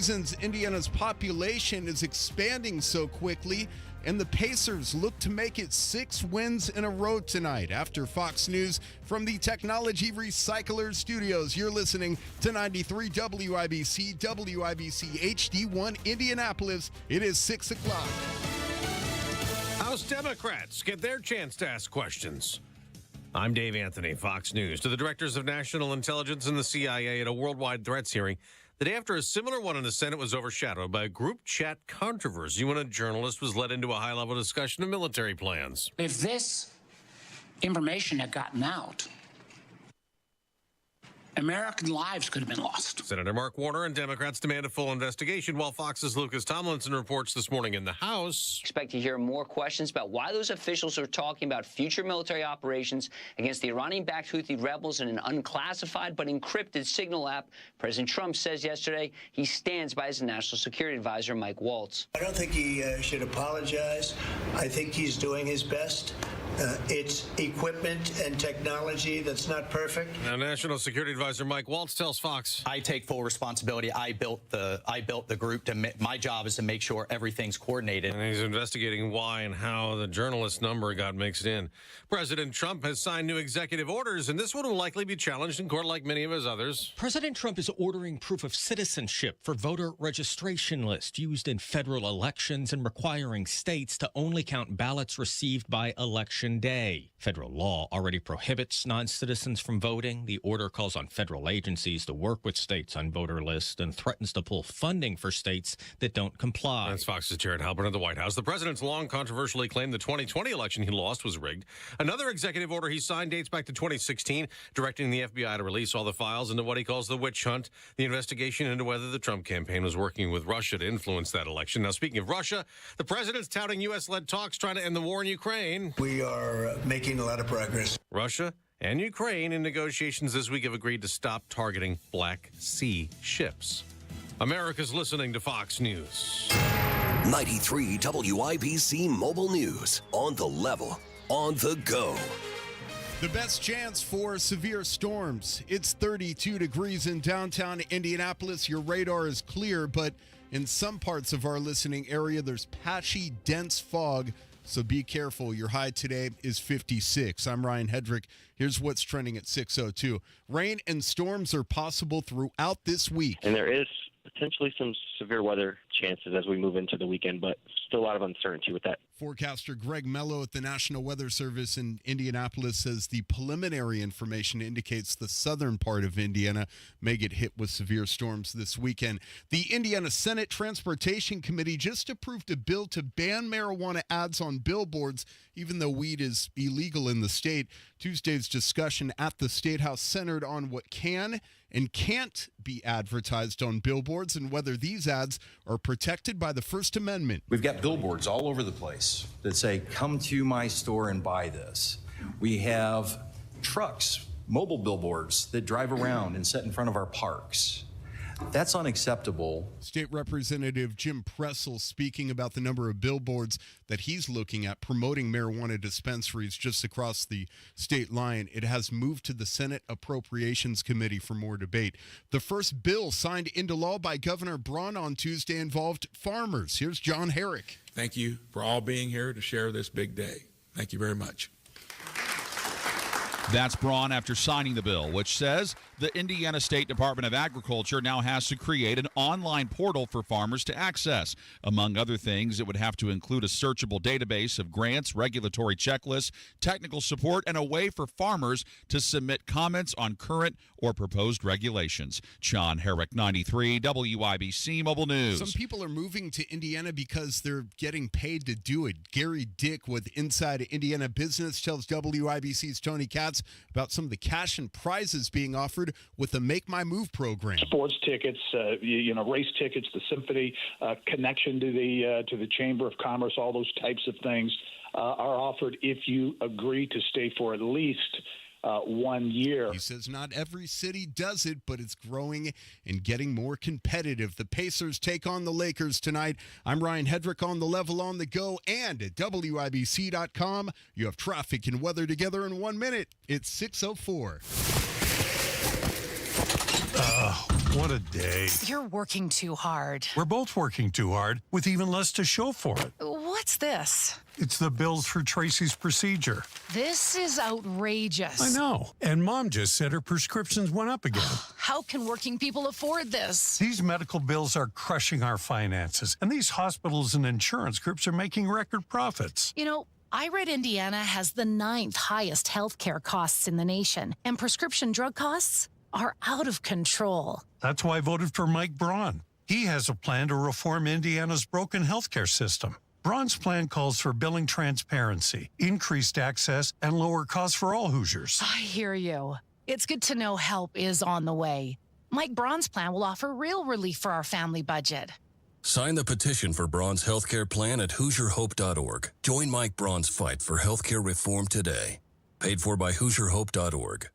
reasons Indiana's population is expanding so quickly, and the Pacers look to make it 6 wins in a row tonight. After Fox News from the Technology Recyclers Studios, you're listening to 93 WIBC, WIBC HD1 Indianapolis. It is 6 o'clock. House Democrats get their chance to ask questions. I'm Dave Anthony, Fox News. To the directors of national intelligence and the CIA at a worldwide threats hearing, the day after a similar one in the Senate was overshadowed by a group chat controversy when a journalist was led into a high-level discussion of military plans. If this information had gotten out, American lives could have been lost. Senator Mark Warner and Democrats demand a full investigation, while Fox's Lucas Tomlinson reports this morning in the House. Expect to hear more questions about why those officials are talking about future military operations against the Iranian-backed Houthi rebels in an unclassified but encrypted signal app. President Trump says yesterday he stands by his national security advisor, Mike Waltz. I don't think he should apologize. I think he's doing his best. It's equipment and technology that's not perfect. Now, National Security Advisor Mike Waltz tells Fox, I take full responsibility. I built the group. My job is to make sure everything's coordinated. And he's investigating why and how the journalist number got mixed in. President Trump has signed new executive orders, and this one will likely be challenged in court like many of his others. President Trump is ordering proof of citizenship for voter registration lists used in federal elections and requiring states to only count ballots received by election day. Federal law already prohibits non-citizens from voting. The order calls on federal agencies to work with states on voter lists and threatens to pull funding for states that don't comply. That's Fox's Jared Halpern at the White House. The president's long controversially claimed the 2020 election he lost was rigged. Another executive order he signed dates back to 2016, directing the FBI to release all the files into what he calls the witch hunt, the investigation into whether the Trump campaign was working with Russia to influence that election. Now, speaking of Russia, the president's touting U.S.-led talks trying to end the war in Ukraine. We are making a lot of progress. Russia and Ukraine in negotiations this week have agreed to stop targeting Black Sea ships. America's listening to Fox News. 93 WIBC Mobile News. On the level, on the go. The best chance for severe storms. It's 32 degrees in downtown Indianapolis. Your radar is clear, but in some parts of our listening area, there's patchy, dense fog. So be careful. Your high today is 56. I'm Ryan Hedrick. Here's what's trending at 6:02. Rain and storms are possible throughout this week. And there is potentially some severe weather chances as we move into the weekend, but still a lot of uncertainty with that. Forecaster Greg Mello at the National Weather Service in Indianapolis says the preliminary information indicates the southern part of Indiana may get hit with severe storms this weekend. The Indiana Senate Transportation Committee just approved a bill to ban marijuana ads on billboards, even though weed is illegal in the state. Tuesday's discussion at the State House centered on what can and can't be advertised on billboards and whether these ads are protected by the First Amendment. We've got billboards all over the place that say, come to my store and buy this. We have trucks, mobile billboards that drive around and sit in front of our parks. That's unacceptable. State Representative Jim Pressel speaking about the number of billboards that he's looking at promoting marijuana dispensaries just across the state line. It has moved to the Senate Appropriations Committee for more debate. The first bill signed into law by Governor Braun on Tuesday involved farmers. Here's John Herrick. Thank you for all being here to share this big day. Thank you very much. That's Braun after signing the bill, which says the Indiana State Department of Agriculture now has to create an online portal for farmers to access. Among other things, it would have to include a searchable database of grants, regulatory checklists, technical support, and a way for farmers to submit comments on current or proposed regulations. John Herrick, 93 WIBC Mobile News. Some people are moving to Indiana because they're getting paid to do it. Gary Dick with Inside Indiana Business tells WIBC's Tony Katz about some of the cash and prizes being offered with the Make My Move program. Sports tickets, race tickets, the symphony, connection to the Chamber of Commerce, all those types of things are offered if you agree to stay for at least 1 year. He says not every city does it, but it's growing and getting more competitive. The Pacers take on the Lakers tonight. I'm Ryan Hedrick on the level on the go and at WIBC.com. You have traffic and weather together in 1 minute. It's 6:04. What a day. You're working too hard. We're both working too hard with even less to show for it. What's this? It's the bills for Tracy's procedure. This is outrageous. I know. And Mom just said her prescriptions went up again. How can working people afford this? These medical bills are crushing our finances, and these hospitals and insurance groups are making record profits. You know, I read Indiana has the 9th highest healthcare costs in the nation, and prescription drug costs are out of control. That's why I voted for Mike Braun. He has a plan to reform Indiana's broken healthcare system. Braun's plan calls for billing transparency, increased access, and lower costs for all Hoosiers. I hear you. It's good to know help is on the way. Mike Braun's plan will offer real relief for our family budget. Sign the petition for Braun's healthcare plan at HoosierHope.org. Join Mike Braun's fight for healthcare reform today. Paid for by HoosierHope.org.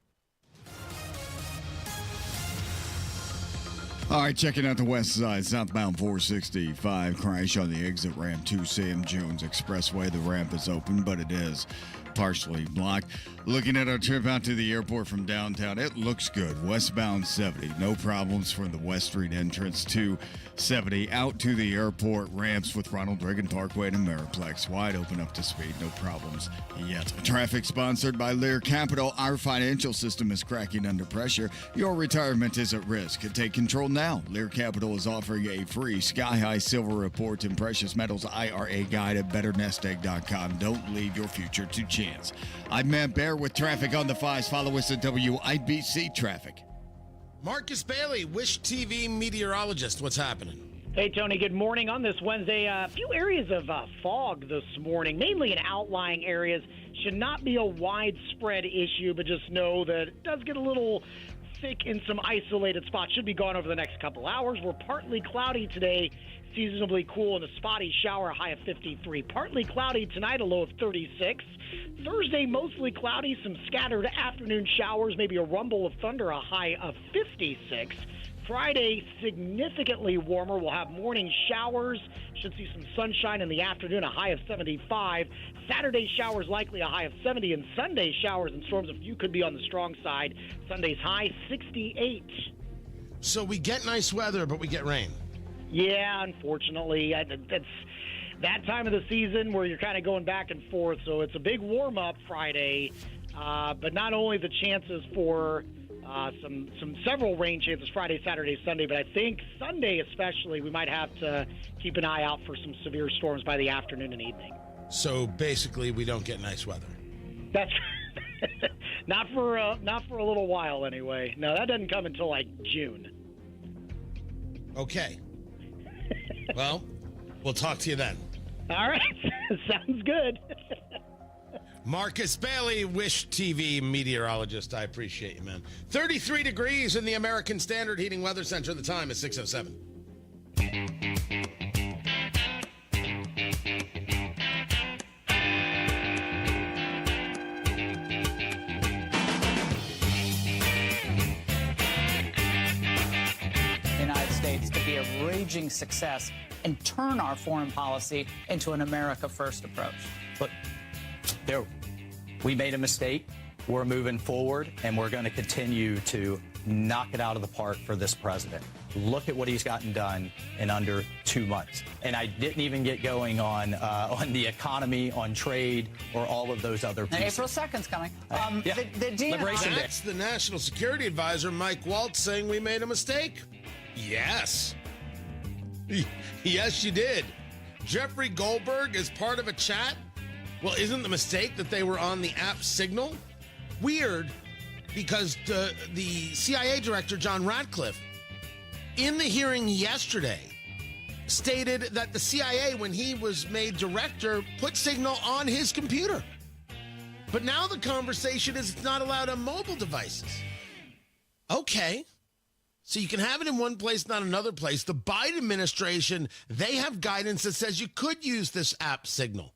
All right, checking out the west side, southbound 465, crash on the exit ramp to Sam Jones Expressway. The ramp is open, but it is partially blocked. Looking at our trip out to the airport from downtown, it looks good. Westbound 70, no problems from the West Street entrance to 70. Out to the airport, ramps with Ronald Reagan Parkway and Ameriplex wide open up to speed, no problems yet. Traffic sponsored by Lear Capital. Our financial system is cracking under pressure. Your retirement is at risk. Take control now. Lear Capital is offering a free Sky High Silver Report and Precious Metals IRA guide at BetterNestEgg.com. Don't leave your future to chance. I'm Matt Bear with traffic on the 5s. Follow us at WIBC Traffic. Marcus Bailey, Wish TV meteorologist. What's happening? Hey, Tony. Good morning. On this Wednesday, a few areas of fog this morning, mainly in outlying areas. Should not be a widespread issue, but just know that it does get a little thick in some isolated spots. Should be gone over the next couple hours. We're partly cloudy today, seasonably cool, and a spotty shower, a high of 53. Partly cloudy tonight, a low of 36. Thursday, mostly cloudy, some scattered afternoon showers, maybe a rumble of thunder, a high of 56. Friday, significantly warmer. We'll have morning showers. Should see some sunshine in the afternoon, a high of 75. Saturday, showers likely, a high of 70. And Sunday, showers and storms, a few could be on the strong side. Sunday's high, 68. So we get nice weather, but we get rain. Yeah, unfortunately. That's that time of the season where you're kind of going back and forth. So it's a big warm-up Friday. But not only the chances for several rain chances Friday, Saturday, Sunday, but I think Sunday especially we might have to keep an eye out for some severe storms by the afternoon and evening. So basically, we don't get nice weather. That's not for a little while anyway. No, that doesn't come until like June. Okay. Well, we'll talk to you then. All right. Sounds good. Marcus Bailey, Wish TV meteorologist. I appreciate you, man. 33 degrees in the American Standard Heating Weather Center. The time is 6:07. United States to be a raging success and turn our foreign policy into an America First approach. But there, we made a mistake. We're moving forward, and we're going to continue to knock it out of the park for this president. Look at what he's gotten done in under 2 months. And I didn't even get going on the economy, on trade, or all of those other pieces. April 2nd's coming. Yeah. The Liberation Day. That's the National Security Advisor, Mike Waltz, saying we made a mistake. Yes. Yes, you did. Jeffrey Goldberg is part of a chat. Well, isn't the mistake that they were on the app Signal? Weird, because the CIA director, John Ratcliffe, in the hearing yesterday, stated that the CIA, when he was made director, put Signal on his computer. But now the conversation is it's not allowed on mobile devices. Okay. So you can have it in one place, not another place. The Biden administration, they have guidance that says you could use this app Signal.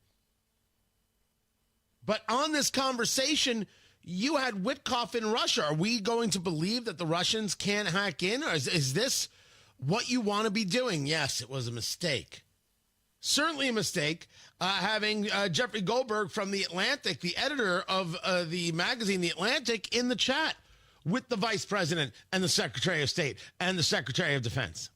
But on this conversation, you had Witkoff in Russia. Are we going to believe that the Russians can't hack in? Or is this what you want to be doing? Yes, it was a mistake. Certainly a mistake having Jeffrey Goldberg from The Atlantic, the editor of the magazine The Atlantic, in the chat. with the vice president and the secretary of state and the secretary of defense.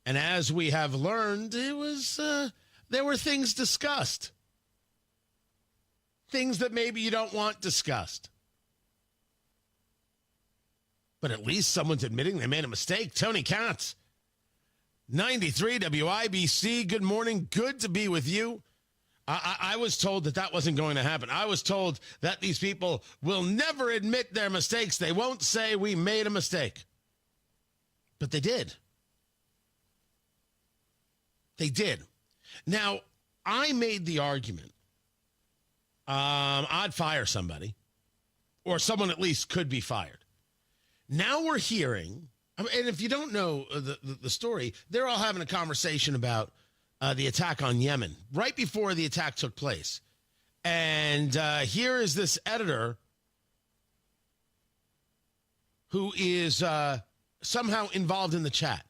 And as we have learned, there were things discussed. Things that maybe you don't want discussed. But at least someone's admitting they made a mistake. Tony Katz, 93 WIBC. Good morning. Good to be with you. I was told that wasn't going to happen. I was told that these people will never admit their mistakes. They won't say we made a mistake. But they did. They did. Now, I made the argument I'd fire somebody, or someone at least could be fired. Now we're hearing, and if you don't know the story, they're all having a conversation about the attack on Yemen right before the attack took place. And here is this editor who is somehow involved in the chat.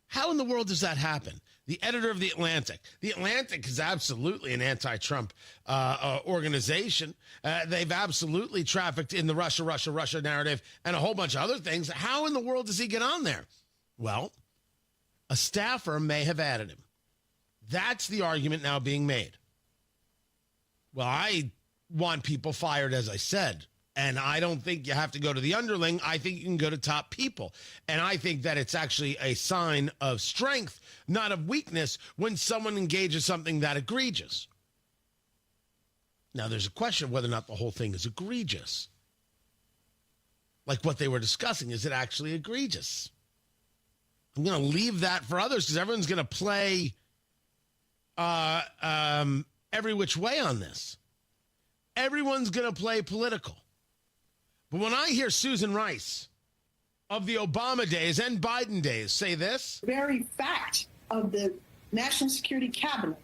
How in the world does that happen? The editor of The Atlantic. The Atlantic is absolutely an anti-Trump organization. They've absolutely trafficked in the Russia narrative and a whole bunch of other things. How in the world does he get on there? Well, a staffer may have added him. That's the argument now being made. Well, I want people fired, as I said. And I don't think you have to go to the underling. I think you can go to top people. And I think that it's actually a sign of strength, not of weakness, when someone engages something that egregious. Now, there's a question of whether or not the whole thing is egregious. Like what they were discussing, is it actually egregious? I'm going to leave that for others because everyone's going to play every which way on this. Everyone's going to play political. But when I hear Susan Rice of the Obama days and Biden days say this, the very fact of the National Security Cabinet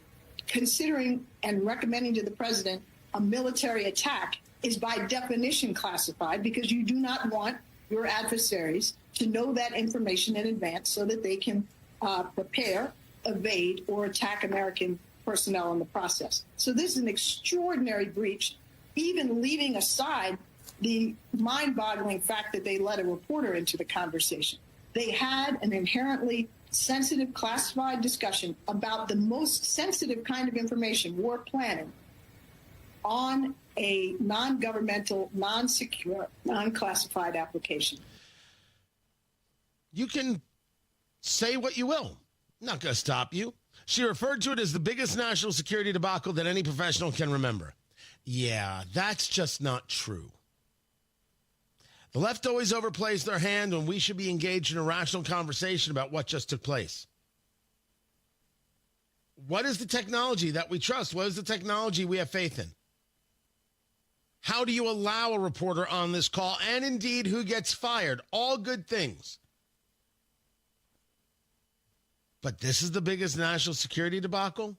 considering and recommending to the president a military attack is by definition classified, because you do not want your adversaries to know that information in advance so that they can prepare, evade, or attack American personnel in the process. So this is an extraordinary breach, even leaving aside the mind-boggling fact that they let a reporter into the conversation. They had an inherently sensitive, classified discussion about the most sensitive kind of information, war planning, on a non-governmental, non-secure, non-classified application. You can say what you will. I'm not going to stop you. She referred to it as the biggest national security debacle that any professional can remember. Yeah, that's just not true. The left always overplays their hand when we should be engaged in a rational conversation about what just took place. What is the technology that we trust? What is the technology we have faith in? How do you allow a reporter on this call? And indeed, who gets fired? All good things. But this is the biggest national security debacle?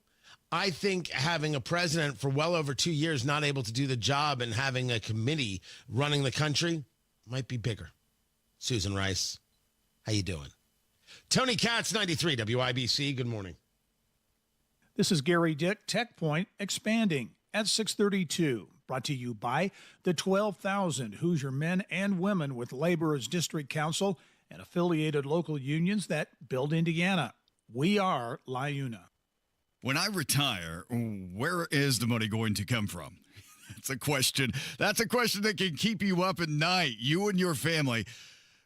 I think having a president for well over 2 years not able to do the job and having a committee running the country might be bigger. Susan Rice, how you doing? Tony Katz, 93 WIBC. Good morning. This is Gary Dick, Tech Point, expanding at 632. Brought to you by the 12,000 Hoosier men and women with labor as district council and affiliated local unions that build Indiana. We are LIUNA. When I retire, where is the money going to come from? That's a question that can keep you up at night. You and your family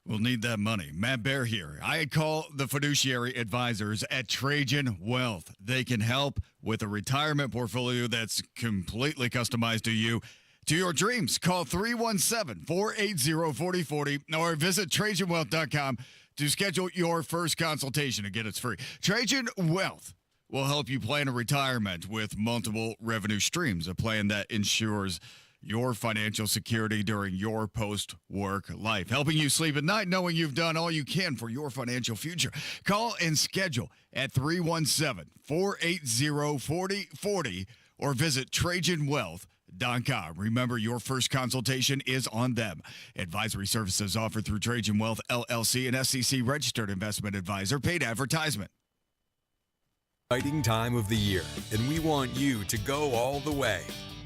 will need that money. Matt Bear here. I call the fiduciary advisors at Trajan Wealth. They can help with a retirement portfolio that's completely customized to you, to your dreams. Call 317-480-4040 or visit TrajanWealth.com to schedule your first consultation. Again, it's free. Trajan Wealth will help you plan a retirement with multiple revenue streams, a plan that ensures your financial security during your post-work life, helping you sleep at night knowing you've done all you can for your financial future. Call and schedule at 317-480-4040 or visit TrajanWealth.com. Remember, your first consultation is on them. Advisory services offered through Trajan Wealth, LLC, an SEC-registered investment advisor. Paid advertisement. Exciting time of the year, and we want you to go all the way.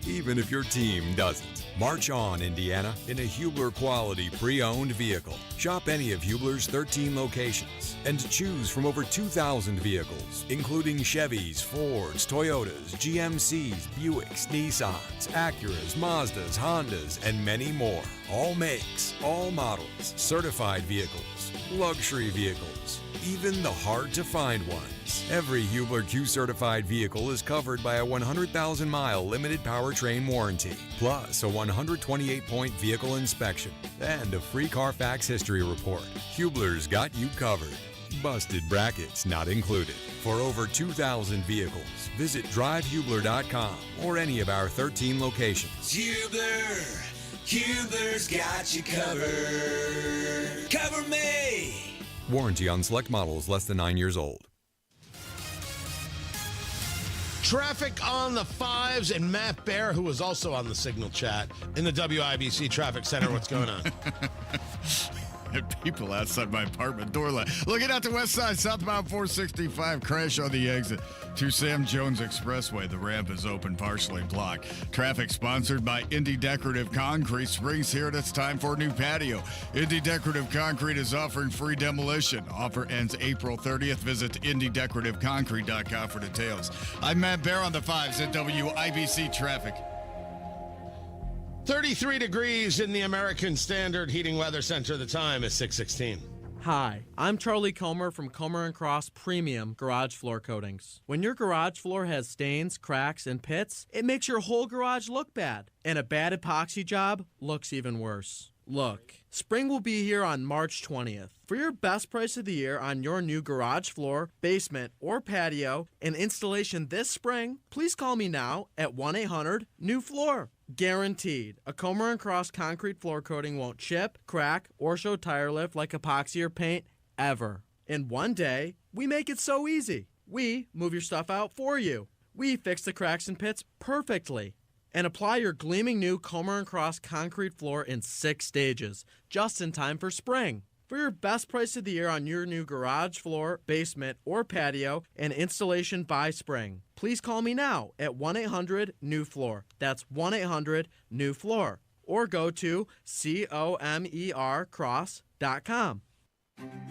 even if your team doesn't. March on, Indiana, in a Hubler quality pre-owned vehicle. Shop any of Hubler's 13 locations and choose from over 2,000 vehicles, including Chevys, Fords, Toyotas, GMCs, Buicks, Nissans, Acuras, Mazdas, Hondas, and many more. All makes, all models, certified vehicles, luxury vehicles, even the hard-to-find ones. Every Hubler Q-certified vehicle is covered by a 100,000-mile limited powertrain warranty, plus a 128-point vehicle inspection and a free Carfax history report. Hubler's got you covered. Busted brackets not included. For over 2,000 vehicles, visit drivehubler.com or any of our 13 locations. Hubler's got you covered. Cover me! Warranty on select models less than 9 years old. Traffic on the 5s, and Matt Bear, who was also on the Signal chat in the WIBC Traffic Center. What's going on? People outside my apartment door. Looking out the west side, southbound 465, crash on the exit to Sam Jones Expressway. The ramp is open, partially blocked. Traffic sponsored by Indy Decorative Concrete. Spring's here and it's time for a new patio. Indy Decorative Concrete is offering free demolition. Offer ends April 30th. Visit IndyDecorativeConcrete.com for details. I'm Matt Bear on the 5s at WIBC Traffic. 33 degrees in the American Standard Heating Weather Center. The time is 6:16. Hi, I'm Charlie Comer from Comer & Cross Premium Garage Floor Coatings. When your garage floor has stains, cracks, and pits, it makes your whole garage look bad. And a bad epoxy job looks even worse. Look, spring will be here on March 20th. For your best price of the year on your new garage floor, basement, or patio and installation this spring, please call me now at 1-800-NEW-FLOOR. Guaranteed. A Comer & Cross concrete floor coating won't chip, crack, or show tire lift like epoxy or paint ever. In one day, we make it so easy. We move your stuff out for you. We fix the cracks and pits perfectly. And apply your gleaming new Comer & Cross concrete floor in 6 stages, just in time for spring. For your best price of the year on your new garage floor, basement, or patio and installation by spring, please call me now at 1-800-NEW-FLOOR. That's 1-800-NEW-FLOOR. Or go to COMERcross.com.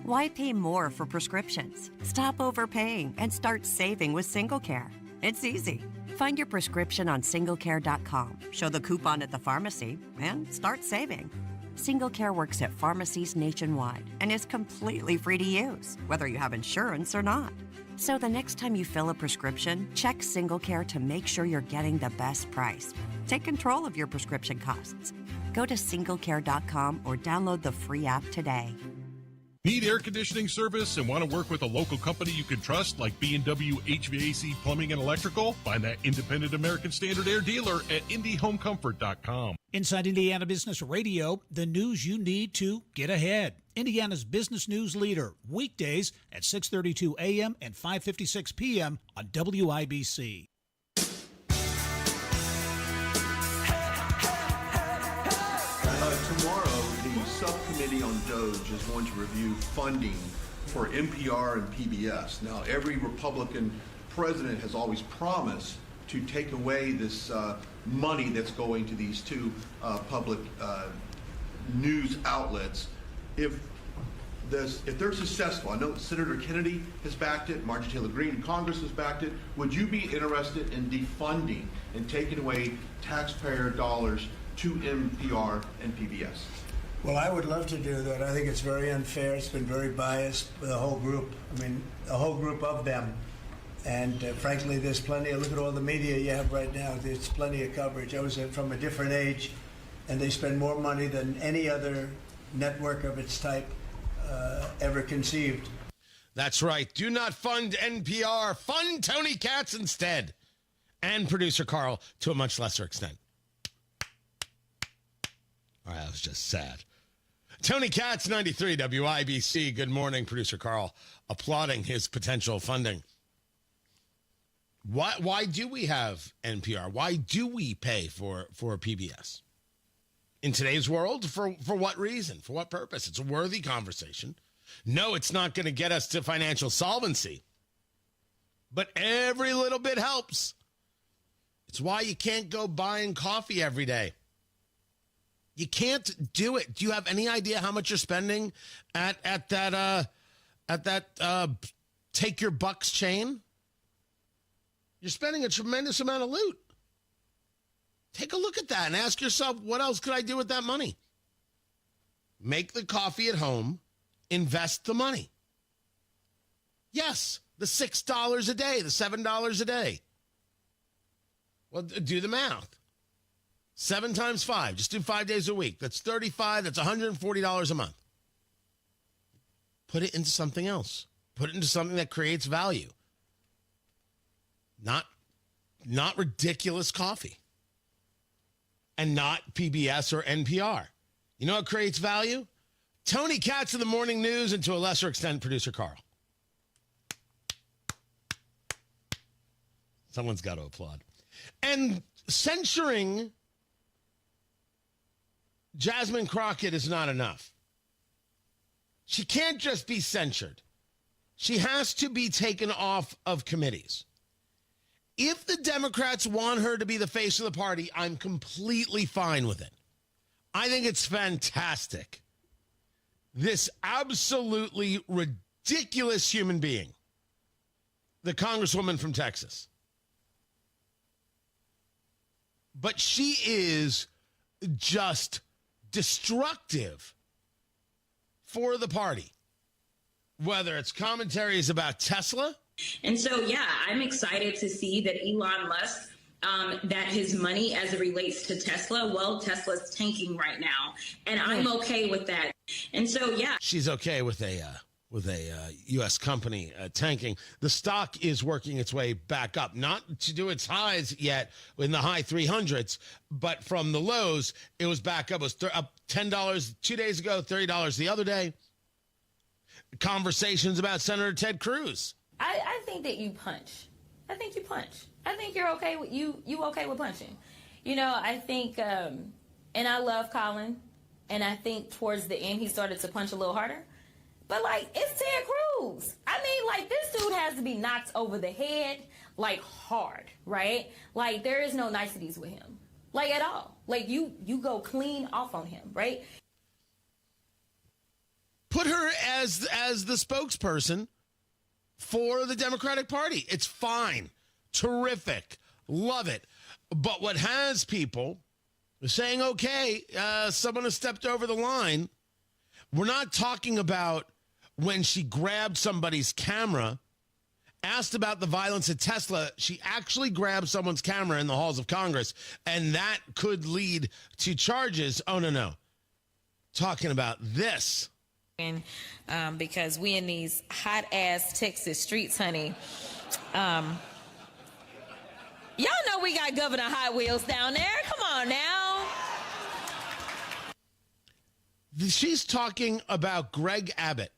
Why pay more for prescriptions? Stop overpaying and start saving with SingleCare. It's easy. Find your prescription on singlecare.com, show the coupon at the pharmacy, and start saving. SingleCare works at pharmacies nationwide and is completely free to use, whether you have insurance or not. So the next time you fill a prescription, check SingleCare to make sure you're getting the best price. Take control of your prescription costs. Go to singlecare.com or download the free app today. Need air conditioning service and want to work with a local company you can trust like B&W HVAC Plumbing and Electrical? Find that independent American Standard Air dealer at IndyHomeComfort.com. Inside Indiana Business Radio, the news you need to get ahead. Indiana's business news leader, weekdays at 6:32 a.m. and 5:56 p.m. on WIBC. Tomorrow, the subcommittee on DOGE is going to review funding for NPR and PBS. Now, every Republican president has always promised to take away this money that's going to these two public news outlets. If they're successful, I know Senator Kennedy has backed it, Marjorie Taylor Greene in Congress has backed it. Would you be interested in defunding and taking away taxpayer dollars to NPR and PBS? Well, I would love to do that. I think it's very unfair. It's been very biased for the whole group. I mean, a whole group of them. And frankly, there's plenty. Look at all the media you have right now. There's plenty of coverage. I was from a different age, and they spend more money than any other network of its type ever conceived. That's right. Do not fund NPR. Fund Tony Katz instead. And producer Carl to a much lesser extent. All right, that was just sad. Tony Katz, 93 WIBC. Good morning, producer Carl, applauding his potential funding. Why do we have NPR? Why do we pay for PBS? In today's world, for what reason? For what purpose? It's a worthy conversation. No, it's not going to get us to financial solvency. But every little bit helps. It's why you can't go buying coffee every day. You can't do it. Do you have any idea how much you're spending at that Take Your Bucks chain? You're spending a tremendous amount of loot. Take a look at that and ask yourself, what else could I do with that money? Make the coffee at home. Invest the money. Yes, the $6 a day, the $7 a day. Well, do the math. 7 times 5. Just do 5 days a week. That's 35. That's $140 a month. Put it into something else. Put it into something that creates value. Not ridiculous coffee. And not PBS or NPR. You know what creates value? Tony Katz of the Morning News, and to a lesser extent, producer Carl. Someone's got to applaud. And censoring Jasmine Crockett is not enough. She can't just be censured. She has to be taken off of committees. If the Democrats want her to be the face of the party, I'm completely fine with it. I think it's fantastic. This absolutely ridiculous human being, the Congresswoman from Texas. But she is just destructive for the party, whether it's commentaries about Tesla. And so, yeah, I'm excited to see that Elon Musk, that his money as it relates to Tesla, well, Tesla's tanking right now, and I'm okay with that. And so, yeah. She's okay with a U.S. company tanking. The stock is working its way back up, not to do its highs yet in the high 300s, but from the lows, it was back up. It was up $10 2 days ago, $30 the other day. Conversations about Senator Ted Cruz. I think that you punch. I think you punch. I think you're okay with you okay with punching. You know, I think, and I love Colin, and I think towards the end he started to punch a little harder. But, like, it's Ted Cruz. I mean, like, this dude has to be knocked over the head, like, hard, right? Like, there is no niceties with him, like, at all. Like, you go clean off on him, right? Put her as the spokesperson for the Democratic Party. It's fine. Terrific. Love it. But what has people saying, okay, someone has stepped over the line. We're not talking about when she grabbed somebody's camera, asked about the violence at Tesla. She actually grabbed someone's camera in the halls of Congress, and that could lead to charges. Oh, no. Talking about this. Because we in these hot-ass Texas streets, honey. Y'all know we got Governor Hot Wheels down there. Come on now. She's talking about Greg Abbott,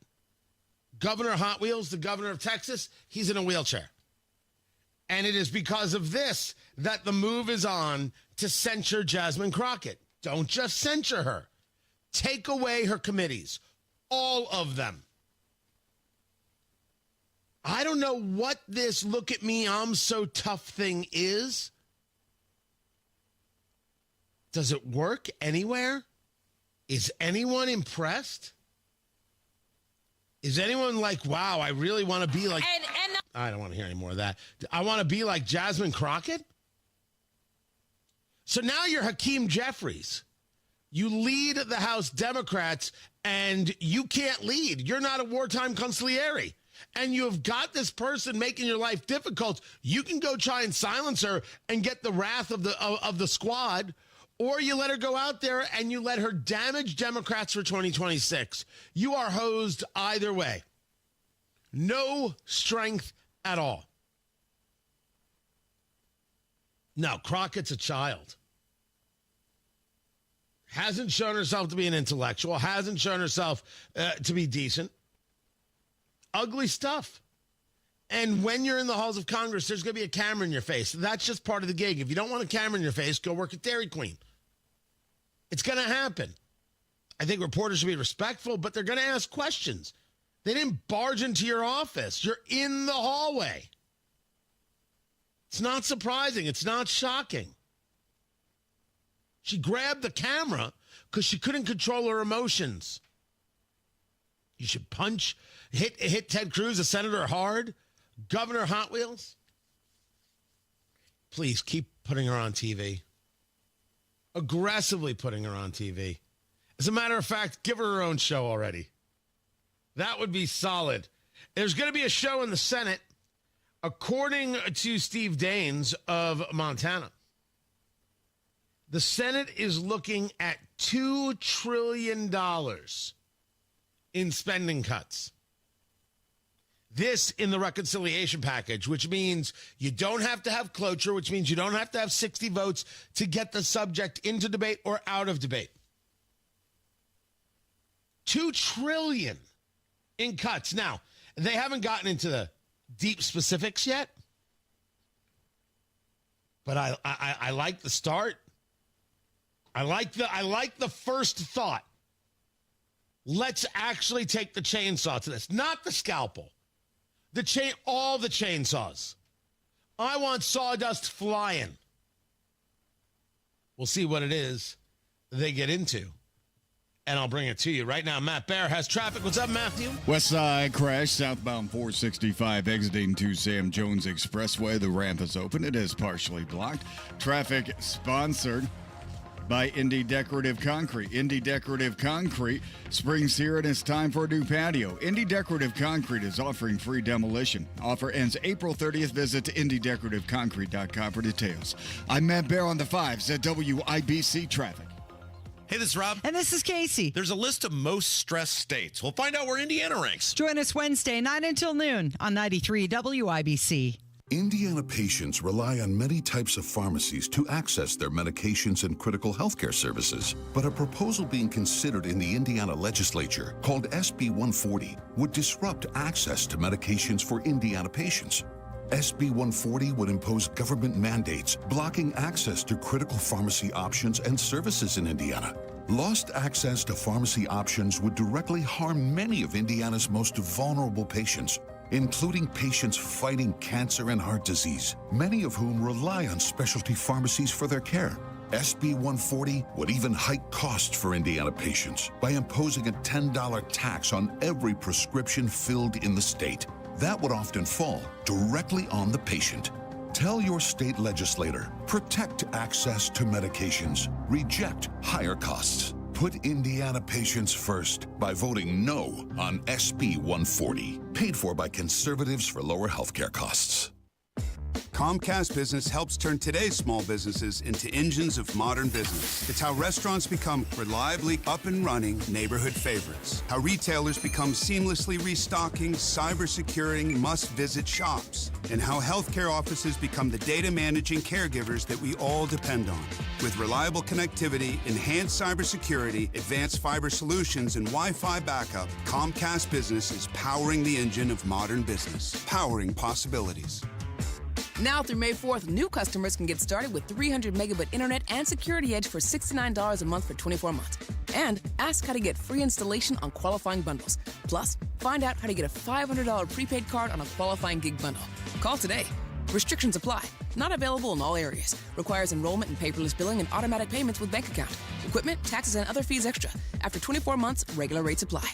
Governor Hot Wheels, the governor of Texas. He's in a wheelchair. And it is because of this that the move is on to censure Jasmine Crockett. Don't just censure her. Take away her committees. All of them. I don't know what this look at me, I'm so tough thing is. Does it work anywhere? Is anyone impressed? Is anyone like, wow, I really want to be like... I don't want to hear any more of that. I want to be like Jasmine Crockett? So now you're Hakeem Jeffries. You lead the House Democrats, and you can't lead. You're not a wartime consigliere. And you have got this person making your life difficult. You can go try and silence her and get the wrath of the squad, or you let her go out there and you let her damage Democrats for 2026. You are hosed either way. No strength at all. No, Crockett's a child. Hasn't shown herself to be an intellectual. Hasn't shown herself to be decent. Ugly stuff. And when you're in the halls of Congress, there's going to be a camera in your face. That's just part of the gig. If you don't want a camera in your face, go work at Dairy Queen. It's going to happen. I think reporters should be respectful, but they're going to ask questions. They didn't barge into your office. You're in the hallway. It's not surprising. It's not shocking. She grabbed the camera because she couldn't control her emotions. You should hit Ted Cruz, the senator, hard. Governor Hot Wheels. Please keep putting her on TV. Aggressively putting her on TV. As a matter of fact, give her own show already. That would be solid. There's going to be a show in the Senate, according to Steve Daines of Montana. The Senate is looking at $2 trillion in spending cuts. This in the reconciliation package, which means you don't have to have cloture, which means you don't have to have 60 votes to get the subject into debate or out of debate. $2 trillion in cuts. Now, they haven't gotten into the deep specifics yet, but I like the start. I like the first thought. Let's actually take the chainsaw to this, not the scalpel. All the chainsaws. I want sawdust flying. We'll see what it is they get into. And I'll bring it to you right now. Matt Bear has traffic. What's up, Matthew? West side crash, southbound 465 exiting to Sam Jones Expressway. The ramp is open. It is partially blocked. Traffic sponsored by Indy Decorative Concrete. Indy Decorative Concrete springs here and it's time for a new patio. Indy Decorative Concrete is offering free demolition. Offer ends April 30th. Visit IndyDecorativeConcrete.com for details. I'm Matt Bear on the 5s at WIBC Traffic. Hey, this is Rob. And this is Casey. There's a list of most stressed states. We'll find out where Indiana ranks. Join us Wednesday, 9 until noon on 93 WIBC. Indiana patients rely on many types of pharmacies to access their medications and critical healthcare services. But a proposal being considered in the Indiana legislature called SB 140 would disrupt access to medications for Indiana patients. SB 140 would impose government mandates blocking access to critical pharmacy options and services in Indiana. Lost access to pharmacy options would directly harm many of Indiana's most vulnerable patients, including patients fighting cancer and heart disease, many of whom rely on specialty pharmacies for their care. SB 140 would even hike costs for Indiana patients by imposing a $10 tax on every prescription filled in the state. That would often fall directly on the patient. Tell your state legislator, protect access to medications, reject higher costs. Put Indiana patients first by voting no on SB 140. Paid for by conservatives for lower healthcare costs. Comcast Business helps turn today's small businesses into engines of modern business. It's how restaurants become reliably up and running neighborhood favorites. How retailers become seamlessly restocking, cyber-securing, must-visit shops. And how healthcare offices become the data managing caregivers that we all depend on. With reliable connectivity, enhanced cybersecurity, advanced fiber solutions, and Wi-Fi backup, Comcast Business is powering the engine of modern business. Powering possibilities. Now through May 4th, new customers can get started with 300 megabit internet and Security Edge for $69 a month for 24 months. And ask how to get free installation on qualifying bundles. Plus, find out how to get a $500 prepaid card on a qualifying gig bundle. Call today. Restrictions apply. Not available in all areas. Requires enrollment in paperless billing and automatic payments with bank account. Equipment, taxes, and other fees extra. After 24 months, regular rates apply.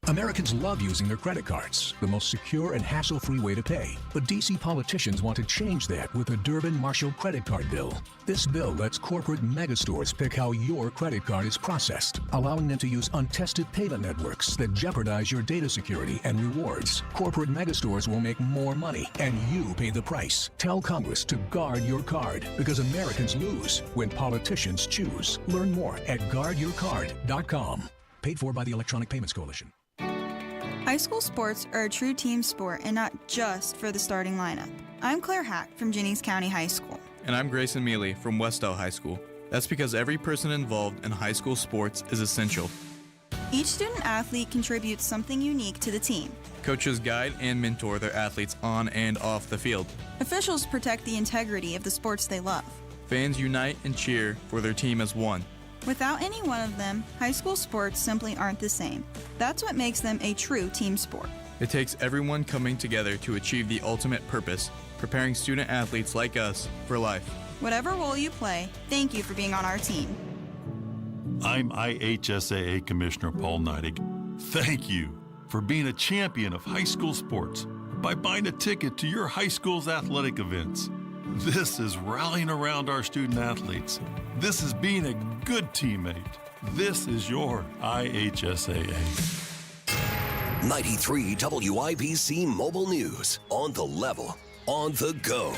Americans love using their credit cards, the most secure and hassle-free way to pay. But D.C. politicians want to change that with the Durbin-Marshall credit card bill. This bill lets corporate megastores pick how your credit card is processed, allowing them to use untested payment networks that jeopardize your data security and rewards. Corporate megastores will make more money, and you pay the price. Tell Congress to guard your card, because Americans lose when politicians choose. Learn more at guardyourcard.com. Paid for by the Electronic Payments Coalition. High school sports are a true team sport and not just for the starting lineup. I'm Claire Hack from Jennings County High School. And I'm Grayson Mealy from Westell High School. That's because every person involved in high school sports is essential. Each student athlete contributes something unique to the team. Coaches guide and mentor their athletes on and off the field. Officials protect the integrity of the sports they love. Fans unite and cheer for their team as one. Without any one of them, high school sports simply aren't the same. That's what makes them a true team sport. It takes everyone coming together to achieve the ultimate purpose, preparing student athletes like us for life. Whatever role you play, thank you for being on our team. I'm IHSAA Commissioner Paul Neidig. Thank you for being a champion of high school sports by buying a ticket to your high school's athletic events. This is rallying around our student athletes. This is being a good teammate. This is your IHSAA. 93 WIBC Mobile News. On the level, on the go.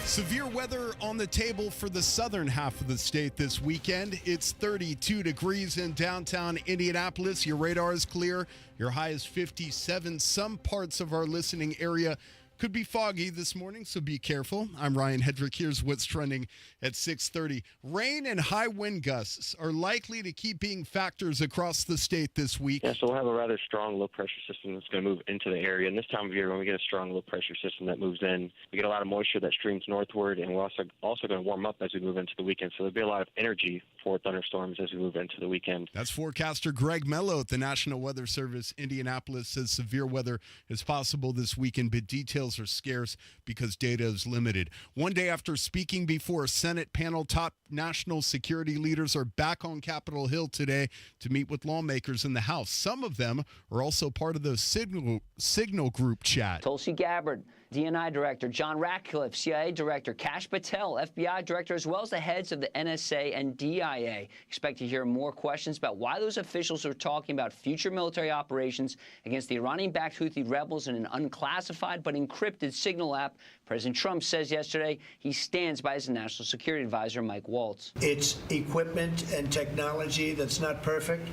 Severe weather on the table for the southern half of the state this weekend. It's 32 degrees in downtown Indianapolis. Your radar is clear. Your high is 57. Some parts of our listening area could be foggy this morning, so be careful. I'm Ryan Hedrick. Here's what's trending at 6:30. Rain and high wind gusts are likely to keep being factors across the state this week. Yeah, so we'll have a rather strong low-pressure system that's going to move into the area. And this time of year, when we get a strong low-pressure system that moves in, we get a lot of moisture that streams northward, and we're also going to warm up as we move into the weekend. So there'll be a lot of energy for thunderstorms as we move into the weekend. That's forecaster Greg Mello at the National Weather Service. Indianapolis says severe weather is possible this weekend, but details are scarce because data is limited. One day after speaking before a Senate panel, top national security leaders are back on Capitol Hill today to meet with lawmakers in the House. Some of them are also part of the Signal group chat. Tulsi Gabbard, DNI Director John Ratcliffe, CIA Director Kash Patel, FBI Director, as well as the heads of the NSA and DIA. Expect to hear more questions about why those officials are talking about future military operations against the Iranian-backed Houthi rebels in an unclassified but encrypted Signal app. President Trump says yesterday he stands by his national security advisor, Mike Waltz. It's equipment and technology that's not perfect,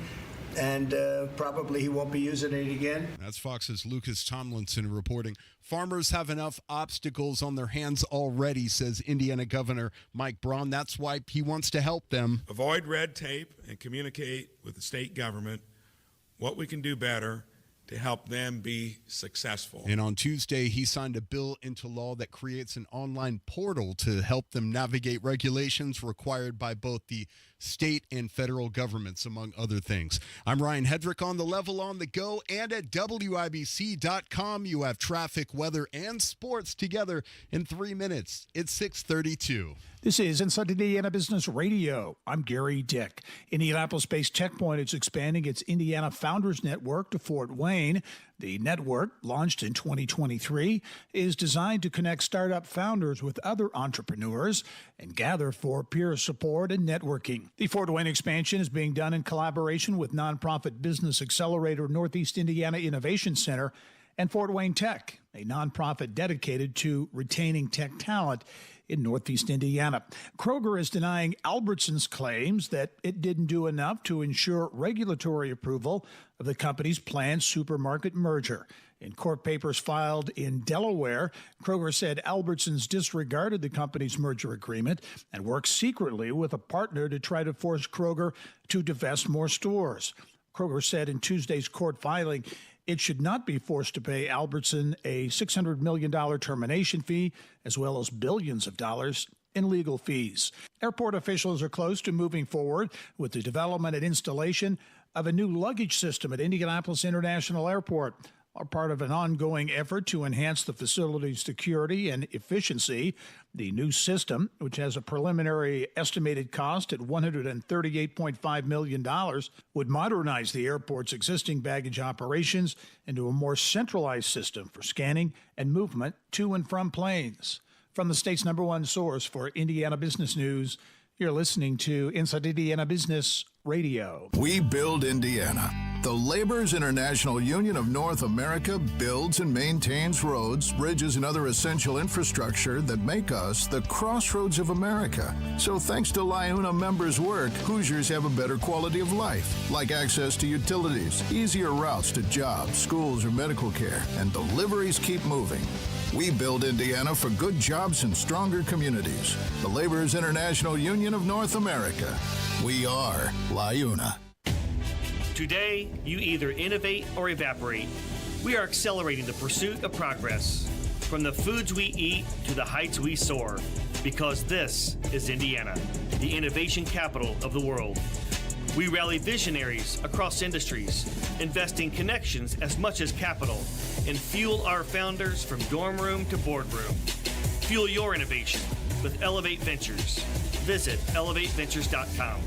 and probably he won't be using it again. That's Fox's Lucas Tomlinson reporting. Farmers have enough obstacles on their hands already, says Indiana Governor Mike Braun. That's why he wants to help them. Avoid red tape and communicate with the state government what we can do better to help them be successful. And on Tuesday, he signed a bill into law that creates an online portal to help them navigate regulations required by both the state and federal governments, among other things. I'm Ryan Hedrick on the level, on the go, and at WIBC.com. You have traffic, weather, and sports together in 3 minutes. It's 6:32. This is Inside Indiana Business Radio. I'm Gary Dick. Indianapolis-based Checkpoint is expanding its Indiana Founders Network to Fort Wayne. The network, launched in 2023, is designed to connect startup founders with other entrepreneurs and gather for peer support and networking. The Fort Wayne expansion is being done in collaboration with nonprofit business accelerator Northeast Indiana Innovation Center and Fort Wayne Tech, a nonprofit dedicated to retaining tech talent in Northeast Indiana. Kroger is denying Albertsons' claims that it didn't do enough to ensure regulatory approval of the company's planned supermarket merger. In court papers filed in Delaware, Kroger said Albertsons disregarded the company's merger agreement and worked secretly with a partner to try to force Kroger to divest more stores. Kroger said in Tuesday's court filing it should not be forced to pay Albertson a $600 million termination fee, as well as billions of dollars in legal fees. Airport officials are close to moving forward with the development and installation of a new luggage system at Indianapolis International Airport, are part of an ongoing effort to enhance the facility's security and efficiency. The new system, which has a preliminary estimated cost at $138.5 million, would modernize the airport's existing baggage operations into a more centralized system for scanning and movement to and from planes. From the state's #1 source for Indiana business news, you're listening to Inside Indiana Business Radio. We build Indiana. The Laborers International Union of North America builds and maintains roads, bridges, and other essential infrastructure that make us the crossroads of America. So thanks to LIUNA members' work, Hoosiers have a better quality of life, like access to utilities, easier routes to jobs, schools, or medical care, and deliveries keep moving. We build Indiana for good jobs and stronger communities. The Laborers International Union of North America. We are LIUNA. Today, you either innovate or evaporate. We are accelerating the pursuit of progress. From the foods we eat to the heights we soar. Because this is Indiana, the innovation capital of the world. We rally visionaries across industries, investing connections as much as capital, and fuel our founders from dorm room to boardroom. Fuel your innovation with Elevate Ventures. Visit elevateventures.com.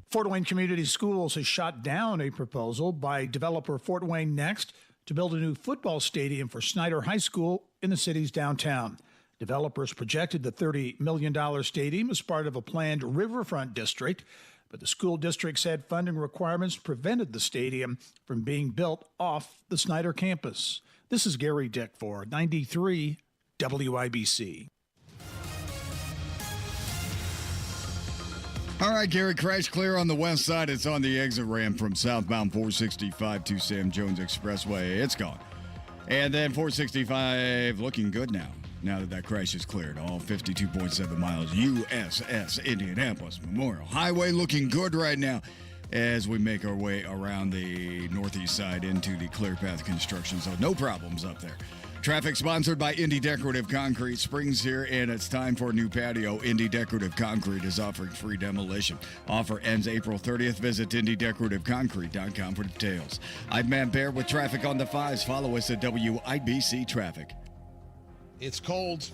Fort Wayne Community Schools has shot down a proposal by developer Fort Wayne Next to build a new football stadium for Snyder High School in the city's downtown. Developers projected the $30 million stadium as part of a planned riverfront district, but the school district said funding requirements prevented the stadium from being built off the Snyder campus. This is Gary Dick for 93 WIBC. All right, Gary, crash clear on the west side. It's on the exit ramp from southbound 465 to Sam Jones Expressway. It's gone. And then 465 looking good now that crash is cleared. All 52.7 miles USS Indianapolis Memorial Highway looking good right now as we make our way around the northeast side into the Clear Path construction zone. No problems up there. Traffic sponsored by Indy Decorative Concrete. Spring's here, and it's time for a new patio. Indy Decorative Concrete is offering free demolition. Offer ends April 30th. Visit IndyDecorativeConcrete.com for details. I'm Matt Bear with traffic on the 5s. Follow us at WIBC Traffic. It's cold.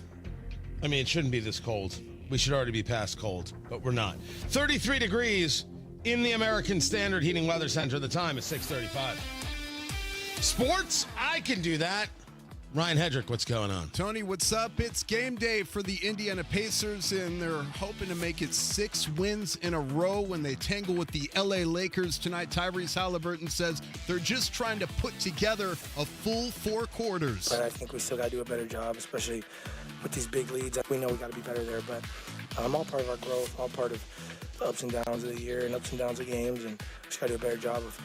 I mean, it shouldn't be this cold. We should already be past cold, but we're not. 33 degrees in the American Standard Heating Weather Center. The time is 6:35. Sports, I can do that. Ryan Hedrick, what's going on? Tony, what's up? It's game day for the Indiana Pacers, and they're hoping to make it 6 wins in a row when they tangle with the LA Lakers tonight. Tyrese Halliburton says they're just trying to put together a full 4 quarters. But I think we still got to do a better job, especially with these big leads. We know we got to be better there, but all part of our growth, all part of the ups and downs of the year and ups and downs of games, and just got to do a better job of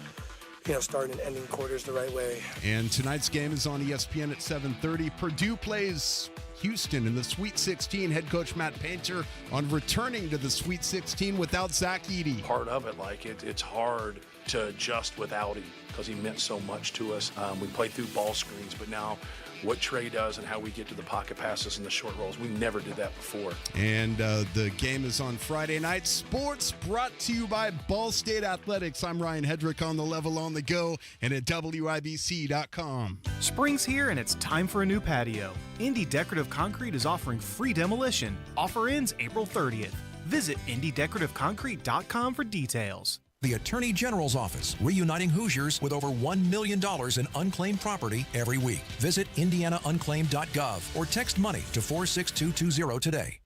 starting and ending quarters the right way. And tonight's game is on ESPN at 7:30. Purdue plays Houston in the Sweet 16. Head coach Matt Painter on returning to the Sweet 16 without Zach Edey. Part of it, it's hard to adjust without him because he meant so much to us. We played through ball screens, but now what Trey does and how we get to the pocket passes and the short rolls, we never did that before. And the game is on Friday night. Sports brought to you by Ball State Athletics. I'm Ryan Hedrick on the level on the go and at WIBC.com. Spring's here and it's time for a new patio. Indy Decorative Concrete is offering free demolition. Offer ends April 30th. Visit IndyDecorativeConcrete.com for details. The Attorney General's Office, reuniting Hoosiers with over $1 million in unclaimed property every week. Visit IndianaUnclaimed.gov or text money to 46220 today.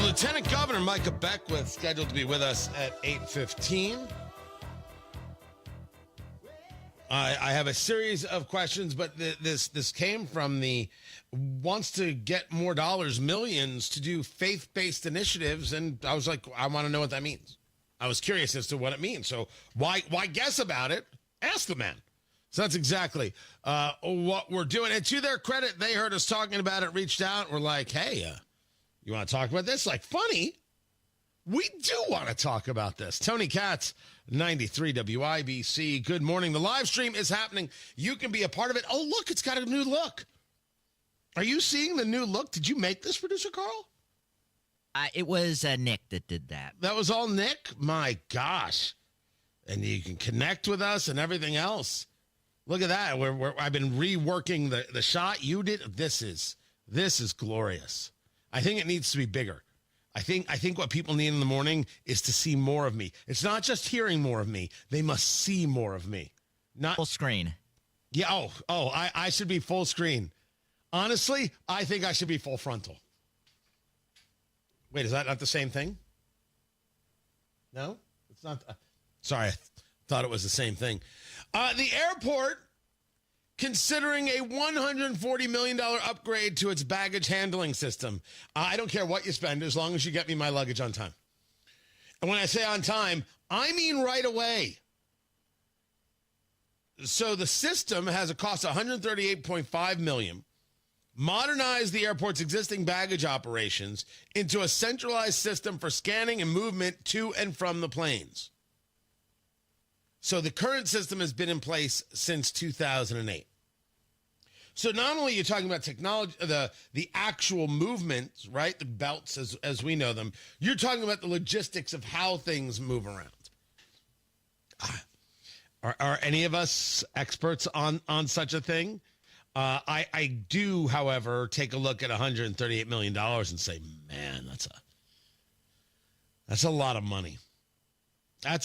Lieutenant Governor Micah Beckwith scheduled to be with us at 8:15. I have a series of questions, but this came from the wants to get more dollars, millions, to do faith-based initiatives, and I was like, I want to know what that means. I was curious as to what it means. So why guess about it? Ask the man. So that's exactly what we're doing. And to their credit, they heard us talking about it, reached out, we're like, hey, you want to talk about this? Like, funny. We do want to talk about this. Tony Katz, 93 WIBC. Good morning. The live stream is happening. You can be a part of it. Oh, look, it's got a new look. Are you seeing the new look? Did you make this, Producer Carl? It was Nick that did that. That was all Nick? My gosh. And you can connect with us and everything else. Look at that. I've been reworking the shot. You did. This is glorious. I think it needs to be bigger. I think what people need in the morning is to see more of me. It's not just hearing more of me. They must see more of me. Not full screen. Yeah. I should be full screen. Honestly, I think I should be full frontal. Wait, is that not the same thing? No, it's not. Sorry, I thought it was the same thing. The airport considering a $140 million upgrade to its baggage handling system. I don't care what you spend as long as you get me my luggage on time. And when I say on time, I mean right away. So the system has a cost of $138.5 million. modernize the airport's existing baggage operations into a centralized system for scanning and movement to and from the planes. So the current system has been in place since 2008. So not only are you talking about technology, the actual movements, right, the belts as we know them, you're talking about the logistics of how things move around. Are any of us experts on such a thing? I do, however, take a look at $138 million and say, man, that's a lot of money. That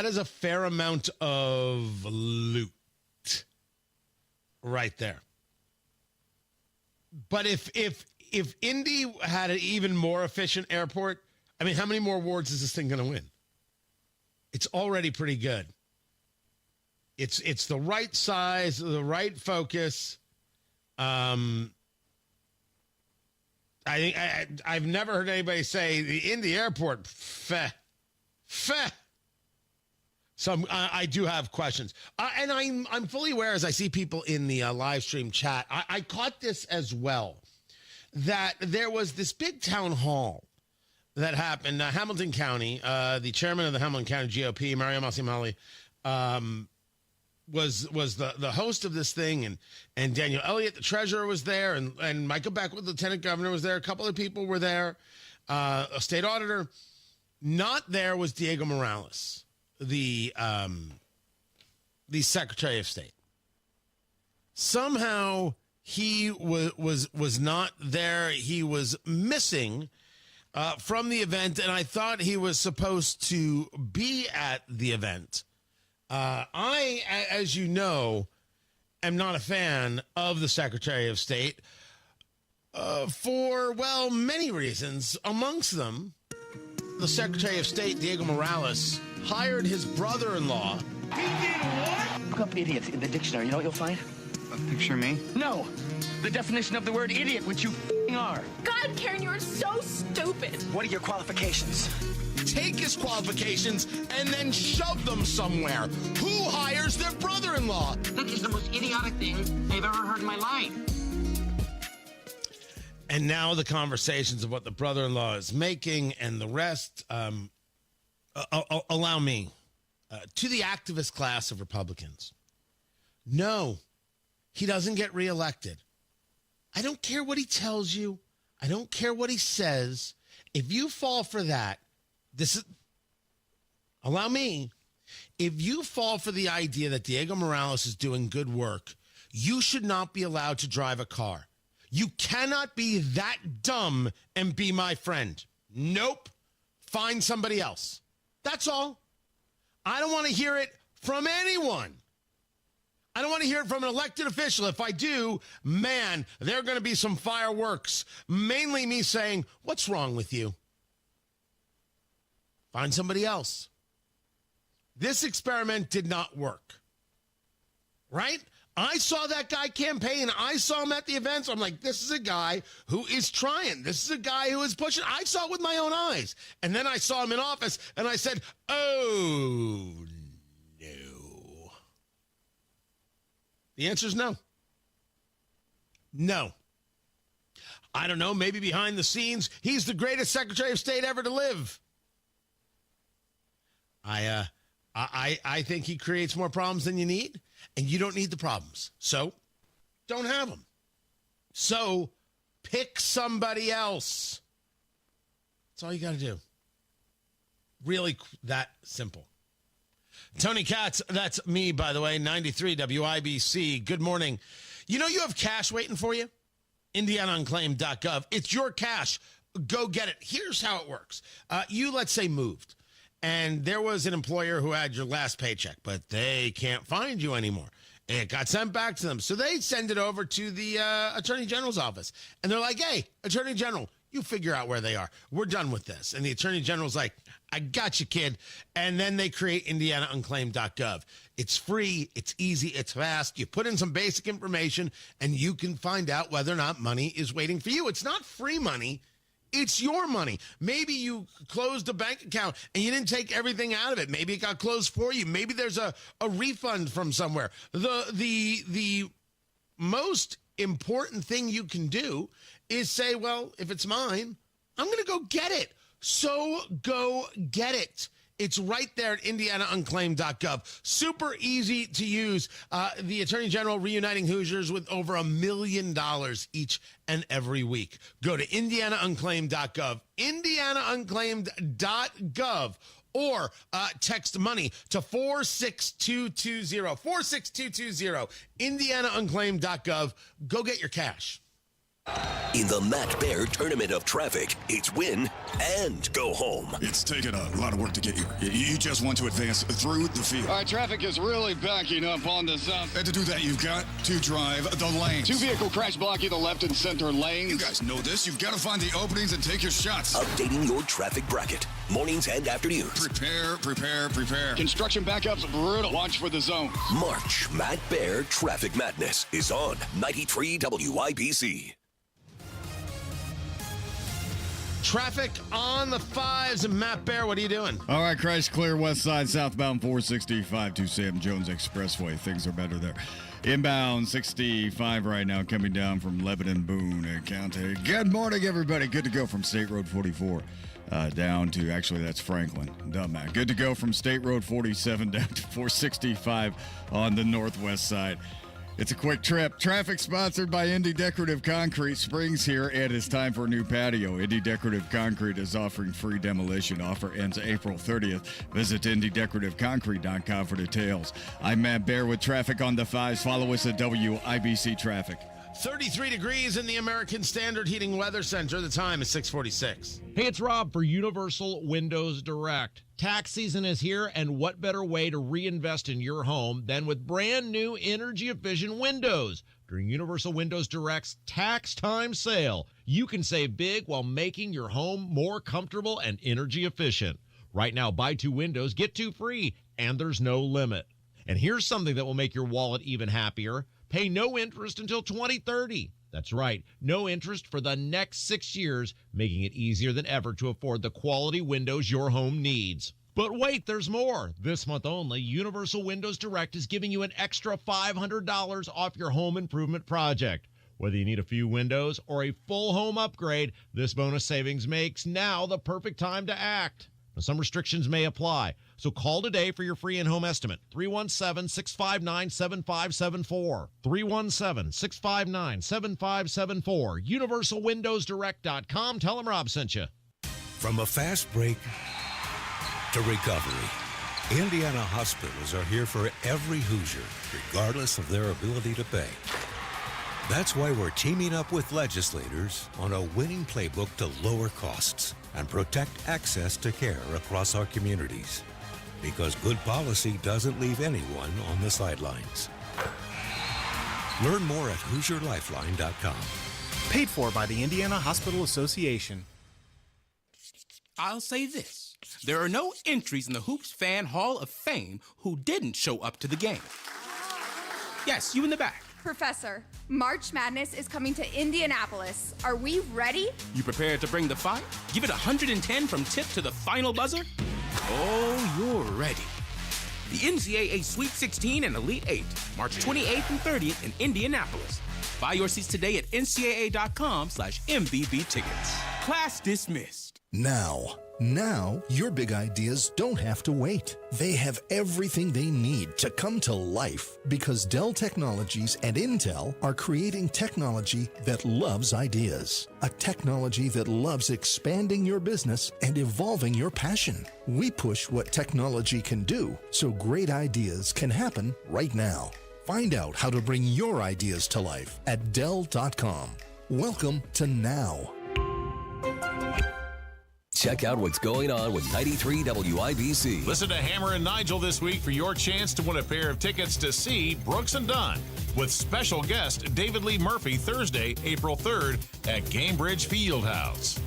is a fair amount of loot right there. But if Indy had an even more efficient airport, I mean, how many more awards is this thing going to win? It's already pretty good. It's the right size, the right focus. I think I've never heard anybody say the Indy airport, feh. So I do have questions. And I'm fully aware as I see people in the live stream chat, I caught this as well, that there was this big town hall that happened. Hamilton County, the chairman of the Hamilton County GOP, Mario Massimali, was the host of this thing, and Daniel Elliott, the treasurer, was there, and Michael Beckwith, the lieutenant governor, was there. A couple of people were there, a state auditor. Not there was Diego Morales, the Secretary of State. Somehow he was not there. He was missing from the event, and I thought he was supposed to be at the event. I, as you know, am not a fan of the Secretary of State for, well, many reasons. Amongst them, the Secretary of State, Diego Morales, hired his brother-in-law. He did what? Look up idiot in the dictionary. You know what you'll find? Picture me? No. The definition of the word idiot, which you are. God, Karen, you're so stupid. What are your qualifications? Take his qualifications and then shove them somewhere. Who hires their brother-in-law? That is the most idiotic thing I've ever heard in my life. And now the conversations of what the brother-in-law is making and the rest. Allow me, to the activist class of Republicans, no, he doesn't get reelected. I don't care what he tells you. I don't care what he says. If you fall for that, allow me, if you fall for the idea that Diego Morales is doing good work, you should not be allowed to drive a car. You cannot be that dumb and be my friend. Nope. Find somebody else. That's all. I don't want to hear it from anyone. I don't want to hear it from an elected official. If I do, man, there are going to be some fireworks. Mainly me saying, what's wrong with you? Find somebody else. This experiment did not work. Right? I saw that guy campaign. I saw him at the events. I'm like, this is a guy who is trying. This is a guy who is pushing. I saw it with my own eyes. And then I saw him in office, and I said, oh, no. The answer is no. No. I don't know. Maybe behind the scenes, he's the greatest Secretary of State ever to live. I think he creates more problems than you need, and you don't need the problems. So don't have them. So pick somebody else. That's all you got to do. Really that simple. Tony Katz, that's me, by the way, 93 WIBC. Good morning. You know you have cash waiting for you? IndianaUnclaimed.gov. It's your cash. Go get it. Here's how it works. You, let's say, moved. And there was an employer who had your last paycheck, but they can't find you anymore. It got sent back to them. So they send it over to the Attorney General's office. And they're like, hey, Attorney General, you figure out where they are. We're done with this. And the Attorney General's like, I got you, kid. And then they create IndianaUnclaimed.gov. It's free. It's easy. It's fast. You put in some basic information, and you can find out whether or not money is waiting for you. It's not free money. It's your money. Maybe you closed a bank account and you didn't take everything out of it. Maybe it got closed for you. Maybe there's a refund from somewhere. The most important thing you can do is say, well, if it's mine, I'm going to go get it. So go get it. It's right there at indianaunclaimed.gov. Super easy to use. The Attorney General reuniting Hoosiers with over $1 million each and every week. Go to indianaunclaimed.gov, indianaunclaimed.gov, or text money to 46220, 46220, indianaunclaimed.gov. Go get your cash. In the Matt Bear Tournament of Traffic, it's win and go home. It's taken a lot of work to get here. You just want to advance through the field. All right, traffic is really backing up on the south. And to do that, you've got to drive the lanes. 2-vehicle crash blocking the left and center lanes. You guys know this. You've got to find the openings and take your shots. Updating your traffic bracket, mornings and afternoons. Prepare, prepare, prepare. Construction backups brutal. Watch for the zone. March Matt Bear Traffic Madness is on 93 WIBC. Traffic on the 5s. Matt Bear, what are you doing? All right, crash clear west side, southbound 465 to Sam Jones Expressway. Things are better there. Inbound 65 right now coming down from Lebanon, Boone County. Good morning, everybody. Good to go from State Road 44 down to, actually, that's Franklin. Dumb man. Good to go from State Road 47 down to 465 on the northwest side. It's a quick trip. Traffic sponsored by Indy Decorative Concrete. Spring's here, and it's time for a new patio. Indy Decorative Concrete is offering free demolition. Offer ends April 30th. Visit IndyDecorativeConcrete.com for details. I'm Matt Bear with traffic on the 5s. Follow us at WIBC Traffic. 33 degrees in the American Standard Heating Weather Center. The time is 6:46. Hey, it's Rob for Universal Windows Direct. Tax season is here, and what better way to reinvest in your home than with brand new energy-efficient windows? During Universal Windows Direct's Tax Time Sale, you can save big while making your home more comfortable and energy efficient. Right now, buy 2 windows, get 2 free, and there's no limit. And here's something that will make your wallet even happier. Pay no interest until 2030. That's right, no interest for the next 6 years, making it easier than ever to afford the quality windows your home needs. But wait, there's more. This month only, Universal Windows Direct is giving you an extra $500 off your home improvement project. Whether you need a few windows or a full home upgrade, this bonus savings makes now the perfect time to act. Now, some restrictions may apply, so call today for your free in-home estimate. 317-659-7574. 317-659-7574. UniversalWindowsDirect.com. Tell them Rob sent you. From a fast break to recovery, Indiana hospitals are here for every Hoosier, regardless of their ability to pay. That's why we're teaming up with legislators on a winning playbook to lower costs and protect access to care across our communities. Because good policy doesn't leave anyone on the sidelines. Learn more at HoosierLifeline.com. Paid for by the Indiana Hospital Association. I'll say this. There are no entries in the Hoops Fan Hall of Fame who didn't show up to the game. Yes, you in the back. Professor, March Madness is coming to Indianapolis. Are we ready? You prepared to bring the fight? Give it 110 from tip to the final buzzer? Oh, you're ready. The NCAA Sweet 16 and Elite 8, March 28th and 30th in Indianapolis. Buy your seats today at ncaa.com/MVB tickets. Class dismissed. Now, your big ideas don't have to wait. They have everything they need to come to life because Dell Technologies and Intel are creating technology that loves ideas. A technology that loves expanding your business and evolving your passion. We push what technology can do so great ideas can happen right now. Find out how to bring your ideas to life at Dell.com. Welcome to Now. Check out what's going on with 93 WIBC. Listen to Hammer and Nigel this week for your chance to win a pair of tickets to see Brooks and Dunn with special guest David Lee Murphy Thursday, April 3rd at Gamebridge Fieldhouse.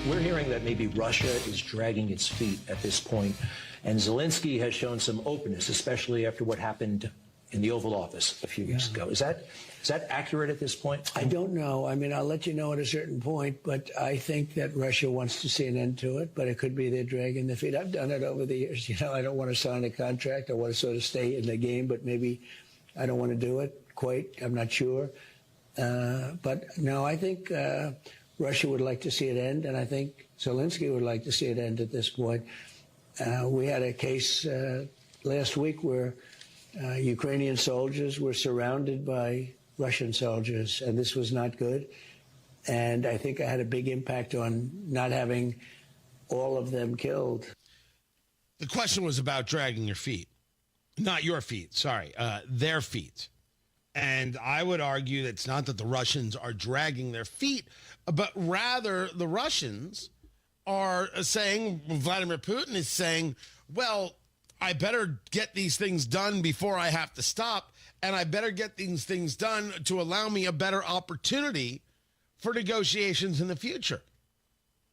We're here hearing that maybe Russia is dragging its feet at this point, and Zelensky has shown some openness, especially after what happened in the Oval Office a few weeks ago. Is that accurate at this point? I don't know. I mean, I'll let you know at a certain point, but I think that Russia wants to see an end to it, but it could be they're dragging their feet. I've done it over the years. You know, I don't want to sign a contract. I want to sort of stay in the game, but maybe I don't want to do it quite. I'm not sure. But no, I think Russia would like to see it end, and I think Zelensky would like to see it end at this point. We had a case last week where Ukrainian soldiers were surrounded by Russian soldiers, and this was not good. And I think I had a big impact on not having all of them killed. The question was about dragging your feet. Not your feet, sorry, their feet. And I would argue that it's not that the Russians are dragging their feet, but rather the Russians are saying, Vladimir Putin is saying, well, I better get these things done before I have to stop, and I better get these things done to allow me a better opportunity for negotiations in the future.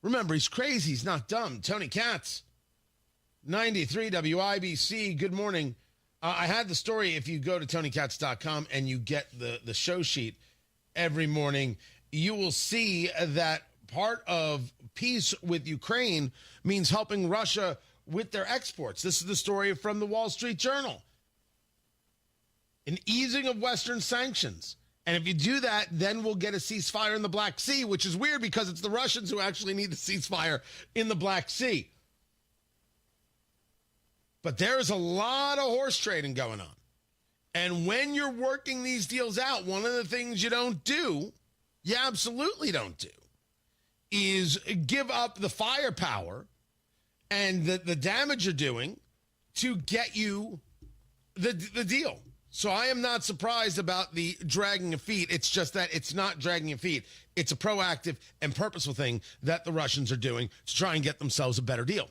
Remember, he's crazy. He's not dumb. Tony Katz, 93 WIBC. Good morning. I had the story. If you go to TonyKatz.com and you get the show sheet every morning, you will see that part of peace with Ukraine means helping Russia with their exports. This is the story from the Wall Street Journal. An easing of Western sanctions. And if you do that, then we'll get a ceasefire in the Black Sea, which is weird because it's the Russians who actually need the ceasefire in the Black Sea. But there's a lot of horse trading going on. And when you're working these deals out, one of the things you don't do, you absolutely don't do, is give up the firepower and the damage you're doing to get you the deal. So I am not surprised about the dragging of feet. It's just that it's not dragging of feet. It's a proactive and purposeful thing that the Russians are doing to try and get themselves a better deal.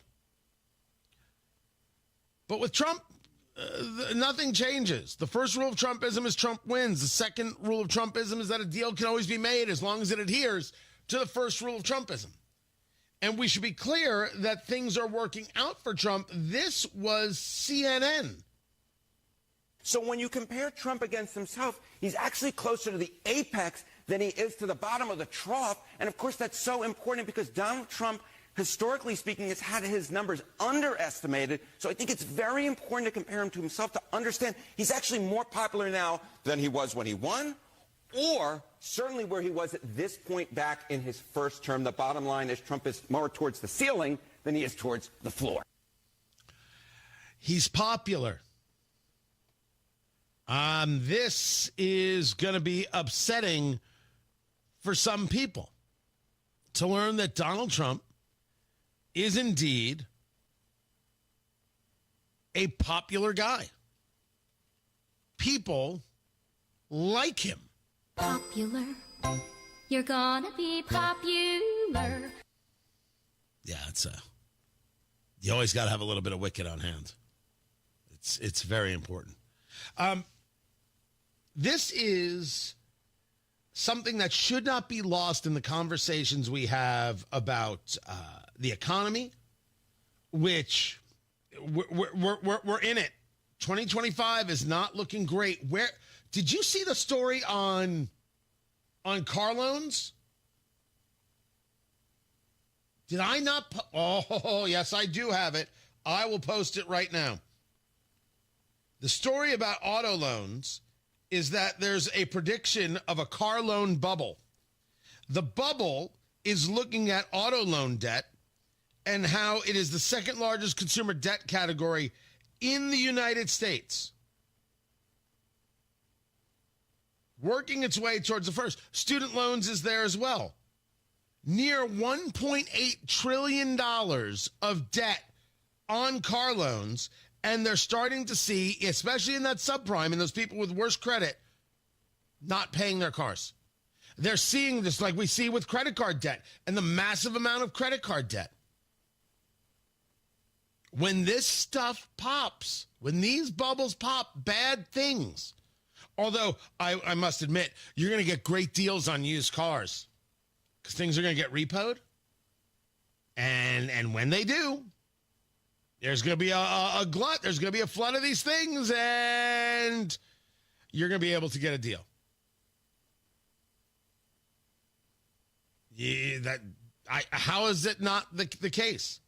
But with Trump, nothing changes. The first rule of Trumpism is Trump wins. The second rule of Trumpism is that a deal can always be made as long as it adheres to the first rule of Trumpism. And we should be clear that things are working out for Trump. This was CNN. So when you compare Trump against himself, he's actually closer to the apex than he is to the bottom of the trough. And of course, that's so important because Donald Trump, historically speaking, has had his numbers underestimated. So I think it's very important to compare him to himself to understand he's actually more popular now than he was when he won, or certainly where he was at this point back in his first term. The bottom line is Trump is more towards the ceiling than he is towards the floor. He's popular. This is going to be upsetting for some people to learn that Donald Trump is indeed a popular guy. People like him. Popular. You're gonna be popular. Yeah, you always got to have a little bit of wicked on hand. It's very important. This is something that should not be lost in the conversations we have about the economy, which we're in it. 2025 is not looking great. Where did you see the story on car loans? Did I not? Oh, yes, I do have it. I will post it right now. The story about auto loans is that there's a prediction of a car loan bubble. The bubble is looking at auto loan debt and how it is the second largest consumer debt category in the United States, working its way towards the first. Student loans is there as well. Near $1.8 trillion of debt on car loans, and they're starting to see, especially in that subprime and those people with worse credit, not paying their cars. They're seeing this like we see with credit card debt and the massive amount of credit card debt. When this stuff pops, when these bubbles pop, bad things. Although, I must admit, you're going to get great deals on used cars because things are going to get repoed. And when they do, there's going to be a glut. There's going to be a flood of these things, and you're going to be able to get a deal. Yeah, how is it not the case?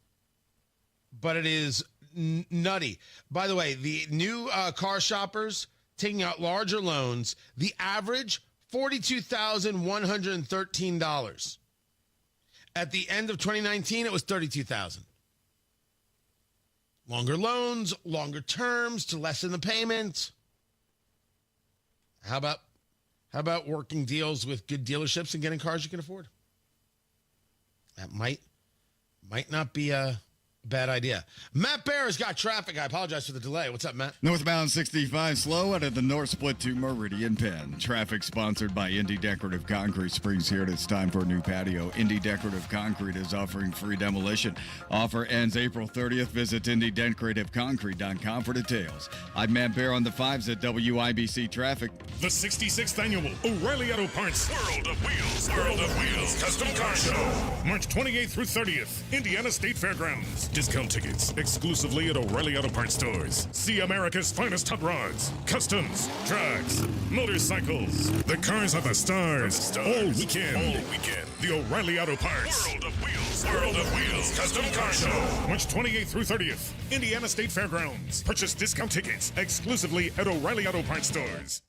But it is nutty. By the way, the new car shoppers taking out larger loans, the average $42,113. At the end of 2019, it was $32,000. Longer loans, longer terms to lessen the payment. How about working deals with good dealerships and getting cars you can afford? That might not be a bad idea. Matt Bear has got traffic. I apologize for the delay. What's up, Matt? Northbound 65 slow out of the North Split to Meridian Penn. Traffic sponsored by Indy Decorative Concrete springs here. It's time for a new patio. Indy Decorative Concrete is offering free demolition. Offer ends April 30th. Visit IndyDecorativeConcrete.com for details. I'm Matt Bear on the 5s at WIBC Traffic. The 66th Annual O'Reilly Auto Parts World of Wheels Custom Car Show. March 28th through 30th, Indiana State Fairgrounds. Discount tickets exclusively at O'Reilly Auto Parts stores. See America's finest hot rods, customs, trucks, motorcycles. The cars are the stars. All weekend. The O'Reilly Auto Parts World of Wheels Custom Car Show. March 28th through 30th, Indiana State Fairgrounds. Purchase discount tickets exclusively at O'Reilly Auto Parts stores.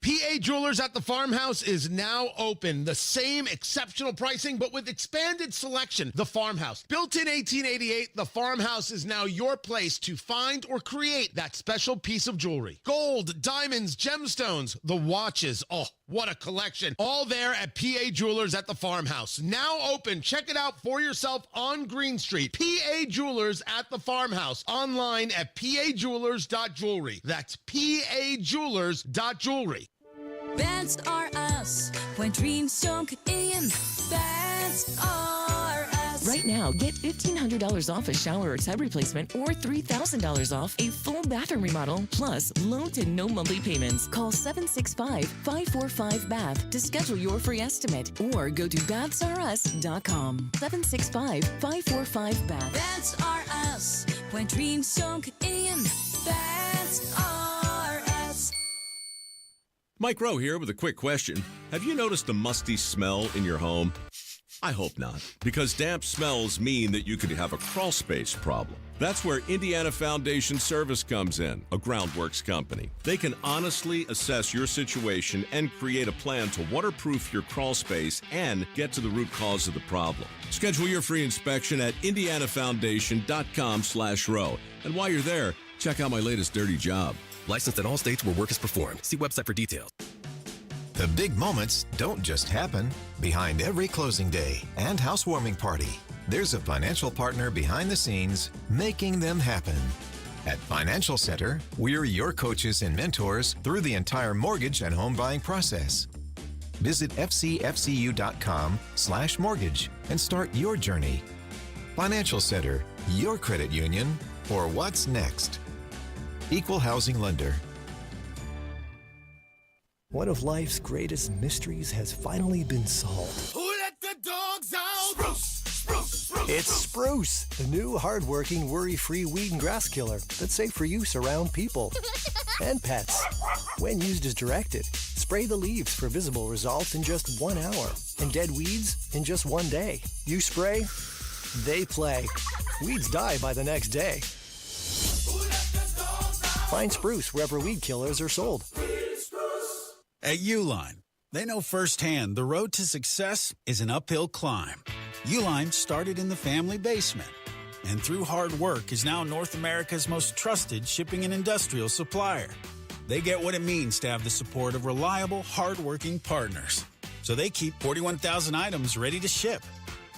PA Jewelers at the Farmhouse is now open. The same exceptional pricing, but with expanded selection. The Farmhouse. Built in 1888, the Farmhouse is now your place to find or create that special piece of jewelry. Gold, diamonds, gemstones, the watches. Oh, what a collection. All there at PA Jewelers at the Farmhouse. Now open. Check it out for yourself on Green Street. PA Jewelers at the Farmhouse. Online at pajewelers.jewelry. That's pajewelers.jewelry. That's are us. When dreams don't get in, that's are us. Right now, get $1,500 off a shower or tub replacement or $3,000 off a full bathroom remodel, plus low to no monthly payments. Call 765-545-BATH to schedule your free estimate or go to that'sareus.com. 765-545-BATH. That's are us. When dreams don't get in, that's are us. Mike Rowe here with a quick question. Have you noticed a musty smell in your home? I hope not, because damp smells mean that you could have a crawl space problem. That's where Indiana Foundation Service comes in, a groundworks company. They can honestly assess your situation and create a plan to waterproof your crawl space and get to the root cause of the problem. Schedule your free inspection at indianafoundation.com/row. And while you're there, check out my latest dirty job. Licensed in all states where work is performed. See website for details. The big moments don't just happen. Behind every closing day and housewarming party, there's a financial partner behind the scenes making them happen. At Financial Center, we're your coaches and mentors through the entire mortgage and home buying process. Visit fcfcu.com/mortgage and start your journey. Financial Center, your credit union for what's next. Equal housing lender. One of life's greatest mysteries has finally been solved. Who let the dogs out? Spruce. It's Spruce, the new hard-working, worry-free weed and grass killer that's safe for use around people and pets. When used as directed, spray the leaves for visible results in just 1 hour and dead weeds in just 1 day. You spray, they play. Weeds die by the next day. Find Spruce wherever weed killers are sold. At Uline, they know firsthand the road to success is an uphill climb. Uline started in the family basement, and through hard work is now North America's most trusted shipping and industrial supplier. They get what it means to have the support of reliable, hard-working partners. So they keep 41,000 items ready to ship.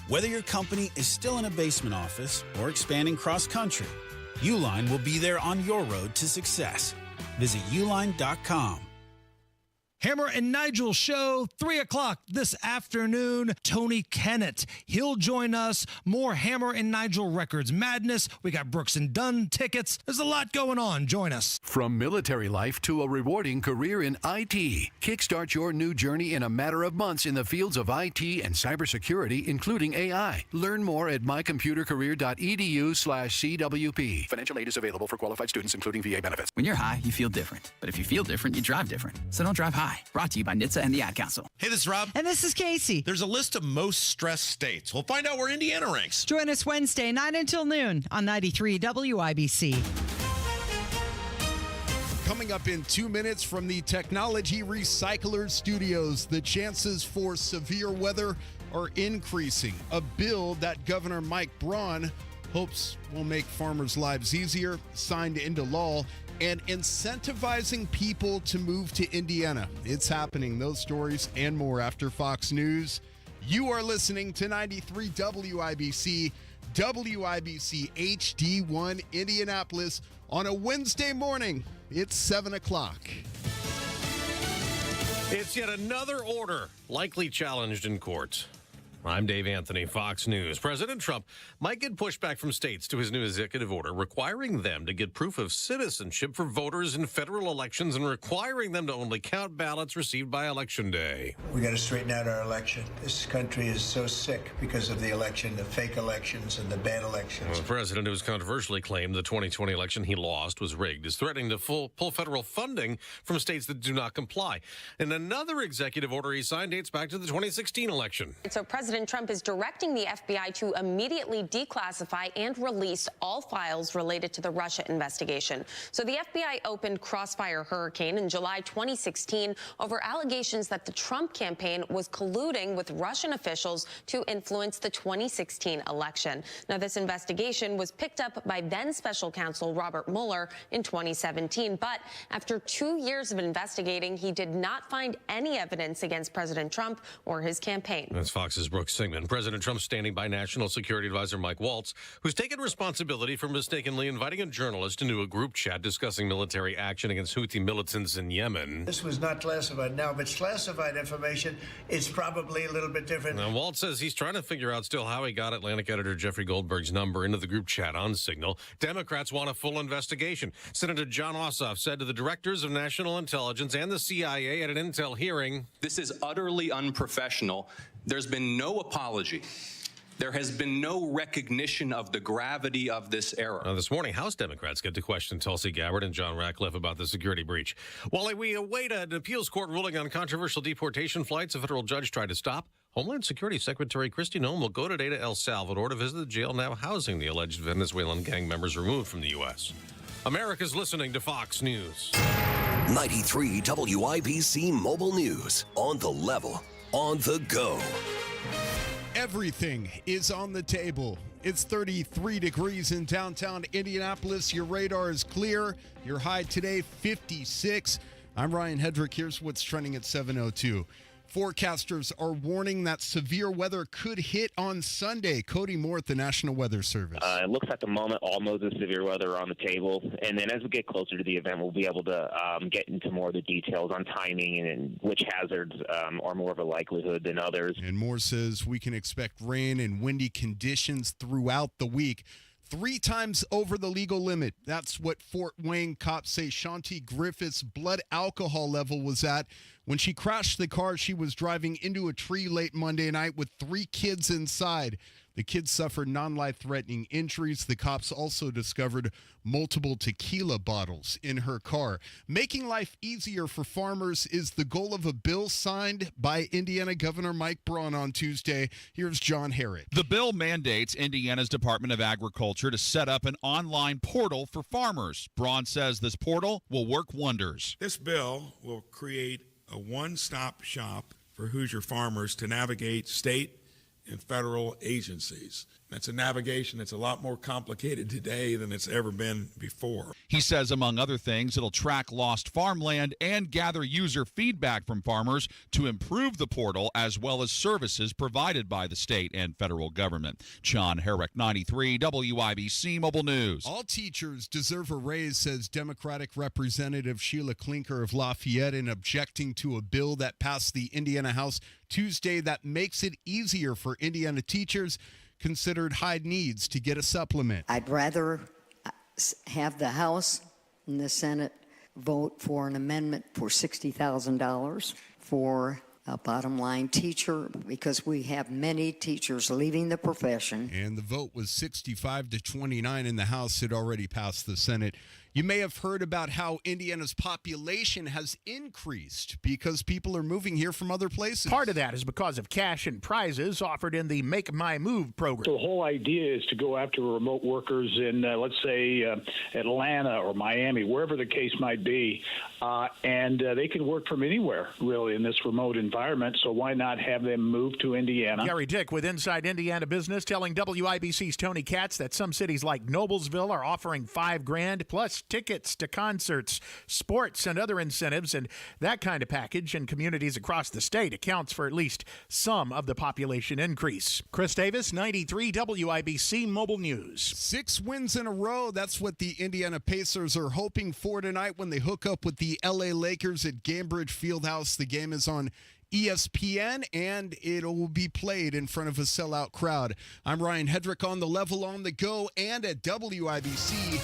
Whether your company is still in a basement office or expanding cross-country, Uline will be there on your road to success. Visit uline.com. Hammer and Nigel show, 3 o'clock this afternoon. Tony Kennett, he'll join us. More Hammer and Nigel Records Madness. We got Brooks and Dunn tickets. There's a lot going on. Join us. From military life to a rewarding career in IT, kickstart your new journey in a matter of months in the fields of IT and cybersecurity, including AI. Learn more at mycomputercareer.edu/CWP. Financial aid is available for qualified students, including VA benefits. When you're high, you feel different. But if you feel different, you drive different. So don't drive high. Brought to you by NHTSA and the Ad Council. Hey, this is Rob. And this is Casey. There's a list of most stressed states. We'll find out where Indiana ranks. Join us Wednesday, 9 until noon on 93 WIBC. Coming up in 2 minutes from the Technology Recycler Studios, the chances for severe weather are increasing. A bill that Governor Mike Braun hopes will make farmers' lives easier, signed into law, and incentivizing people to move to Indiana. It's happening. Those stories and more after Fox News. You are listening to 93 WIBC, WIBC HD1 Indianapolis on a Wednesday morning. It's 7 o'clock. It's yet another order likely challenged in court. I'm Dave Anthony, Fox News. President Trump might get pushback from states to his new executive order requiring them to get proof of citizenship for voters in federal elections and requiring them to only count ballots received by Election Day. We got to straighten out our election. This country is so sick because of the election, the fake elections and the bad elections. The president, who has controversially claimed the 2020 election he lost was rigged, is threatening to pull federal funding from states that do not comply. And another executive order he signed dates back to the 2016 election. So President Trump is directing the FBI to immediately declassify and release all files related to the Russia investigation. So the FBI opened Crossfire Hurricane in July 2016 over allegations that the Trump campaign was colluding with Russian officials to influence the 2016 election. Now, this investigation was picked up by then special counsel Robert Mueller in 2017. But after 2 years of investigating, he did not find any evidence against President Trump or his campaign. That's Fox's Brooks Singman. President Trump standing by National Security Advisor Mike Waltz, who's taken responsibility for mistakenly inviting a journalist into a group chat discussing military action against Houthi militants in Yemen. This was not classified. Now, if it's classified information, it's probably a little bit different. Now, Waltz says he's trying to figure out still how he got Atlantic editor Jeffrey Goldberg's number into the group chat on Signal. Democrats want a full investigation. Senator John Ossoff said to the directors of national intelligence and the CIA at an intel hearing, "This is utterly unprofessional. There's been no apology. There has been no recognition of the gravity of this error." Now, this morning, House Democrats get to question Tulsi Gabbard and John Ratcliffe about the security breach. While we await an appeals court ruling on controversial deportation flights a federal judge tried to stop, Homeland Security Secretary Kristi Noem will go today to El Salvador to visit the jail now housing the alleged Venezuelan gang members removed from the U.S. America's listening to Fox News. 93 WIBC Mobile News. On the level. On the go. Everything is on the table. It's 33 degrees in downtown Indianapolis. Your radar is clear. Your high today, 56. I'm Ryan Hedrick. Here's what's trending at 7:02. Forecasters are warning that severe weather could hit on Sunday. Cody Moore at the National Weather Service. It looks at the moment all modes of severe weather are on the table. And then as we get closer to the event, we'll be able to get into more of the details on timing and which hazards are more of a likelihood than others. And Moore says we can expect rain and windy conditions throughout the week. 3 times over the legal limit. That's what Fort Wayne cops say Shanti Griffith's blood alcohol level was at when she crashed the car she was driving into a tree late Monday night with 3 kids inside. The kids suffered non-life-threatening injuries. The cops also discovered multiple tequila bottles in her car. Making life easier for farmers is the goal of a bill signed by Indiana Governor Mike Braun on Tuesday. Here's John Herrick. The bill mandates Indiana's Department of Agriculture to set up an online portal for farmers. Braun says this portal will work wonders. This bill will create a one-stop shop for Hoosier farmers to navigate state and federal agencies. It's a navigation that's a lot more complicated today than it's ever been before. He says, among other things, it'll track lost farmland and gather user feedback from farmers to improve the portal, as well as services provided by the state and federal government. John Herrick, 93 WIBC Mobile News. All teachers deserve a raise, says Democratic Representative Sheila Klinker of Lafayette, in objecting to a bill that passed the Indiana House Tuesday that makes it easier for Indiana teachers considered high needs to get a supplement. I'd rather have the House and the Senate vote for an amendment for $60,000 for a bottom line teacher, because we have many teachers leaving the profession. And the vote was 65 to 29 in the House. It already passed the Senate. You may have heard about how Indiana's population has increased because people are moving here from other places. Part of that is because of cash and prizes offered in the Make My Move program. The whole idea is to go after remote workers in, let's say, Atlanta or Miami, wherever the case might be, and they can work from anywhere, really, in this remote environment, so why not have them move to Indiana? Gary Dick with Inside Indiana Business telling WIBC's Tony Katz that some cities like Noblesville are offering $5,000 plus tickets to concerts, sports, and other incentives, and that kind of package in communities across the state accounts for at least some of the population increase. Chris Davis, 93 WIBC Mobile News. 6 wins in a row. That's what the Indiana Pacers are hoping for tonight when they hook up with the LA Lakers at Gainbridge Fieldhouse. The game is on ESPN, and it will be played in front of a sellout crowd. I'm Ryan Hedrick on the level, on the go, and at WIBC.com.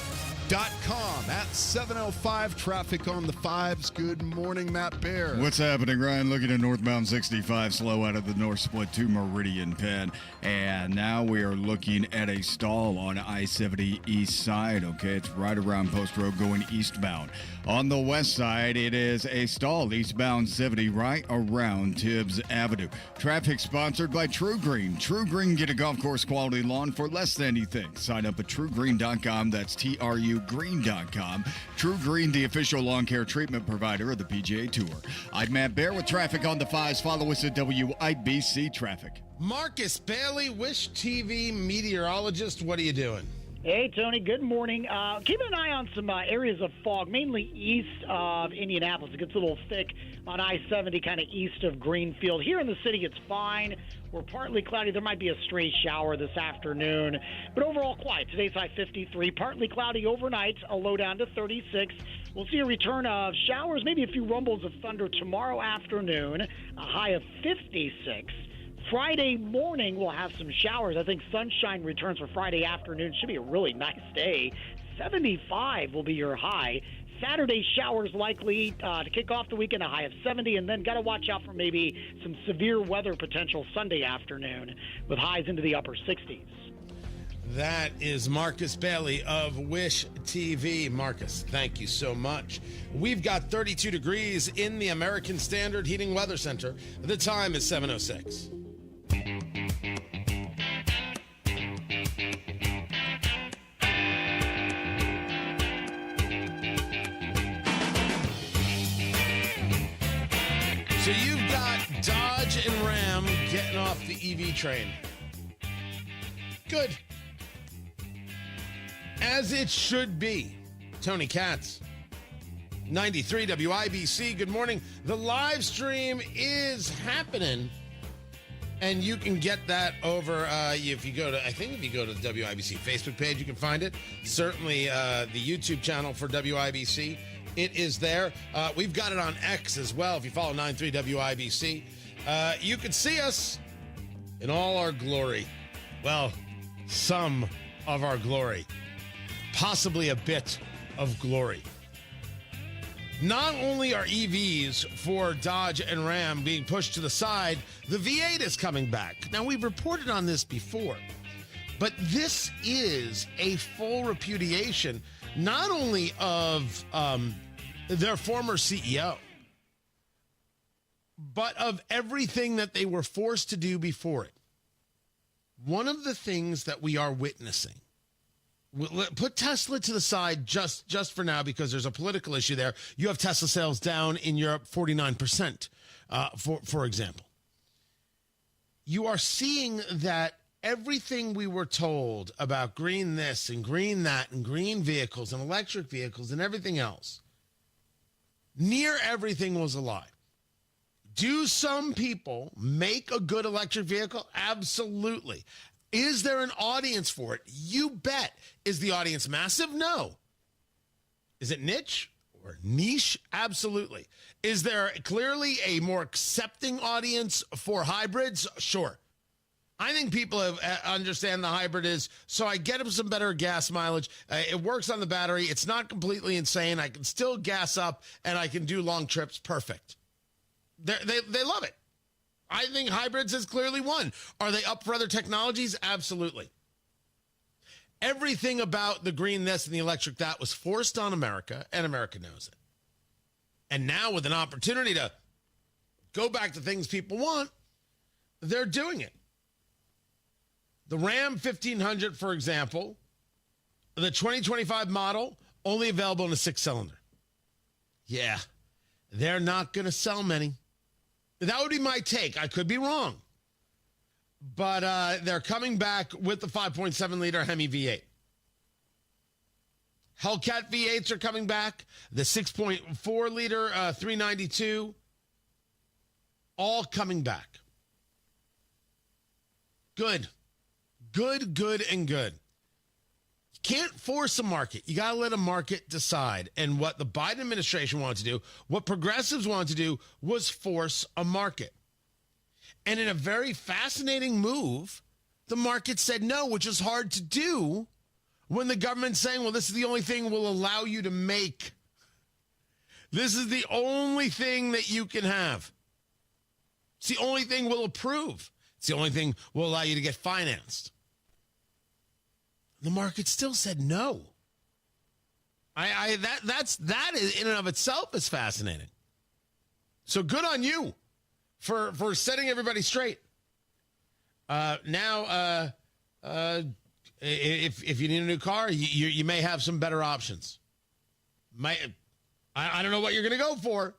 At 7:05, traffic on the 5s. Good morning, Matt Bear. What's happening, Ryan? Looking at northbound 65, slow out of the North Split to Meridian Penn. And now we are looking at a stall on I-70 east side, okay? It's right around Post Road going eastbound. On the west side, it is a stall eastbound 70 right around Tibbs Avenue. Traffic sponsored by True Green. True Green, get a golf course quality lawn for less than anything. Sign up at truegreen.com. That's TRUgreen.com. True Green, the official lawn care treatment provider of the PGA Tour. I'm Matt Bear with traffic on the 5s. Follow us at WIBC Traffic. Marcus Bailey, Wish TV meteorologist. What are you doing? Hey, Tony. Good morning. Keeping an eye on some areas of fog, mainly east of Indianapolis. It gets a little thick on I-70, kind of east of Greenfield. Here in the city, it's fine. We're partly cloudy. There might be a stray shower this afternoon, but overall quiet. Today's high 53, partly cloudy overnight, a low down to 36. We'll see a return of showers, maybe a few rumbles of thunder tomorrow afternoon, a high of 56. Friday morning, we'll have some showers. I think sunshine returns for Friday afternoon. Should be a really nice day. 75 will be your high. Saturday, showers likely to kick off the weekend, a high of 70, and then got to watch out for maybe some severe weather potential Sunday afternoon with highs into the upper 60s. That is Marcus Bailey of Wish TV. Marcus, thank you so much. We've got 32 degrees in the American Standard Heating Weather Center. The time is 7:06. So you've got Dodge and Ram getting off the EV train. Good. As it should be. Tony Katz, 93 WIBC. Good morning. The live stream is happening. And you can get that over if you go to, I think if you go to the WIBC Facebook page, you can find it. Certainly the YouTube channel for WIBC. It is there. We've got it on X as well. If you follow 93 WIBC, you can see us in all our glory. Well, some of our glory. Possibly a bit of glory. Not only are EVs for Dodge and Ram being pushed to the side, the V8 is coming back. Now, we've reported on this before, but this is a full repudiation not only of their former CEO, but of everything that they were forced to do before it. One of the things that we are witnessing, put Tesla to the side just for now because there's a political issue there. You have Tesla sales down in Europe 49%, for example. You are seeing that everything we were told about green this and green that and green vehicles and electric vehicles and everything else, near everything was a lie. Do some people make a good electric vehicle? Absolutely. Is there an audience for it? You bet. Is the audience massive? No. Is it niche or niche? Absolutely. Is there clearly a more accepting audience for hybrids? Sure. I think people understand the hybrid is, so I get them some better gas mileage. It works on the battery. It's not completely insane. I can still gas up, and I can do long trips. Perfect. They love it. I think hybrids is clearly one. Are they up for other technologies? Absolutely. Everything about the green this and the electric that was forced on America, and America knows it. And now with an opportunity to go back to things people want, they're doing it. The Ram 1500, for example, the 2025 model, only available in a 6-cylinder. Yeah, they're not going to sell many. That would be my take. I could be wrong. But they're coming back with the 5.7-liter Hemi V8. Hellcat V8s are coming back. The 6.4-liter 392, all coming back. Good. Good, and good. You can't force a market. You got to let a market decide. And what the Biden administration wanted to do, what progressives wanted to do, was force a market. And in a very fascinating move, the market said no, which is hard to do when the government's saying, well, this is the only thing we'll allow you to make. This is the only thing that you can have. It's the only thing we'll approve. It's the only thing we'll allow you to get financed. The market still said no. That is in and of itself is fascinating. So good on you for setting everybody straight. Now, if you need a new car, you may have some better options. I don't know what you're going to go for,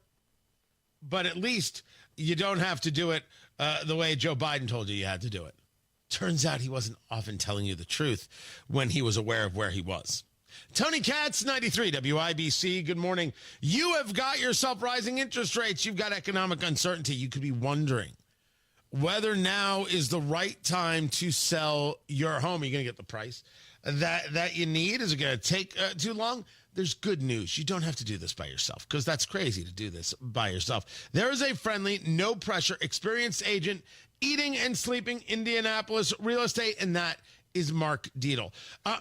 but at least you don't have to do it the way Joe Biden told you had to do it. Turns out he wasn't often telling you the truth when he was aware of where he was. Tony Katz, 93 WIBC. Good morning. You have got yourself rising interest rates. You've got economic uncertainty. You could be wondering whether now is the right time to sell your home. Are you going to get the price that you need? Is it going to take too long? There's good news. You don't have to do this by yourself, because that's crazy to do this by yourself. There is a friendly, no pressure, experienced agent eating and sleeping Indianapolis real estate, and that is Mark Dietel.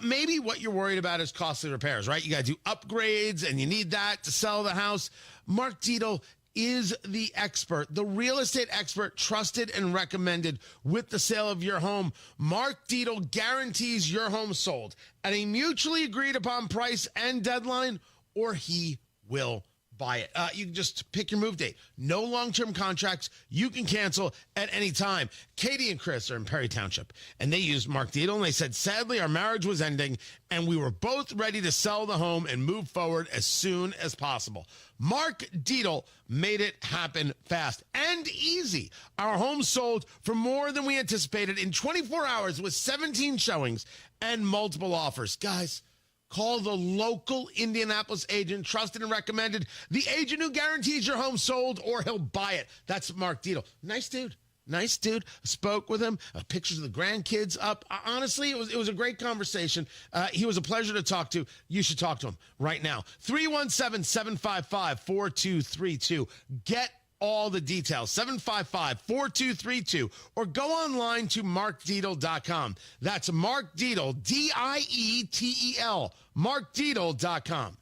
Maybe what you're worried about is costly repairs, right? You got to do upgrades, and you need that to sell the house. Mark Dietel is the expert, the real estate expert, trusted and recommended with the sale of your home. Mark Dietel guarantees your home sold at a mutually agreed upon price and deadline, or he will buy it. You can just pick your move date. No long-term contracts. You can cancel at any time. Katie and Chris are in Perry Township, and they used Mark Dietel, and they said, sadly, our marriage was ending, and we were both ready to sell the home and move forward as soon as possible. Mark Dietel made it happen fast and easy. Our home sold for more than we anticipated in 24 hours with 17 showings and multiple offers. Guys, call the local Indianapolis agent, trusted and recommended, the agent who guarantees your home sold or he'll buy it. That's Mark Dietel. Nice dude. Nice dude. Spoke with him. Pictures of the grandkids up. Honestly, it was a great conversation. He was a pleasure to talk to. You should talk to him right now. 317-755-4232. Get all the details. 755-4232. Or go online to markdietel.com. That's Mark Dietel, Dietel. markdietel.com.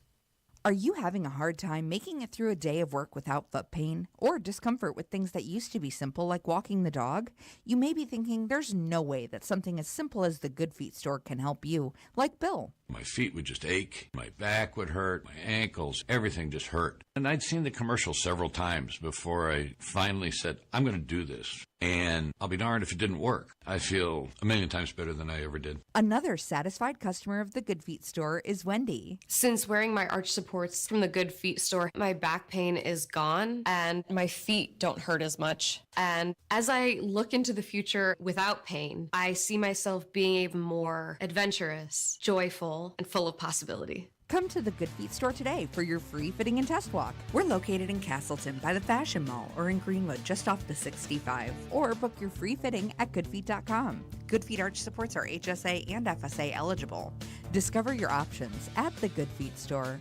Are you having a hard time making it through a day of work without foot pain or discomfort with things that used to be simple, like walking the dog? You may be thinking there's no way that something as simple as the Good Feet store can help you, like Bill. My feet would just ache, my back would hurt, my ankles, everything just hurt. And I'd seen the commercial several times before I finally said, I'm going to do this. And I'll be darned if it didn't work. I feel a million times better than I ever did. Another satisfied customer of the Good Feet store is Wendy. Since wearing my arch supports from the Good Feet store, my back pain is gone and my feet don't hurt as much. And as I look into the future without pain, I see myself being even more adventurous, joyful, and full of possibility. Come to the Good Feet store today for your free fitting and test walk. We're located in Castleton by the Fashion Mall or in Greenwood just off the 65. Or book your free fitting at goodfeet.com. Good Feet arch supports are HSA and FSA eligible. Discover your options at the Good Feet store.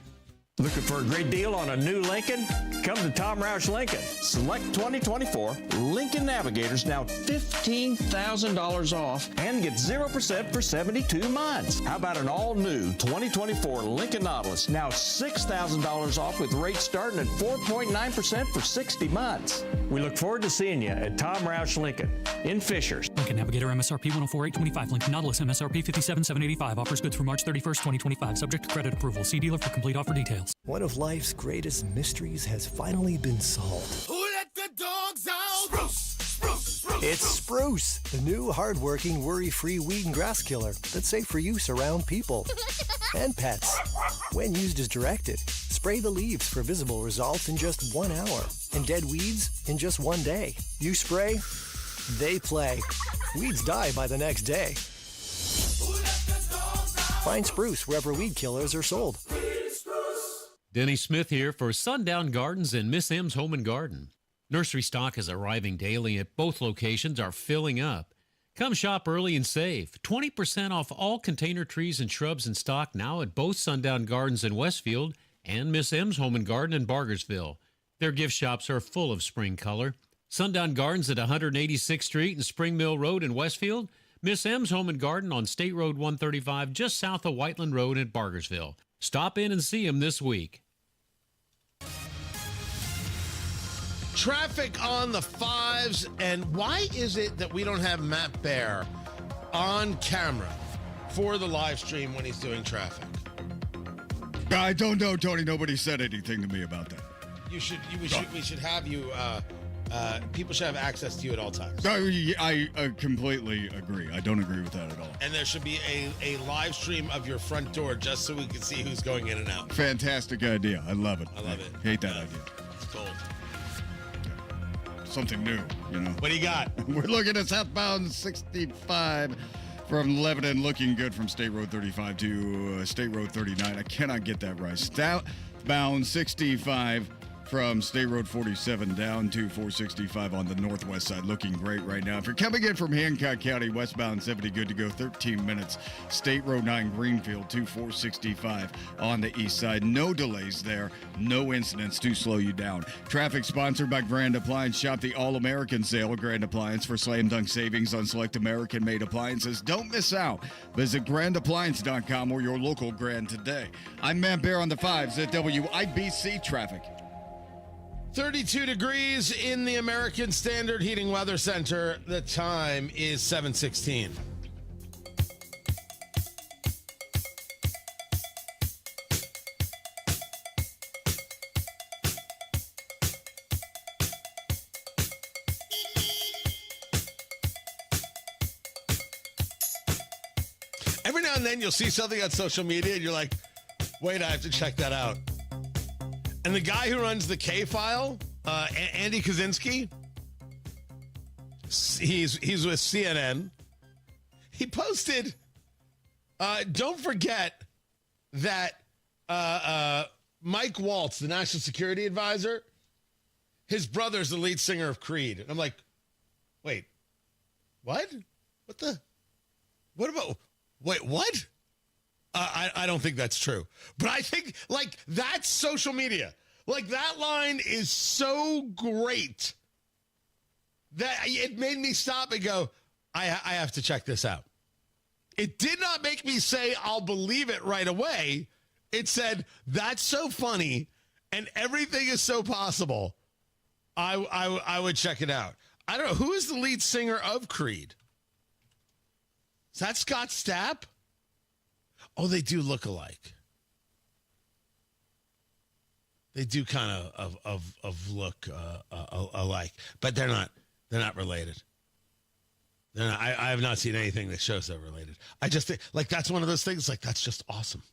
Looking for a great deal on a new Lincoln? Come to Tom Roush Lincoln. Select 2024 Lincoln Navigators now $15,000 off and get 0% for 72 months. How about an all-new 2024 Lincoln Nautilus now $6,000 off with rates starting at 4.9% for 60 months. We look forward to seeing you at Tom Roush Lincoln in Fishers. Lincoln Navigator MSRP 104,825. Lincoln Nautilus MSRP 57,785. Offers good through March 31st, 2025. Subject to credit approval. See dealer for complete offer details. One of life's greatest mysteries has finally been solved. Who let the dogs out? Spruce, spruce, spruce. It's Spruce, the new hard-working, worry-free weed and grass killer that's safe for use around people and pets. When used as directed, spray the leaves for visible results in just 1 hour and dead weeds in just 1 day. You spray, they play. Weeds die by the next day. Find Spruce wherever weed killers are sold. Denny Smith here for Sundown Gardens and Miss M's Home and Garden. Nursery stock is arriving daily at both locations are filling up. Come shop early and save. 20% off all container trees and shrubs in stock now at both Sundown Gardens in Westfield and Miss M's Home and Garden in Bargersville. Their gift shops are full of spring color. Sundown Gardens at 186th Street and Spring Mill Road in Westfield. Miss M's Home and Garden on State Road 135 just south of Whiteland Road in Bargersville. Stop in and see them this week. Traffic on the fives, and why is it that we don't have Matt Bear on camera for the live stream when he's doing traffic? I don't know, Tony. Nobody said anything to me about that. We should have you. People should have access to you at all times. I completely agree. I don't agree with that at all. And there should be a live stream of your front door just so we can see who's going in and out. Fantastic idea. I love it. I love it. Hate that idea. It's gold. Something new, you know. What do you got? We're looking at southbound 65 from Lebanon, looking good from State Road 35 to State Road 39. I cannot get that right. Southbound 65 from State Road 47 down to 465 on the northwest side. Looking great right now. If you're coming in from Hancock County, westbound 70, good to go, 13 minutes. State Road 9 Greenfield to 465 on the east side. No delays there. No incidents to slow you down. Traffic sponsored by Grand Appliance. Shop the All-American Sale at Grand Appliance for slam dunk savings on select American-made appliances. Don't miss out. Visit grandappliance.com or your local Grand today. I'm Matt Bear on the fives at WIBC Traffic. 32 degrees in the American Standard Heating Weather Center. The time is 7:16. Every now and then you'll see something on social media and you're like, wait, I have to check that out. And the guy who runs the K-File, Andy Kaczynski, he's with CNN. He posted, don't forget that Mike Waltz, the National Security Advisor, his brother's the lead singer of Creed. And I'm like, wait, what? What? I don't think that's true. But I think, like, that's social media. Like, that line is so great that it made me stop and go, I have to check this out. It did not make me say, I'll believe it right away. It said, that's so funny, and everything is so possible. I would check it out. I don't know. Who is the lead singer of Creed? Is that Scott Stapp? Oh, they do look alike. They do kind of look alike, but they're not related. I have not seen anything that shows that related. I just think, like, that's one of those things, like, that's just awesome.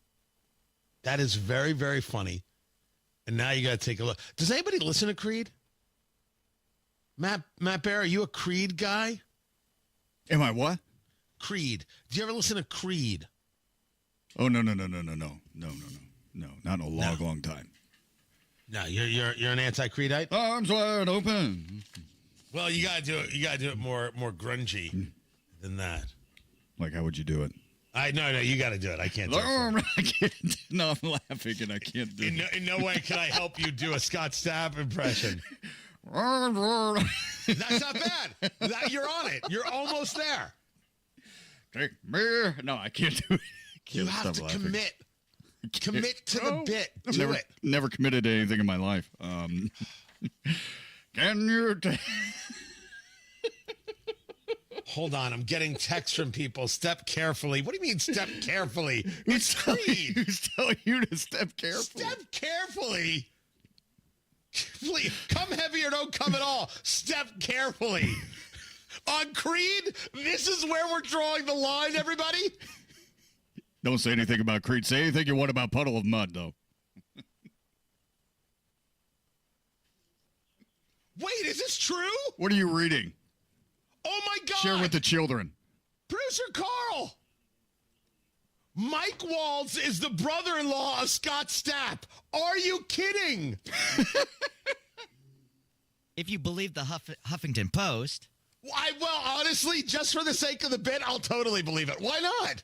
That is very, very funny. And now you got to take a look. Does anybody listen to Creed? Matt Bear, are you a Creed guy? Am I what? Creed. Do you ever listen to Creed? Oh, no, not in a long time. No, you're an anti-Creedite? Arms wide open. Well, you gotta do it. You gotta do it more grungy than that. Like, how would you do it? No, you gotta do it. I can't do it. I can't. No, I'm laughing and I can't do it. In no way can I help you do a Scott Stapp impression. That's not bad. You're on it. You're almost there. Take me. No, I can't do it. You have to commit. Commit to the bit. Do it. Never committed to anything in my life. Can you? Hold on, I'm getting texts from people. Step carefully. What do you mean step carefully? It's Creed. Who's telling you to step carefully? Step carefully. Please, come heavy or don't come at all. Step carefully. On Creed, this is where we're drawing the line, everybody. Don't say anything about Creed. Say anything you want about Puddle of Mud, though. Wait, is this true? What are you reading? Oh, my God. Share with the children. Producer Carl. Mike Waltz is the brother-in-law of Scott Stapp. Are you kidding? If you believe the Huffington Post. Well, honestly, just for the sake of the bit, I'll totally believe it. Why not?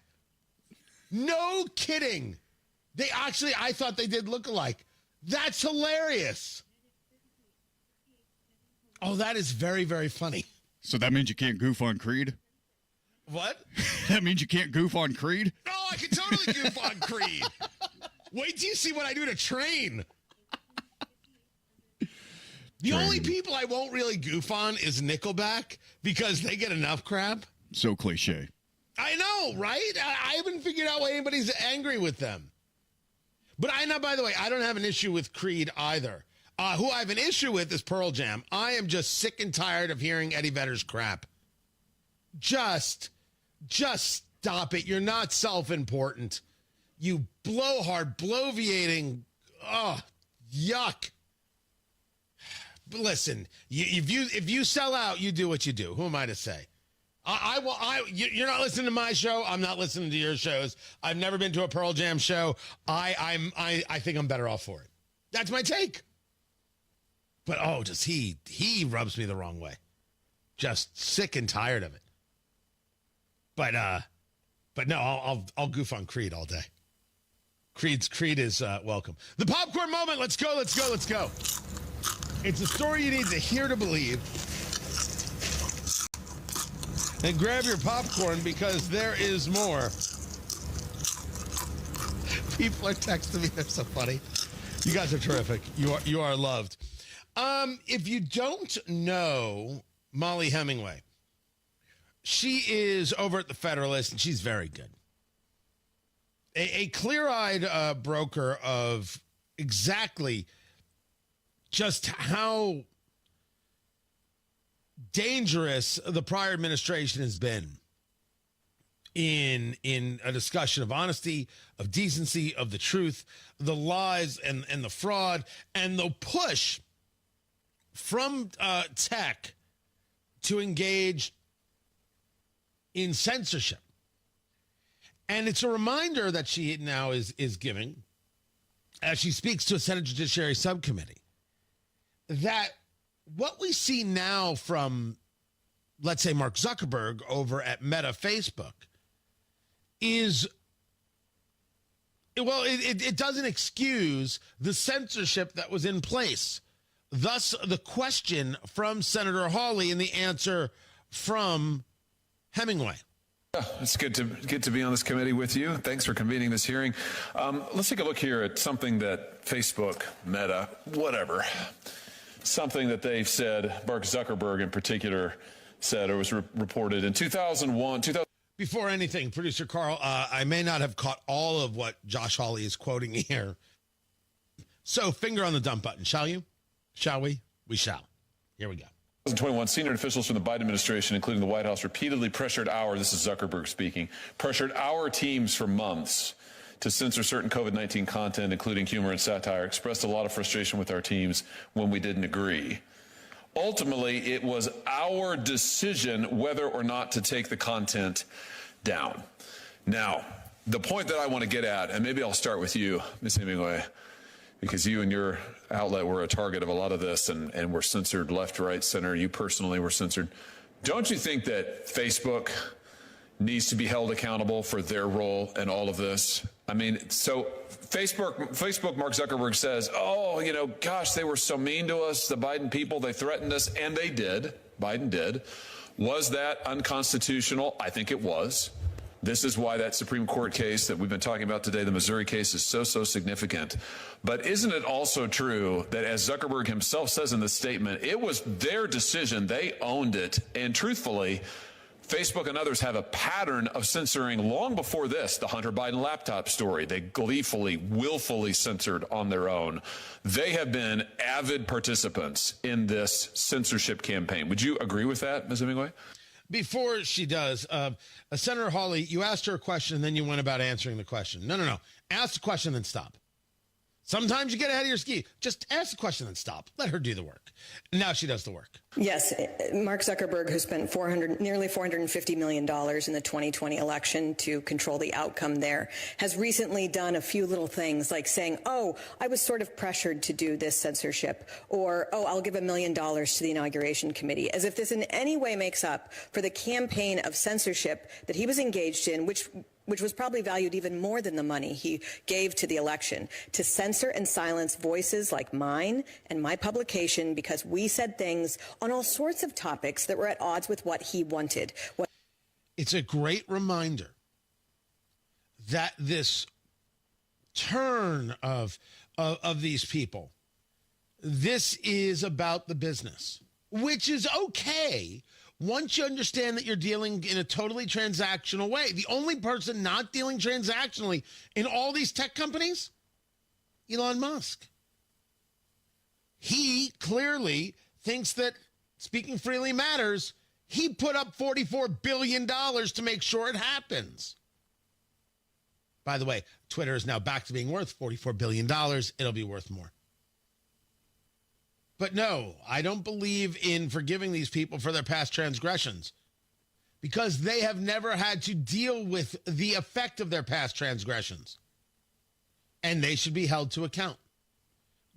No kidding. I thought they did look alike. That's hilarious. Oh, that is very, very funny. So that means you can't goof on Creed? What? That means you can't goof on Creed? Oh, I can totally goof on Creed. Wait till you see what I do to Train. The only people I won't really goof on is Nickelback because they get enough crap. So cliche. I know, right? I haven't figured out why anybody's angry with them. But by the way, I don't have an issue with Creed either. Who I have an issue with is Pearl Jam. I am just sick and tired of hearing Eddie Vedder's crap. Just stop it. You're not self-important. You blowhard, bloviating. Oh, yuck. But listen, if you sell out, you do what you do. Who am I to say? You're not listening to my show. I'm not listening to your shows. I've never been to a Pearl Jam show. I think I'm better off for it. That's my take. But just he rubs me the wrong way. Just sick and tired of it. But no, I'll goof on Creed all day. Creed is welcome. The popcorn moment. Let's go. It's a story you need to hear to believe. And grab your popcorn because there is more. People are texting me. They're so funny. You guys are terrific. You are loved. If you don't know Molly Hemingway, she is over at the Federalist, and she's very good. A clear-eyed broker of exactly just how dangerous the prior administration has been in a discussion of honesty, of decency, of the truth, the lies and the fraud, and the push from tech to engage in censorship. And it's a reminder that she now is giving, as she speaks to a Senate Judiciary Subcommittee, that what we see now from, let's say, Mark Zuckerberg over at Meta Facebook is, well, it doesn't excuse the censorship that was in place. Thus, the question from Senator Hawley and the answer from Hemingway. It's good to be on this committee with you. Thanks for convening this hearing. Let's take a look here at something that Facebook, Meta, whatever, something that they've said, Mark Zuckerberg in particular said, or was reported in 2001. Before anything, Producer Carl, I may not have caught all of what Josh Hawley is quoting here. So finger on the dump button, shall you? Shall we? We shall. Here we go. 2021, senior officials from the Biden administration, including the White House, repeatedly pressured this is Zuckerberg speaking, pressured our teams for months to censor certain COVID-19 content, including humor and satire, expressed a lot of frustration with our teams when we didn't agree. Ultimately, it was our decision whether or not to take the content down. Now, the point that I want to get at, and maybe I'll start with you, Ms. Hemingway, because you and your outlet were a target of a lot of this and were censored left, right, center. You personally were censored. Don't you think that Facebook needs to be held accountable for their role in all of this? I mean, so Facebook, Mark Zuckerberg says, gosh, they were so mean to us, the Biden people, they threatened us, and they did. Biden did. Was that unconstitutional? I think it was. This is why that Supreme Court case that we've been talking about today, the Missouri case, is so significant. But isn't it also true that, as Zuckerberg himself says in this statement, it was their decision, they owned it, and truthfully, Facebook and others have a pattern of censoring long before this, the Hunter Biden laptop story. They gleefully, willfully censored on their own. They have been avid participants in this censorship campaign. Would you agree with that, Ms. Hemingway? Before she does, Senator Hawley, you asked her a question, and then you went about answering the question. No. Ask the question, then stop. Sometimes you get ahead of your ski. Just ask the question, then stop. Let her do the work. Now she does the work. Yes, Mark Zuckerberg, who spent nearly $450 million in the 2020 election to control the outcome there, has recently done a few little things like saying, I was sort of pressured to do this censorship, or, I'll give $1 million to the inauguration committee, as if this in any way makes up for the campaign of censorship that he was engaged in, which was probably valued even more than the money he gave to the election, to censor and silence voices like mine and my publication because we said things on all sorts of topics that were at odds with what he wanted. It's a great reminder that this turn of these people, this is about the business, which is okay once you understand that you're dealing in a totally transactional way. The only person not dealing transactionally in all these tech companies, Elon Musk. He clearly thinks that speaking freely matters. He put up $44 billion to make sure it happens. By the way, Twitter is now back to being worth $44 billion. It'll be worth more. But no, I don't believe in forgiving these people for their past transgressions because they have never had to deal with the effect of their past transgressions. And they should be held to account.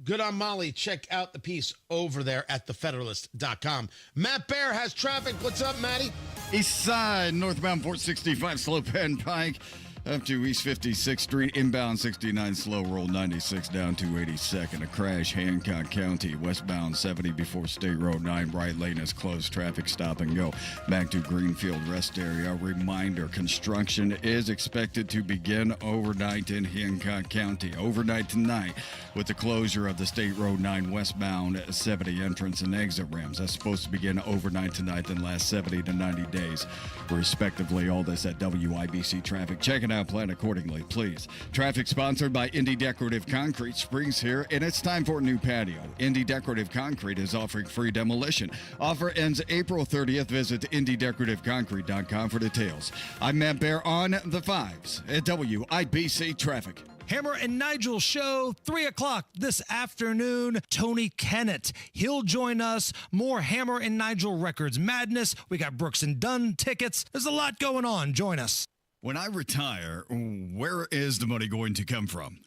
Good on Molly. Check out the piece over there at thefederalist.com. Matt Bear has traffic. What's up, Matty? East side, northbound 465, slow Penn Pike. Up to East 56th Street, inbound 69, slow roll 96 down to 82nd. A crash, Hancock County, westbound 70 before State Road 9. Right lane is closed. Traffic stop and go. Back to Greenfield Rest Area. A reminder, construction is expected to begin overnight in Hancock County. Overnight tonight with the closure of the State Road 9 westbound 70 entrance and exit ramps. That's supposed to begin overnight tonight and last 70 to 90 days, respectively. All this at WIBC Traffic. Check it out. Plan accordingly, please. Traffic sponsored by Indy Decorative Concrete. Spring's here, and it's time for a new patio. Indy Decorative Concrete is offering free demolition. Offer ends April 30th. Visit IndyDecorativeConcrete.com for details. I'm Matt Bear on the fives at WIBC Traffic. Hammer and Nigel show, 3 o'clock this afternoon. Tony Kennett, he'll join us. More Hammer and Nigel Records madness. We got Brooks and Dunn tickets. There's a lot going on. Join us. When I retire, where is the money going to come from?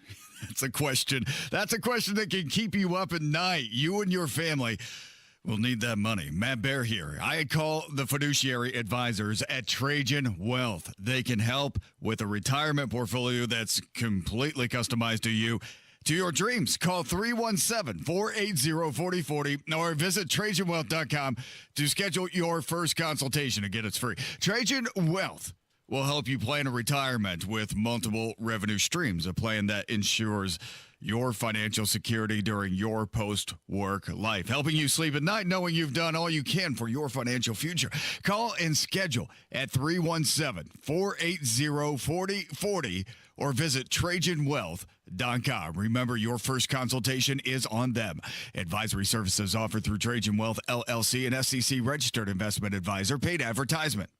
That's a question. That's a question that can keep you up at night. You and your family will need that money. Matt Bear here. I call the fiduciary advisors at Trajan Wealth. They can help with a retirement portfolio that's completely customized to you. To your dreams, call 317-480-4040 or visit TrajanWealth.com to schedule your first consultation. Again, it's free. Trajan Wealth will help you plan a retirement with multiple revenue streams, a plan that ensures your financial security during your post-work life, helping you sleep at night knowing you've done all you can for your financial future. Call and schedule at 317-480-4040 or visit TrajanWealth.com. Remember, your first consultation is on them. Advisory services offered through Trajan Wealth, LLC, an SEC-registered investment advisor. Paid advertisement.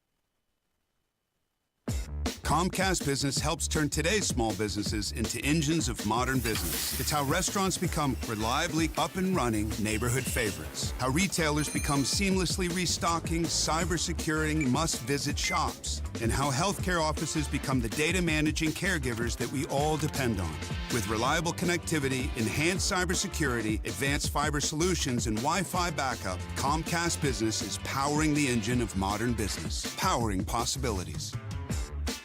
Comcast Business helps turn today's small businesses into engines of modern business. It's how restaurants become reliably up and running neighborhood favorites. How retailers become seamlessly restocking, cyber-securing, must-visit shops. And how healthcare offices become the data managing caregivers that we all depend on. With reliable connectivity, enhanced cybersecurity, advanced fiber solutions, and Wi-Fi backup, Comcast Business is powering the engine of modern business. Powering possibilities.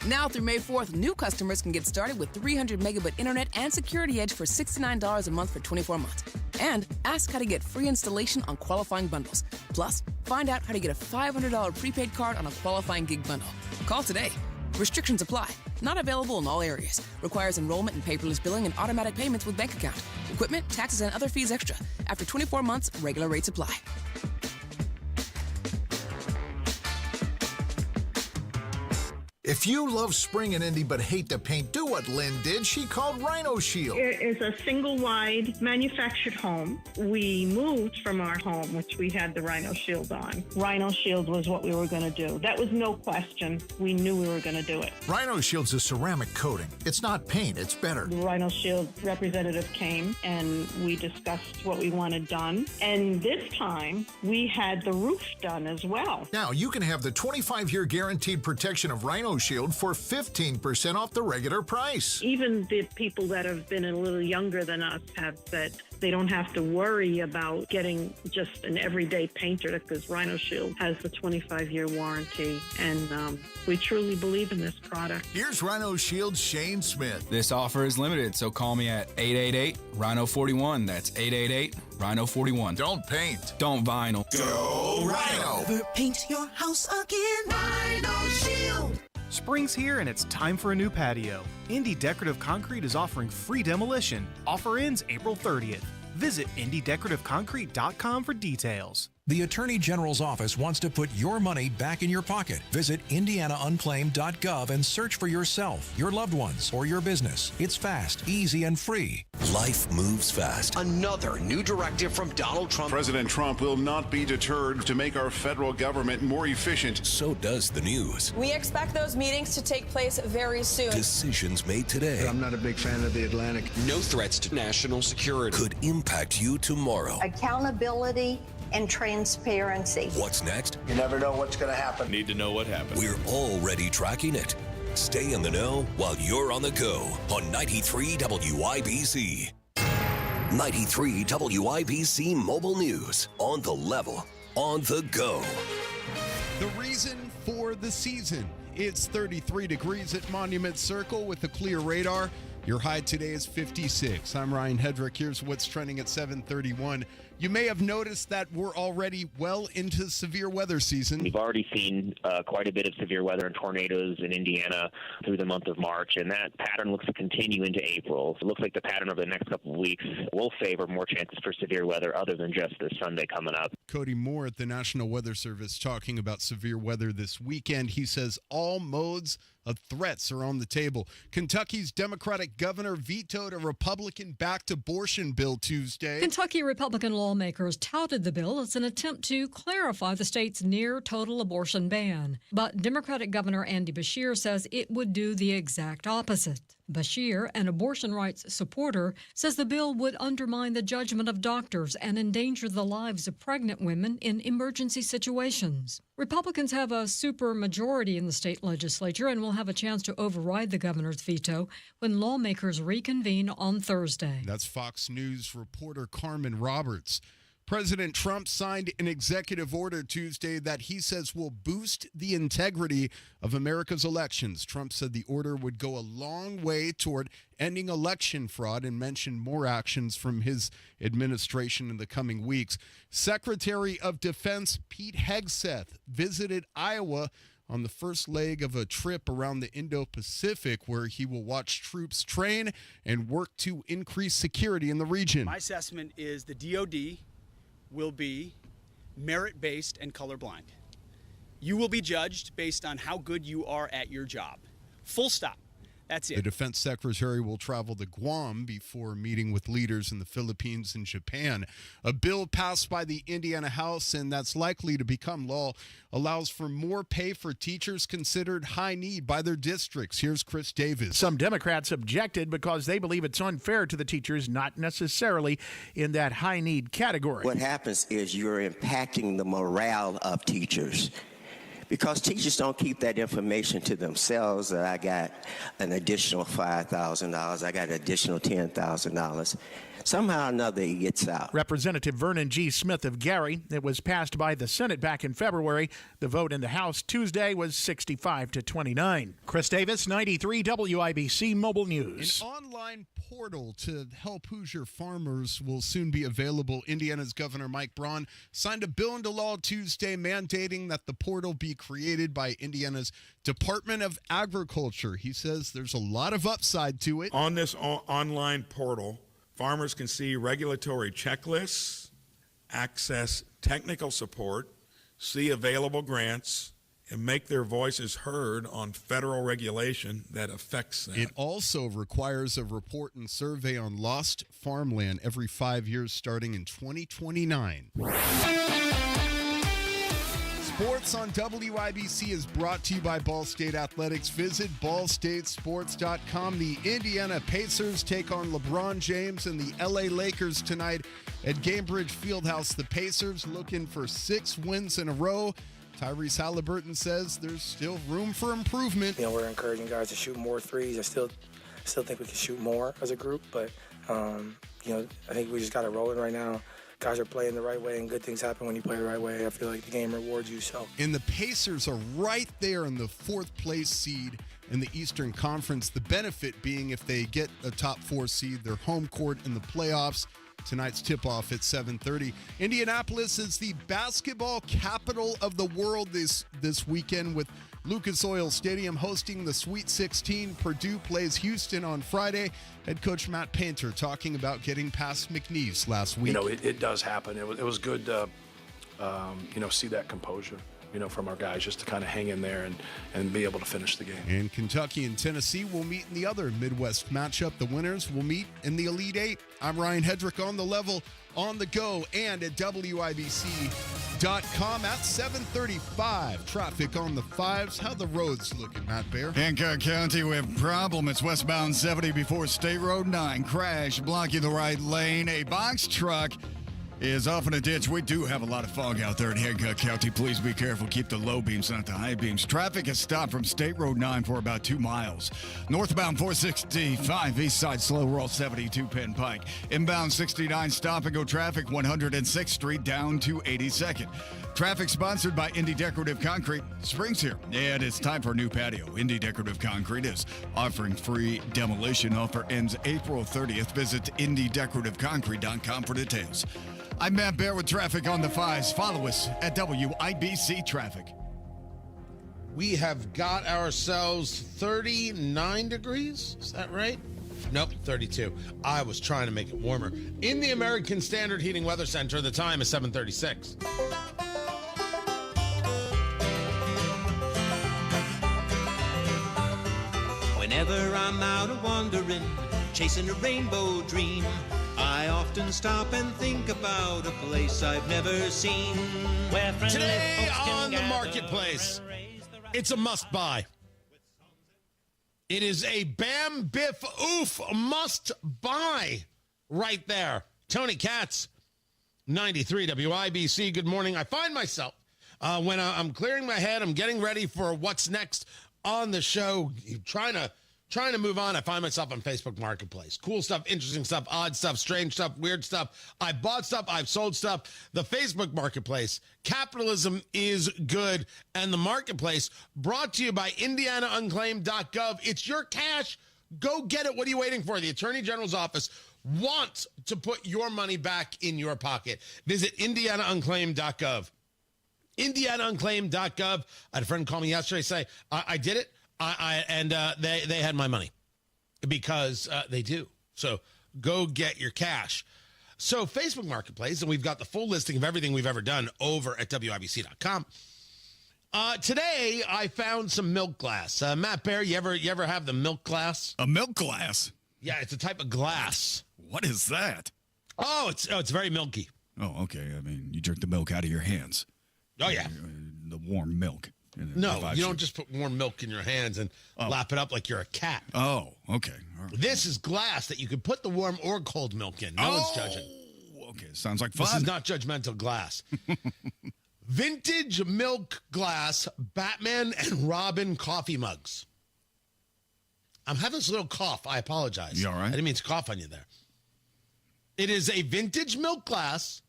Now through May 4th, new customers can get started with 300 megabit internet and Security Edge for $69 a month for 24 months. And ask how to get free installation on qualifying bundles. Plus, find out how to get a $500 prepaid card on a qualifying gig bundle. Call today. Restrictions apply. Not available in all areas. Requires enrollment in paperless billing and automatic payments with bank account. Equipment, taxes, and other fees extra. After 24 months, regular rates apply. If you love spring and Indy but hate the paint, do what Lynn did. She called Rhino Shield. It is a single-wide manufactured home. We moved from our home, which we had the Rhino Shield on. Rhino Shield was what we were going to do. That was no question. We knew we were going to do it. Rhino Shield's a ceramic coating. It's not paint, it's better. The Rhino Shield representative came and we discussed what we wanted done. And this time, we had the roof done as well. Now, you can have the 25-year guaranteed protection of Rhino Shield for 15% off the regular price. Even the people that have been a little younger than us have said they don't have to worry about getting just an everyday painter because Rhino Shield has the 25-year warranty, and we truly believe in this product. Here's Rhino Shield's Shane Smith. This offer is limited, so call me at 888-RHINO-41. That's 888-RHINO-41. Don't paint. Don't vinyl. Go Rhino! Never paint your house again. Rhino Shield. Spring's here and it's time for a new patio. Indy Decorative Concrete is offering free demolition. Offer ends April 30th. Visit IndyDecorativeConcrete.com for details. The Attorney General's office wants to put your money back in your pocket. Visit IndianaUnclaimed.gov and search for yourself, your loved ones, or your business. It's fast, easy, and free. Life moves fast. Another new directive from Donald Trump. President Trump will not be deterred to make our federal government more efficient. So does the news. We expect those meetings to take place very soon. Decisions made today. I'm not a big fan of the Atlantic. No threats to national security. Could impact you tomorrow. Accountability and transparency. What's next? You never know what's going to happen. Need to know what happened. We're already tracking it. Stay in the know while you're on the go on 93 WIBC. 93 WIBC Mobile News. On the level, on the go. The reason for the season. It's 33 degrees at Monument Circle with a clear radar. Your high today is 56. I'm Ryan Hedrick. Here's what's trending at 7:31. You may have noticed that we're already well into severe weather season. We've already seen quite a bit of severe weather and tornadoes in Indiana through the month of March, and that pattern looks to continue into April. So it looks like the pattern over the next couple of weeks will favor more chances for severe weather other than just this Sunday coming up. Cody Moore at the National Weather Service talking about severe weather this weekend. He says all modes of threats are on the table. Kentucky's Democratic governor vetoed a Republican-backed abortion bill Tuesday. Kentucky Republican lawmakers touted the bill as an attempt to clarify the state's near-total abortion ban. But Democratic Governor Andy Beshear says it would do the exact opposite. Beshear, an abortion rights supporter, says the bill would undermine the judgment of doctors and endanger the lives of pregnant women in emergency situations. Republicans have a supermajority in the state legislature and will have a chance to override the governor's veto when lawmakers reconvene on Thursday. That's Fox News reporter Carmen Roberts. President Trump signed an executive order Tuesday that he says will boost the integrity of America's elections. Trump said the order would go a long way toward ending election fraud and mentioned more actions from his administration in the coming weeks. Secretary of Defense Pete Hegseth visited Iowa on the first leg of a trip around the Indo-Pacific where he will watch troops train and work to increase security in the region. My assessment is the DoD will be merit-based and colorblind. You will be judged based on how good you are at your job. Full stop. That's it. The defense secretary will travel to Guam before meeting with leaders in the Philippines and Japan. A bill passed by the Indiana House, and that's likely to become law, allows for more pay for teachers considered high need by their districts. Here's Chris Davis. Some Democrats objected because they believe it's unfair to the teachers, not necessarily in that high need category. What happens is you're impacting the morale of teachers. Because teachers don't keep that information to themselves, that I got an additional $5,000, I got an additional $10,000. Somehow or another it gets out. Representative Vernon G. Smith of Gary, it was passed by the Senate back in February. The vote in the House Tuesday was 65-29. Chris Davis, 93 WIBC Mobile News. An online portal to help Hoosier farmers will soon be available. Indiana's Governor Mike Braun signed a bill into law Tuesday mandating that the portal be created by Indiana's Department of Agriculture. He says there's a lot of upside to it. On this online portal, farmers can see regulatory checklists, access technical support, see available grants, and make their voices heard on federal regulation that affects them. It also requires a report and survey on lost farmland every 5 years starting in 2029. Sports on WIBC is brought to you by Ball State Athletics. Visit ballstatesports.com. The Indiana Pacers take on LeBron James and the LA Lakers tonight at Gainbridge Fieldhouse. The Pacers looking for 6 wins in a row. Tyrese Halliburton says there's still room for improvement. You know, we're encouraging guys to shoot more threes. I still think we can shoot more as a group, but you know, I think we just got it rolling right now. Guys are playing the right way, and good things happen when you play the right way. I feel like the game rewards you. So, and the Pacers are right there in the 4th place seed in the Eastern Conference. The benefit being if they get a top 4 seed, their home court in the playoffs. Tonight's tip-off at 7:30. Indianapolis is the basketball capital of the world this weekend, with Lucas Oil Stadium hosting the Sweet 16. Purdue plays Houston on Friday. Head coach Matt Painter talking about getting past McNeese last week. You know, it does happen. It was good to, see that composure, from our guys, just to kind of hang in there and be able to finish the game. And Kentucky and Tennessee will meet in the other Midwest matchup. The winners will meet in the Elite Eight. I'm Ryan Hedrick on the level, on the go, and at WIBC.com at 7:35. Traffic on the 5s. How the roads looking, Matt Bear? Hancock County, we have problem. It's westbound 70 before State Road 9. Crash blocking the right lane. A box truck is off in a ditch. We do have a lot of fog out there in Hancock County. Please be careful. Keep the low beams, not the high beams. Traffic has stopped from State Road 9 for about 2 miles. Northbound 465, east side slow roll 72 Penn Pike. Inbound 69, stop and go traffic 106th Street down to 82nd. Traffic sponsored by Indy Decorative Concrete. Spring's here, and it's time for a new patio. Indy Decorative Concrete is offering free demolition. Offer ends April 30th. Visit IndyDecorativeConcrete.com for details. I'm Matt Bear with traffic on the 5s. Follow us at WIBC Traffic. We have got ourselves 39 degrees. Is that right? Nope, 32. I was trying to make it warmer. In the American Standard Heating Weather Center, the time is 7:36. Whenever I'm out wandering, chasing a rainbow dream, I often stop and think about a place I've never seen. Today on the marketplace, it's a must-buy. It is a Bam Biff Oof must-buy right there. Tony Katz, 93 WIBC. Good morning. I find myself, when I'm clearing my head, I'm getting ready for what's next on the show, trying to move on. I find myself on Facebook Marketplace. Cool stuff, interesting stuff, odd stuff, strange stuff, weird stuff. I bought stuff, I've sold stuff. The Facebook Marketplace. Capitalism is good. And the Marketplace, brought to you by IndianaUnclaimed.gov. It's your cash. Go get it. What are you waiting for? The Attorney General's office wants to put your money back in your pocket. Visit IndianaUnclaimed.gov. IndianaUnclaimed.gov. I had a friend call me yesterday say, I did it, and they had my money because they do. So go get your cash. So Facebook Marketplace, and we've got the full listing of everything we've ever done over at WIBC.com. Today, I found some milk glass. Matt Bear, you ever have the milk glass? A milk glass? Yeah, it's a type of glass. What is that? Oh, it's very milky. Oh, okay. I mean, you drink the milk out of your hands. Oh, yeah. The warm milk. No, you don't just put warm milk in your hands and lap it up like you're a cat. Oh, okay. All right. This is glass that you can put the warm or cold milk in. No one's judging. Okay, sounds like fun. This is not judgmental glass. Vintage milk glass Batman and Robin coffee mugs. I'm having this little cough. I apologize. You all right? I didn't mean to cough on you there. It is a vintage milk glass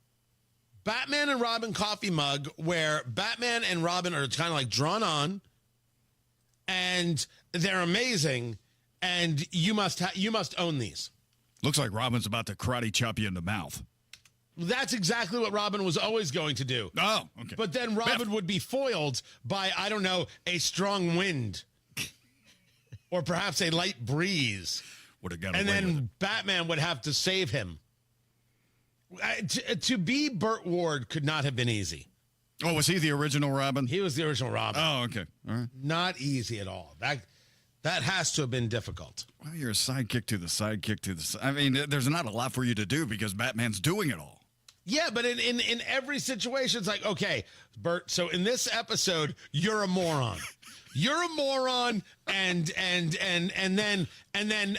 Batman and Robin coffee mug where Batman and Robin are kind of like drawn on, and they're amazing, and you must own these. Looks like Robin's about to karate chop you in the mouth. That's exactly what Robin was always going to do. Oh, okay. But then Robin would be foiled by, I don't know, a strong wind or perhaps a light breeze. Would have got and away with it. then Batman would have to save him. To be Burt Ward could not have been easy. Oh, was he the original Robin? He was the original Robin. Oh, okay. All right. Not easy at all. That has to have been difficult. Well, you're a sidekick to the sidekick to the side. I mean, there's not a lot for you to do because Batman's doing it all. Yeah, but in every situation, it's like, okay, Bert, so in this episode, you're a moron. You're a moron, and then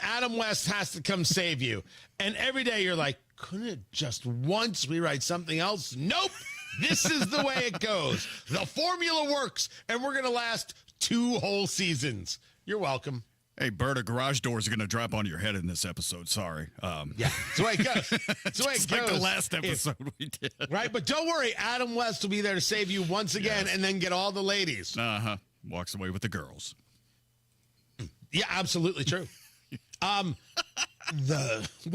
Adam West has to come save you. And every day you're like, couldn't it just once rewrite something else? Nope. This is the way it goes. The formula works, and we're going to last 2 whole seasons. You're welcome. Hey, Bert, a garage door is going to drop on your head in this episode. Sorry. Yeah, that's the way it goes. That's the way it goes. Like the last episode we did. Right, but don't worry. Adam West will be there to save you once again and then get all the ladies. Uh-huh. Walks away with the girls. Yeah, absolutely true. What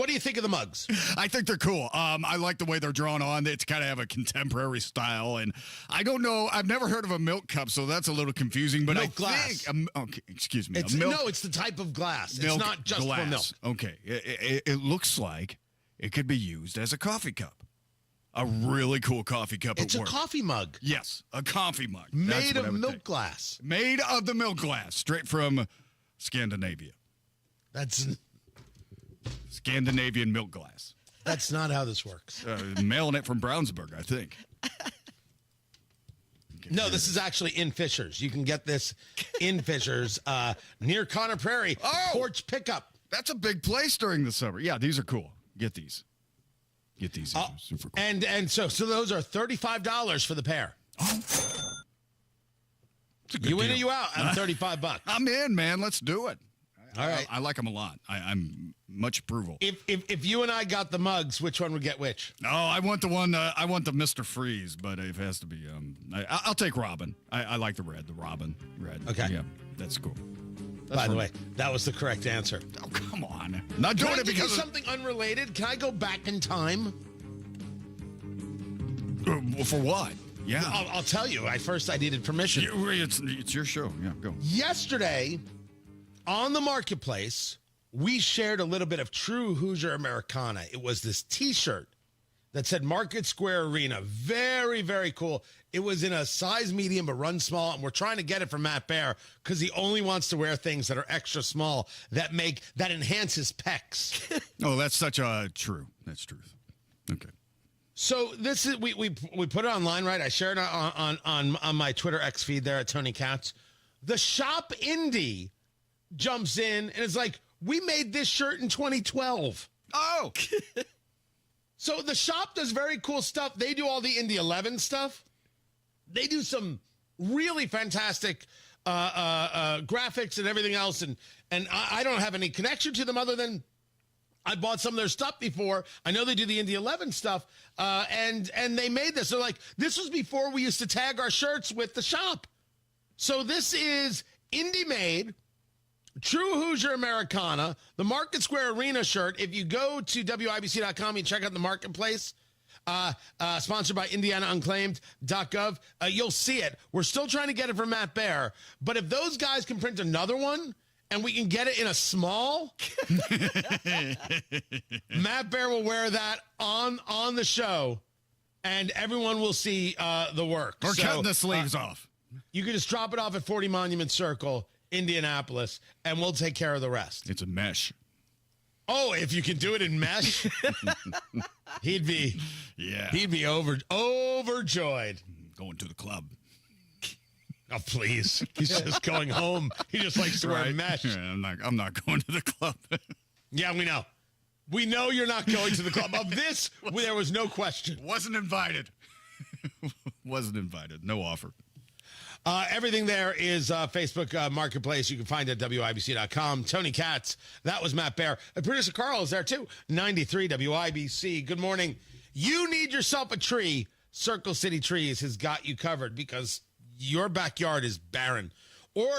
do you think of the mugs? I think they're cool. I like the way they're drawn on. It's kind of have a contemporary style, and I don't know. I've never heard of a milk cup, so that's a little confusing. But milk glass. think, okay, excuse me. It's the type of glass. It's not just glass. for milk. Okay, it looks like it could be used as a coffee cup. A really cool coffee cup. It's at a work. coffee mug. Yes, a coffee mug. Made of milk glass. Made of the milk glass, straight from Scandinavia. That's Scandinavian milk glass. That's not how this works. Mailing it from Brownsburg, I think. No, this is actually in Fishers. You can get this in Fishers near Connor Prairie. Porch pickup. That's a big place during the summer. Yeah, these are cool. Get these. Get these. These are super cool. And so those are $35 for the pair. You in or you out? I'm $35. I'm in, man. Let's do it. All right. I like them a lot. I'm much approval. If you and I got the mugs, which one would get which? Oh, I want the one. I want the Mr. Freeze, but it has to be. I'll take Robin. I like the red. The Robin red. Okay. Yeah, that's cool. By the way, that was the correct answer. Oh, come on. Not doing it because of something unrelated. Can I go back in time? For what? Yeah. I'll tell you. I needed permission. It's your show. Yeah, go. Yesterday, on the marketplace, we shared a little bit of true Hoosier Americana. It was this T-shirt that said Market Square Arena. Very, very cool. It was in a size medium, but run small, and we're trying to get it from Matt Bear because he only wants to wear things that are extra small that enhance his pecs. Oh, that's such a true. That's truth. Okay. So this is we put it online, right? I shared it on my Twitter X feed there at Tony Katz. The Shop Indie jumps in and is like, we made this shirt in 2012. Oh. So the shop does very cool stuff. They do all the Indy 11 stuff. They do some really fantastic graphics and everything else. And I don't have any connection to them other than I bought some of their stuff before. I know they do the Indy 11 stuff. And they made this. They're like, this was before we used to tag our shirts with the shop. So this is Indy made. True Hoosier Americana, the Market Square Arena shirt. If you go to WIBC.com and check out the marketplace, sponsored by IndianaUnclaimed.gov. You'll see it. We're still trying to get it from Matt Baer, but if those guys can print another one and we can get it in a small, Matt Baer will wear that on the show, and everyone will see the work. Or cutting the sleeves off. You can just drop it off at 40 Monument Circle, Indianapolis, and we'll take care of the rest. It's a mesh. Oh, if you can do it in mesh, he'd be overjoyed. Going to the club. Oh, please. He's just going home. He just likes to wear mesh. Yeah, I'm not going to the club. Yeah, we know. We know you're not going to the club. Of this, there was no question. Wasn't invited. Wasn't invited. No offer. Everything there is Facebook Marketplace. You can find it at WIBC.com. Tony Katz. That was Matt Baer. Producer Carl is there, too. 93 WIBC. Good morning. You need yourself a tree. Circle City Trees has got you covered because your backyard is barren. Or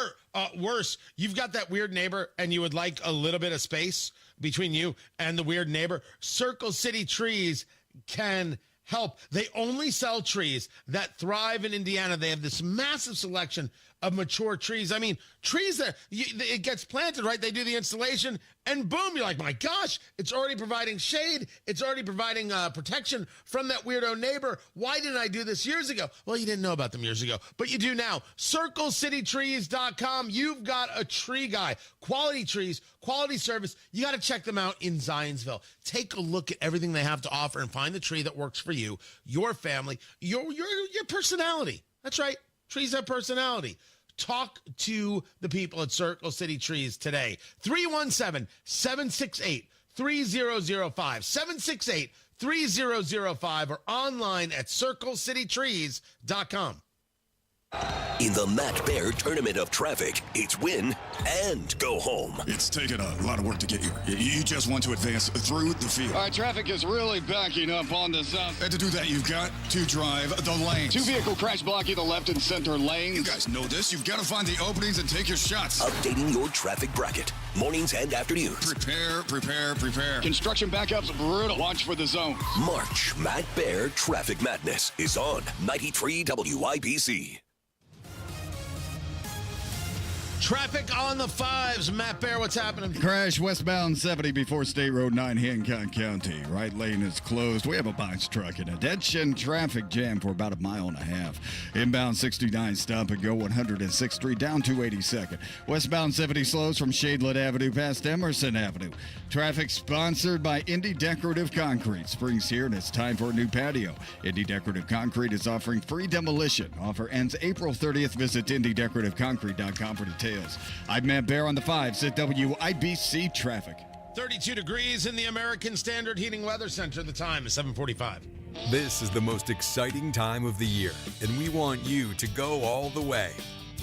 worse, you've got that weird neighbor and you would like a little bit of space between you and the weird neighbor. Circle City Trees can help. They only sell trees that thrive in Indiana. They have this massive selection of mature trees. I mean, trees that it gets planted, right? They do the installation and boom, you're like, my gosh, it's already providing shade. It's already providing protection from that weirdo neighbor. Why didn't I do this years ago? Well, you didn't know about them years ago, but you do now. CircleCityTrees.com. You've got a tree guy. Quality trees, quality service. You got to check them out in Zionsville. Take a look at everything they have to offer and find the tree that works for you, your family, your personality. That's right. Trees have personality. Talk to the people at Circle City Trees today. 317-768-3005. 768-3005 or online at CircleCityTrees.com. In the Matt Baer Tournament of Traffic, it's win and go home. It's taken a lot of work to get here. You just want to advance through the field. All right, traffic is really backing up on the south. And to do that, you've got to drive the lanes. 2-vehicle crash blocking the left and center lanes. You guys know this. You've got to find the openings and take your shots. Updating your traffic bracket. Mornings and afternoons. Prepare. Construction backups brutal. Watch for the zones. March Matt Baer Traffic Madness is on 93 WIBC. Traffic on the fives. Matt Baer, what's happening? Crash westbound 70 before State Road 9, Hancock County. Right lane is closed. We have a box truck in a ditch and traffic jam for about a mile and a half. Inbound 69, stop and go 106th Street down 282nd. Westbound 70 slows from Shadelet Avenue past Emerson Avenue. Traffic sponsored by Indy Decorative Concrete. Spring's here and it's time for a new patio. Indy Decorative Concrete is offering free demolition. Offer ends April 30th. Visit IndyDecorativeConcrete.com for details. I'm Matt Baer on the fives at WIBC Traffic. 32 degrees in the American Standard Heating Weather Center. The time is 7:45. This is the most exciting time of the year, and we want you to go all the way,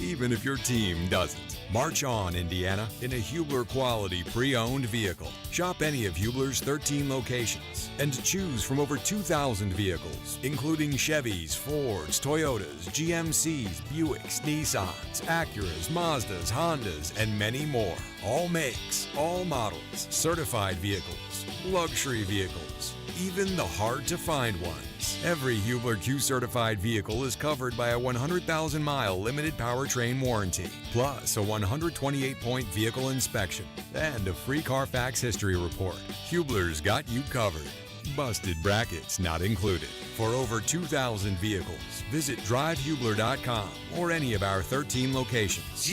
even if your team doesn't. March on, Indiana, in a Hubler quality pre-owned vehicle. Shop any of Hubler's 13 locations and choose from over 2,000 vehicles, including Chevys, Fords, Toyotas, GMCs, Buicks, Nissans, Acuras, Mazdas, Hondas, and many more. All makes, all models, certified vehicles, luxury vehicles, even the hard-to-find ones. Every Hubler Q-certified vehicle is covered by a 100,000-mile limited powertrain warranty, plus a 128-point vehicle inspection, and a free Carfax history report. Hubler's got you covered. Busted brackets not included. For over 2,000 vehicles, visit drivehubler.com or any of our 13 locations.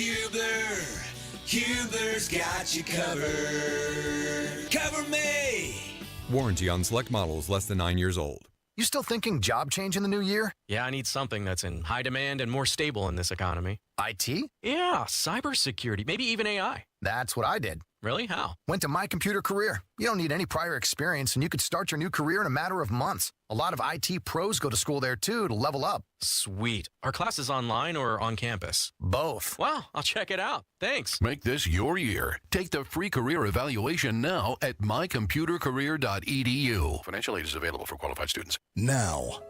Hubler's got you covered. Cover me! Warranty on select models less than 9 years old. You still thinking job change in the new year? Yeah, I need something that's in high demand and more stable in this economy. IT? Yeah, cybersecurity, maybe even AI. That's what I did. Really? How? Went to My Computer Career. You don't need any prior experience, and you could start your new career in a matter of months. A lot of IT pros go to school there, too, to level up. Sweet. Are classes online or on campus? Both. Wow, I'll check it out. Thanks. Make this your year. Take the free career evaluation now at mycomputercareer.edu. Financial aid is available for qualified students. Now,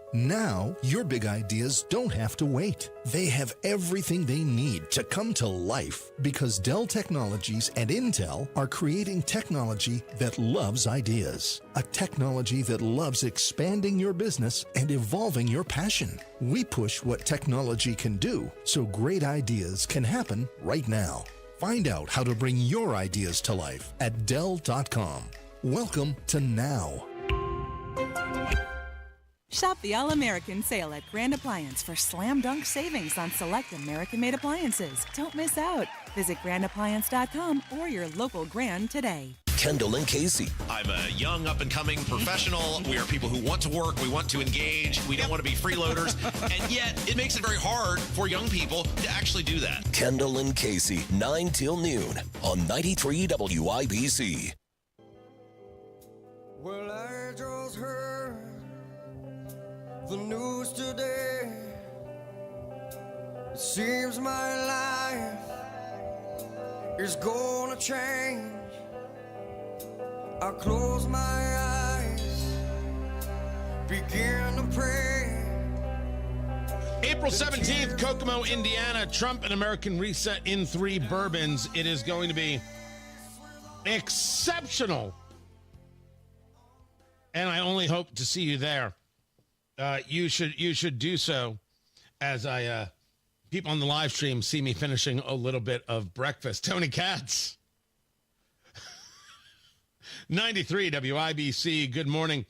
your big ideas don't have to wait. They have everything they need to come to life because Dell Technologies and Intel are creating technology that loves ideas. A technology that loves expanding your business and evolving your passion. We push what technology can do so great ideas can happen right now. Find out how to bring your ideas to life at Dell.com. Welcome to Now. Shop the All-American sale at Grand Appliance for slam dunk savings on select American-made appliances. Don't miss out. Visit grandappliance.com or your local Grand today. Kendall and Casey. I'm a young, up-and-coming professional. We are people who want to work. We want to engage. We don't want to be freeloaders. And yet, it makes it very hard for young people to actually do that. Kendall and Casey, 9 till noon on 93 WIBC. Well, I just heard the news today. It seems my life is gonna change. I close my eyes, begin to pray. April 17th, Kokomo, Indiana, Trump and American Reset in 3 bourbons. It is going to be exceptional. And I only hope to see you there. You should do so as people on the live stream see me finishing a little bit of breakfast. Tony Katz. 93 WIBC, good morning.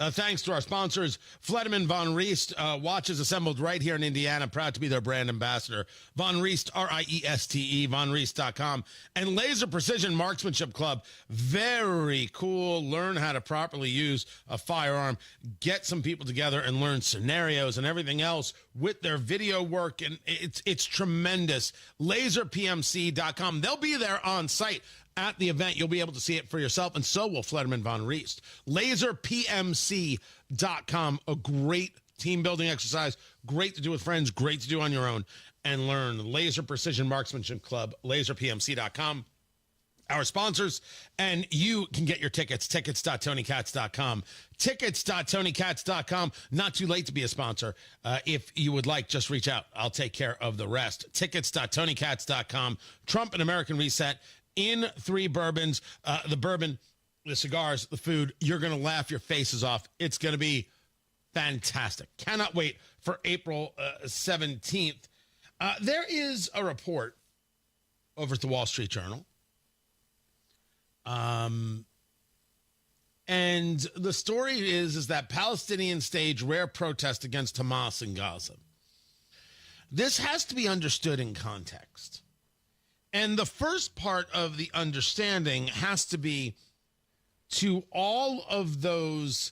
Thanks to our sponsors, Fledman Von Riest, watches assembled right here in Indiana, proud to be their brand ambassador. Von Riest, R-I-E-S-T-E, vonriest.com. And Laser Precision Marksmanship Club, very cool. Learn how to properly use a firearm, get some people together and learn scenarios and everything else with their video work, and it's tremendous. LaserPMC.com. They'll be there on site. At the event, you'll be able to see it for yourself, and so will Fletterman Von Riest. LaserPMC.com, a great team-building exercise, great to do with friends, great to do on your own, and learn. Laser Precision Marksmanship Club, LaserPMC.com. Our sponsors, and you can get your tickets, tickets.tonykatz.com. Tickets.tonykatz.com. Not too late to be a sponsor. If you would like, just reach out. I'll take care of the rest. Tickets.tonykatz.com. Trump and American Reset. In 3 bourbons, the bourbon, the cigars, the food, you're going to laugh your faces off. It's going to be fantastic. Cannot wait for April 17th. There is a report over at the Wall Street Journal. And the story is that Palestinians stage rare protest against Hamas in Gaza. This has to be understood in context. And the first part of the understanding has to be to all of those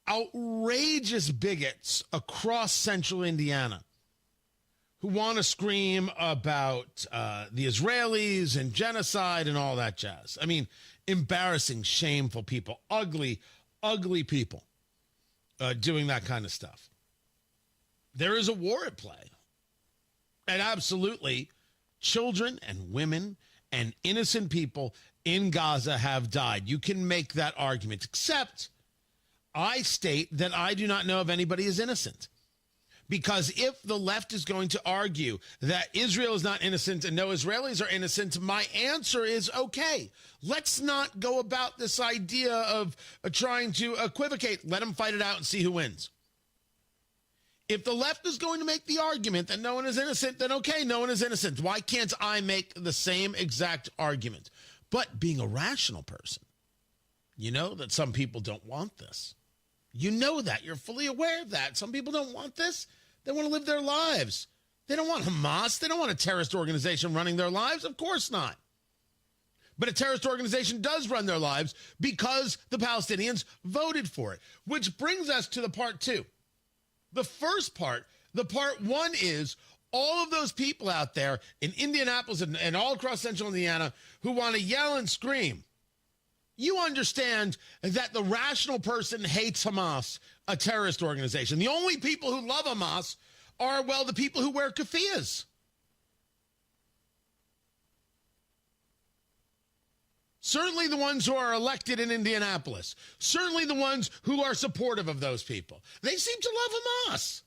outrageous bigots across central Indiana who want to scream about the Israelis and genocide and all that jazz. I mean, embarrassing, shameful people, ugly, ugly people doing that kind of stuff. There is a war at play. And absolutely, children and women and innocent people in Gaza have died. You can make that argument, except I state that I do not know if anybody is innocent. Because if the left is going to argue that Israel is not innocent and no Israelis are innocent, my answer is, okay, let's not go about this idea of trying to equivocate. Let them fight it out and see who wins. If the left is going to make the argument that no one is innocent, then okay, no one is innocent. Why can't I make the same exact argument? But being a rational person, you know that some people don't want this. You know that. You're fully aware of that. Some people don't want this. They want to live their lives. They don't want Hamas. They don't want a terrorist organization running their lives. Of course not. But a terrorist organization does run their lives because the Palestinians voted for it, which brings us to the part 2. The first part, the part 1 is all of those people out there in Indianapolis and all across central Indiana who want to yell and scream, you understand that the rational person hates Hamas, a terrorist organization. The only people who love Hamas are, well, the people who wear keffiyehs. Certainly the ones who are elected in Indianapolis. Certainly the ones who are supportive of those people. They seem to love Hamas.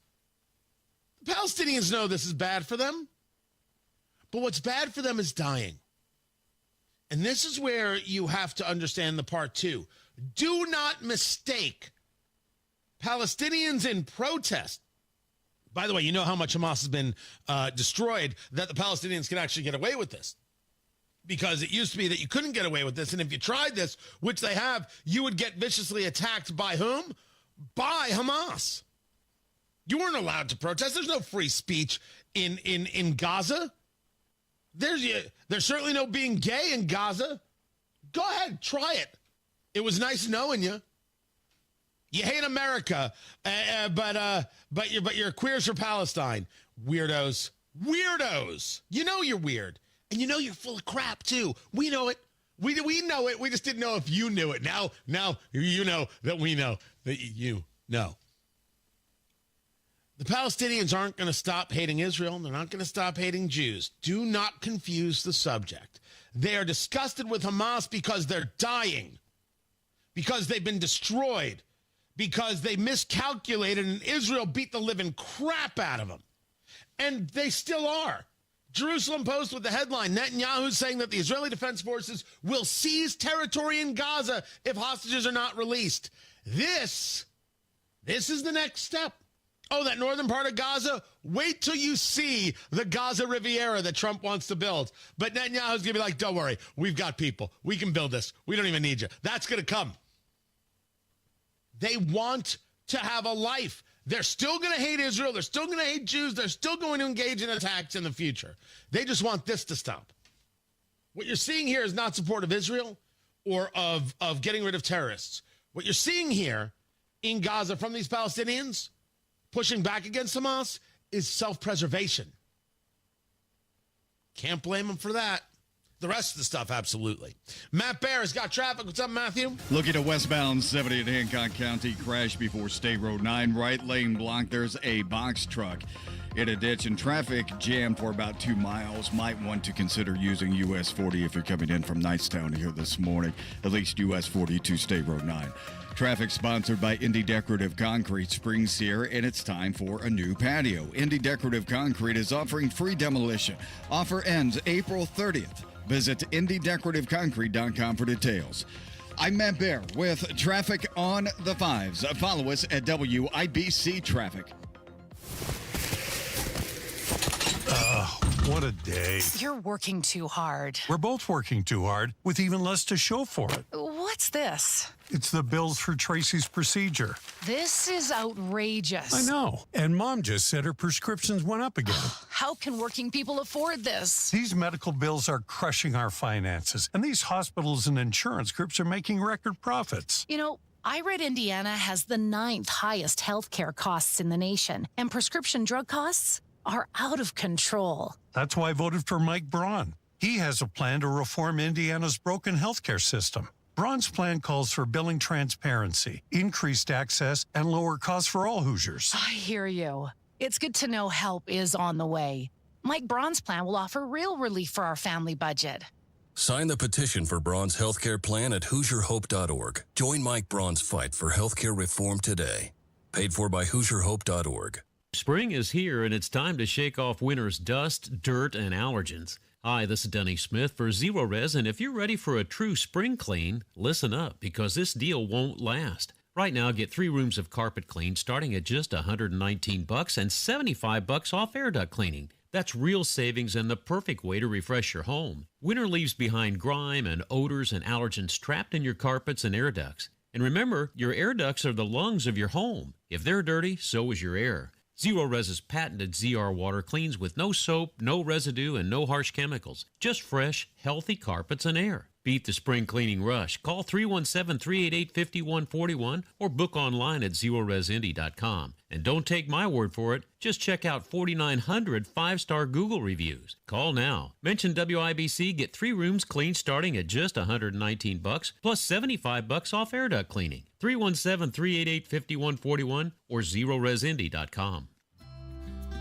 The Palestinians know this is bad for them. But what's bad for them is dying. And this is where you have to understand the part two. Do not mistake Palestinians in protest. By the way, you know how much Hamas has been destroyed that the Palestinians can actually get away with this. Because it used to be that you couldn't get away with this. And if you tried this, which they have, you would get viciously attacked by whom? By Hamas. You weren't allowed to protest. There's no free speech in Gaza. There's certainly no being gay in Gaza. Go ahead, try it. It was nice knowing you. You hate America, but you're queers for Palestine. Weirdos. You know you're weird. And you know you're full of crap, too. We know it. We know it. We just didn't know if you knew it. Now you know that we know that you know. The Palestinians aren't going to stop hating Israel. They're not going to stop hating Jews. Do not confuse the subject. They are disgusted with Hamas because they're dying, because they've been destroyed, because they miscalculated and Israel beat the living crap out of them. And they still are. Jerusalem Post with the headline, Netanyahu saying that the Israeli Defense Forces will seize territory in Gaza if hostages are not released. This is the next step. Oh, that northern part of Gaza? Wait till you see the Gaza Riviera that Trump wants to build. But Netanyahu's going to be like, don't worry, we've got people. We can build this. We don't even need you. That's going to come. They want to have a life. They're still going to hate Israel. They're still going to hate Jews. They're still going to engage in attacks in the future. They just want this to stop. What you're seeing here is not support of Israel or of getting rid of terrorists. What you're seeing here in Gaza from these Palestinians pushing back against Hamas is self-preservation. Can't blame them for that. The rest of the stuff, absolutely. Matt Bear has got traffic. What's up, Matthew? Looking at westbound 70 in Hancock County. Crash before State Road 9. Right lane blocked. There's a box truck in a ditch and traffic jammed for about 2 miles. Might want to consider using US 40 if you're coming in from Knightstown here this morning. At least US 42 State Road 9. Traffic sponsored by Indy Decorative Concrete. Spring's here, and it's time for a new patio. Indy Decorative Concrete is offering free demolition. Offer ends April 30th. Visit IndyDecorativeConcrete.com for details. I'm Matt Bear with traffic on the 5s. Follow us at WIBC Traffic. What a day. You're working too hard. We're both working too hard with even less to show for it. What's this? It's the bills for Tracy's procedure. This is outrageous. I know. And Mom just said her prescriptions went up again. How can working people afford this? These medical bills are crushing our finances, and these hospitals and insurance groups are making record profits. You know, I read Indiana has the 9th highest healthcare costs in the nation, and prescription drug costs are out of control. That's why I voted for Mike Braun. He has a plan to reform Indiana's broken healthcare system. Braun's plan calls for billing transparency, increased access, and lower costs for all Hoosiers. I hear you. It's good to know help is on the way. Mike Braun's plan will offer real relief for our family budget. Sign the petition for Braun's healthcare plan at HoosierHope.org. Join Mike Braun's fight for healthcare reform today. Paid for by HoosierHope.org. Spring is here, and it's time to shake off winter's dust, dirt, and allergens. Hi, this is Denny Smith for Zero Res, and if you're ready for a true spring clean, listen up, because this deal won't last. Right now, get 3 rooms of carpet clean starting at just $119 and $75 off air duct cleaning. That's real savings and the perfect way to refresh your home. Winter leaves behind grime and odors and allergens trapped in your carpets and air ducts. And remember, your air ducts are the lungs of your home. If they're dirty, so is your air. Zero Res's patented ZR water cleans with no soap, no residue, and no harsh chemicals. Just fresh, healthy carpets and air. Beat the spring cleaning rush. Call 317-388-5141 or book online at zeroresindy.com. And don't take my word for it. Just check out 4,900 five-star Google reviews. Call now. Mention WIBC, get 3 rooms cleaned starting at just $119 plus $75 off air duct cleaning. 317-388-5141 or zeroresindy.com.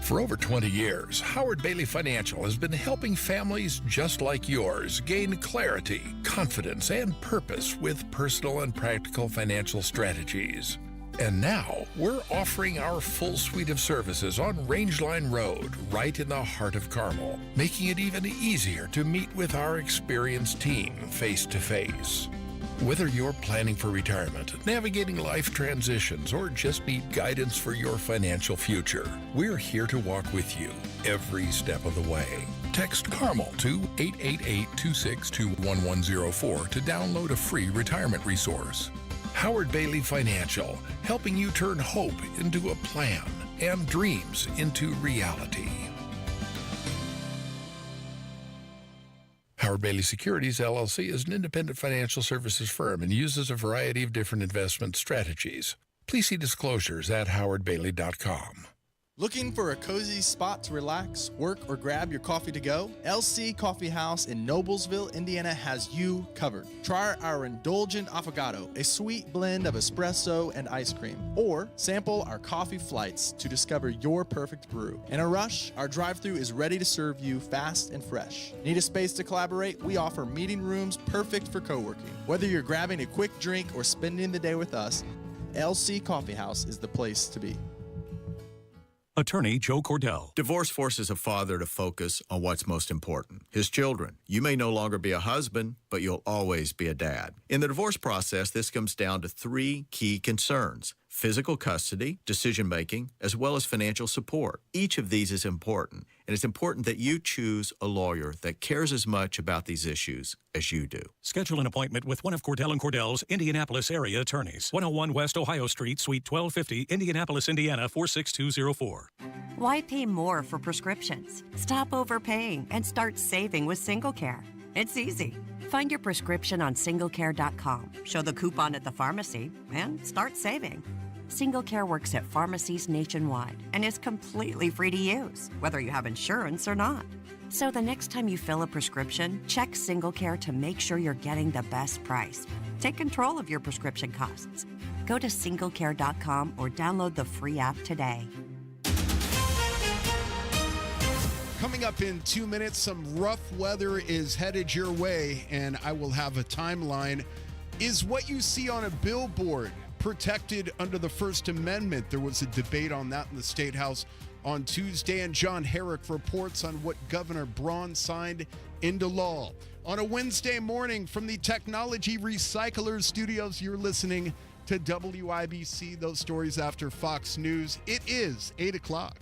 For over 20 years, Howard Bailey Financial has been helping families just like yours gain clarity, confidence, and purpose with personal and practical financial strategies. And now, we're offering our full suite of services on Rangeline Road, right in the heart of Carmel, making it even easier to meet with our experienced team face-to-face. Whether you're planning for retirement, navigating life transitions, or just need guidance for your financial future, we're here to walk with you every step of the way. Text CARMEL to 888-262-1104 to download a free retirement resource. Howard Bailey Financial, helping you turn hope into a plan and dreams into reality. Howard Bailey Securities, LLC is an independent financial services firm and uses a variety of different investment strategies. Please see disclosures at howardbailey.com. Looking for a cozy spot to relax, work, or grab your coffee to go? LC Coffee House in Noblesville, Indiana has you covered. Try our indulgent affogato, a sweet blend of espresso and ice cream. Or sample our coffee flights to discover your perfect brew. In a rush, our drive-thru is ready to serve you fast and fresh. Need a space to collaborate? We offer meeting rooms perfect for co-working. Whether you're grabbing a quick drink or spending the day with us, LC Coffee House is the place to be. Attorney Joe Cordell. Divorce forces a father to focus on what's most important, his children. You may no longer be a husband, but you'll always be a dad. In the divorce process, this comes down to 3 key concerns: physical custody, decision-making, as well as financial support. Each of these is important, and it's important that you choose a lawyer that cares as much about these issues as you do. Schedule an appointment with one of Cordell & Cordell's Indianapolis area attorneys. 101 West Ohio Street, Suite 1250, Indianapolis, Indiana, 46204. Why pay more for prescriptions? Stop overpaying and start saving with SingleCare. It's easy. Find your prescription on singlecare.com, show the coupon at the pharmacy, and start saving. SingleCare works at pharmacies nationwide and is completely free to use, whether you have insurance or not. So the next time you fill a prescription, check SingleCare to make sure you're getting the best price. Take control of your prescription costs. Go to singlecare.com or download the free app today. Coming up in 2 minutes, some rough weather is headed your way, and I will have a timeline. Is what you see on a billboard protected under the First Amendment? There was a debate on that in the State House on Tuesday, and John Herrick reports on what Governor Braun signed into law. On a Wednesday morning from the Technology Recyclers Studios, you're listening to WIBC. Those stories after Fox News. It is 8 o'clock.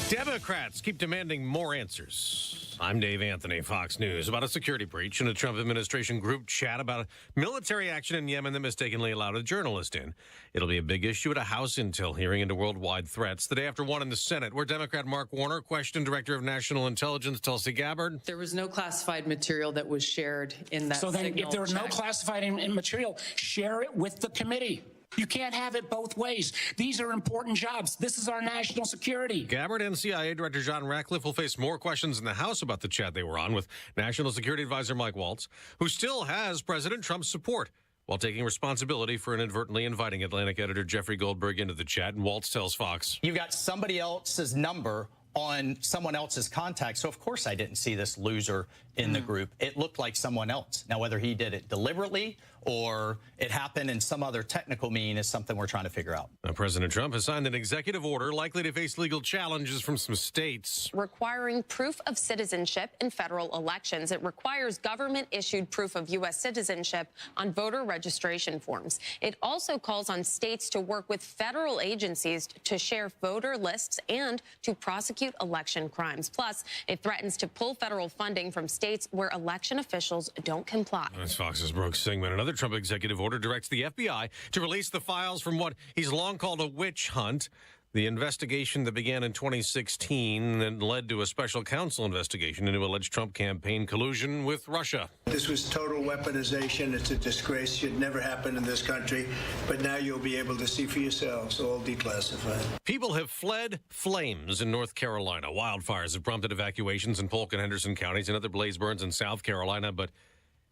Democrats keep demanding more answers. I'm Dave Anthony, Fox News. About a security breach in a Trump administration group chat about a military action in Yemen that mistakenly allowed a journalist in. It'll be a big issue at a House Intel hearing into worldwide threats. The day after one in the Senate, where Democrat Mark Warner questioned Director of National Intelligence Tulsi Gabbard. There was no classified material that was shared in that So then signal if there was no check. classified material, share it with the committee. You can't have it both ways. These are important jobs. This is our national security. Gabbard and CIA Director John Ratcliffe will face more questions in the House about the chat they were on with National Security Advisor Mike Waltz, who still has President Trump's support, while taking responsibility for inadvertently inviting Atlantic editor Jeffrey Goldberg into the chat. And Waltz tells Fox, "You've got somebody else's number on someone else's contact, so of course I didn't see this loser in the group. It looked like someone else. Now, whether he did it deliberately or it happened in some other technical mean is something we're trying to figure out." Now, President Trump has signed an executive order likely to face legal challenges from some states. Requiring proof of citizenship in federal elections. It requires government-issued proof of U.S. citizenship on voter registration forms. It also calls on states to work with federal agencies to share voter lists and to prosecute election crimes. Plus, it threatens to pull federal funding from states where election officials don't comply. That's Fox's Brooke Singman. Another Trump executive order directs the FBI to release the files from what he's long called a witch hunt. The investigation that began in 2016 and led to a special counsel investigation into alleged Trump campaign collusion with Russia. This was total weaponization. It's a disgrace. Should never happen in this country. But now you'll be able to see for yourselves, all declassified. People have fled flames in North Carolina. Wildfires have prompted evacuations in Polk and Henderson counties and other blaze burns in South Carolina, but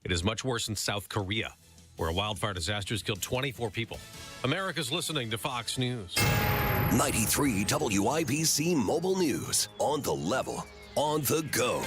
it is much worse in South Korea, where a wildfire disaster has killed 24 people. America's listening to Fox News. 93 WIBC Mobile News. On the level, on the go.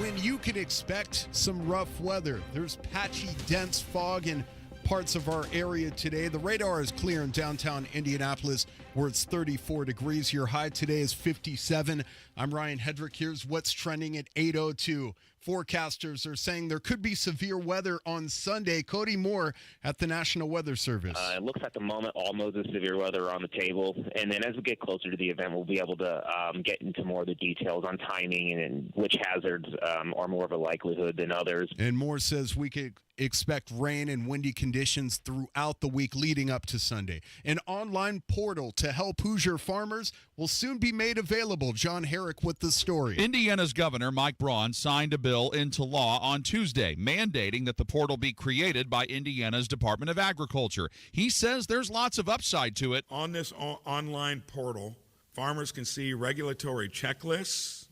When you can expect some rough weather, there's patchy, dense fog in parts of our area today. The radar is clear in downtown Indianapolis, where it's 34 degrees. Your high today is 57. I'm Ryan Hedrick. Here's what's trending at 8:02. Forecasters are saying there could be severe weather on Sunday. Cody Moore at the National Weather Service. It looks at the moment all modes of severe weather are on the table. And then as we get closer to the event, we'll be able to get into more of the details on timing and which hazards are more of a likelihood than others. And Moore says we could expect rain and windy conditions throughout the week leading up to Sunday. An online portal to help Hoosier farmers will soon be made available. John Herrick with the story. Indiana's Governor Mike Braun signed a bill into law on Tuesday, mandating that the portal be created by Indiana's Department of Agriculture. He says there's lots of upside to it. On this online portal, farmers can see regulatory checklists,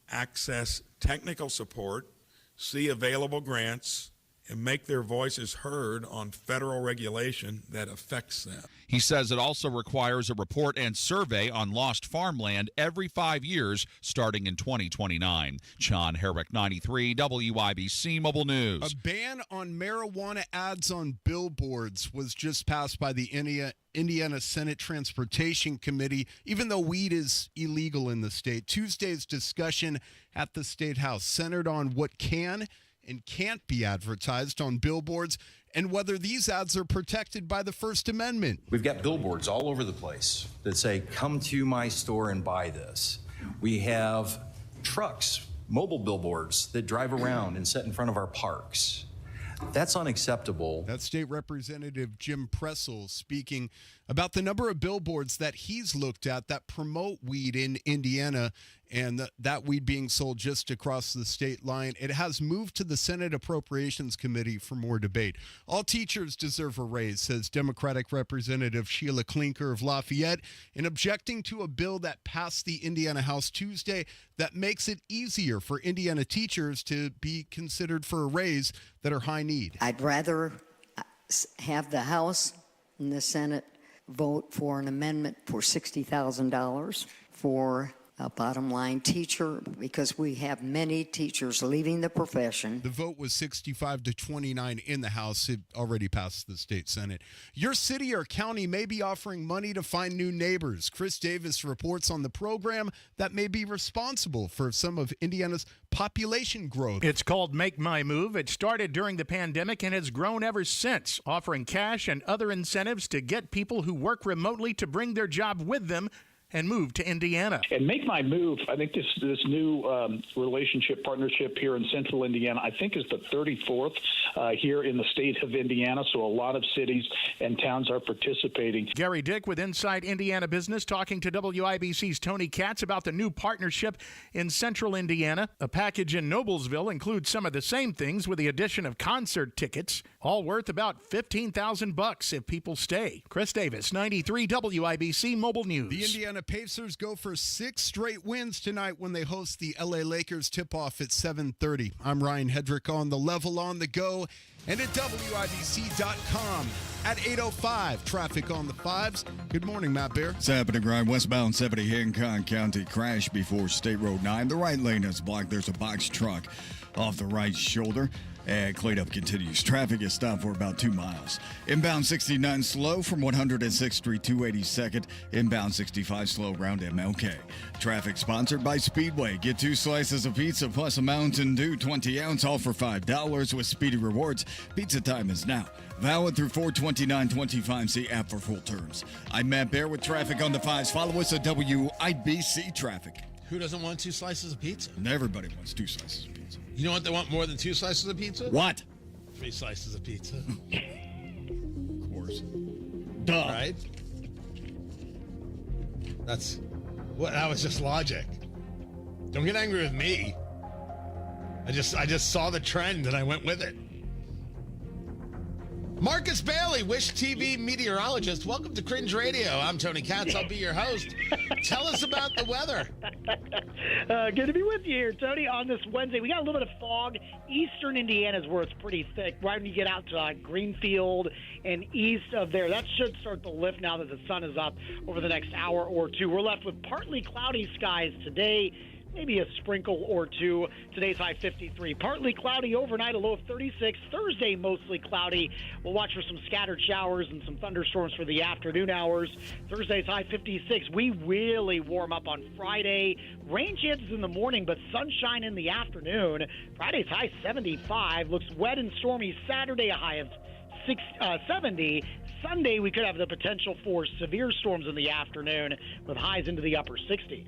access technical support, see available grants, and make their voices heard on federal regulation that affects them. He says it also requires a report and survey on lost farmland every 5 years, starting in 2029. John Herrick, 93 WIBC Mobile News. A ban on marijuana ads on billboards was just passed by the Indiana Senate Transportation Committee, even though weed is illegal in the state. Tuesday's discussion at the State House centered on what can and can't be advertised on billboards and whether these ads are protected by the First Amendment. We've got billboards all over the place that say, come to my store and buy this. We have trucks, mobile billboards that drive around and sit in front of our parks. That's unacceptable. That's State Representative Jim Pressel speaking about the number of billboards that he's looked at that promote weed in Indiana and that weed being sold just across the state line. It has moved to the Senate Appropriations Committee for more debate. All teachers deserve a raise, says Democratic Representative Sheila Klinker of Lafayette, in objecting to a bill that passed the Indiana House Tuesday that makes it easier for Indiana teachers to be considered for a raise that are high need. I'd rather have the House and the Senate vote for an amendment for $60,000 for a bottom line teacher, because we have many teachers leaving the profession. The vote was 65-29 in the House. It already passed the state Senate. Your city or county may be offering money to find new neighbors. Chris Davis reports on the program that may be responsible for some of Indiana's population growth. It's called Make My Move. It started during the pandemic and has grown ever since, offering cash and other incentives to get people who work remotely to bring their job with them and move to Indiana. And Make My Move, I think this new relationship partnership here in central Indiana, I think is the 34th here in the state of Indiana. So a lot of cities and towns are participating. Gary Dick with Inside Indiana Business talking to WIBC's Tony Katz about the new partnership in central Indiana. A package in Noblesville includes some of the same things with the addition of concert tickets, all worth about $15,000 if people stay. Chris Davis, 93 WIBC Mobile News. The Indiana Pacers go for 6 straight wins tonight when they host the LA Lakers tip-off at 7:30. I'm Ryan Hedrick on the level on the go and at WIBC.com at 8:05. Traffic on the 5s. Good morning, Matt Bear. It's happening right westbound 70 Hancock County. Crash before State Road 9. The right lane is blocked. There's a box truck off the right shoulder. And cleanup continues. Traffic is stopped for about 2 miles. Inbound 69 slow from 106th Street to 82nd. Inbound 65 slow around MLK. Traffic sponsored by Speedway. Get 2 slices of pizza plus a Mountain Dew 20 ounce, all for $5 with Speedy Rewards. Pizza time is now. Valid through 4/29/25. See app for full terms. I'm Matt Bear with traffic on the 5s. Follow us at WIBC Traffic. Who doesn't want 2 slices of pizza? And everybody wants 2 slices of pizza. You know what they want more than 2 slices of pizza? What? 3 slices of pizza. Of course. Duh. Right? That was just logic. Don't get angry with me. I just saw the trend and I went with it. Marcus Bailey, Wish TV meteorologist. Welcome to Cringe Radio. I'm Tony Katz. I'll be your host. Tell us about the weather. Good to be with you here, Tony, on this Wednesday. We got a little bit of fog. Eastern Indiana is where it's pretty thick. Right when you get out to Greenfield and east of there, that should start to lift now that the sun is up over the next hour or two. We're left with partly cloudy skies today. Maybe a sprinkle or two. Today's high 53. Partly cloudy overnight, a low of 36. Thursday, mostly cloudy. We'll watch for some scattered showers and some thunderstorms for the afternoon hours. Thursday's high 56. We really warm up on Friday. Rain chances in the morning, but sunshine in the afternoon. Friday's high 75. Looks wet and stormy. Saturday, a high of 70. Sunday, we could have the potential for severe storms in the afternoon with highs into the upper 60s.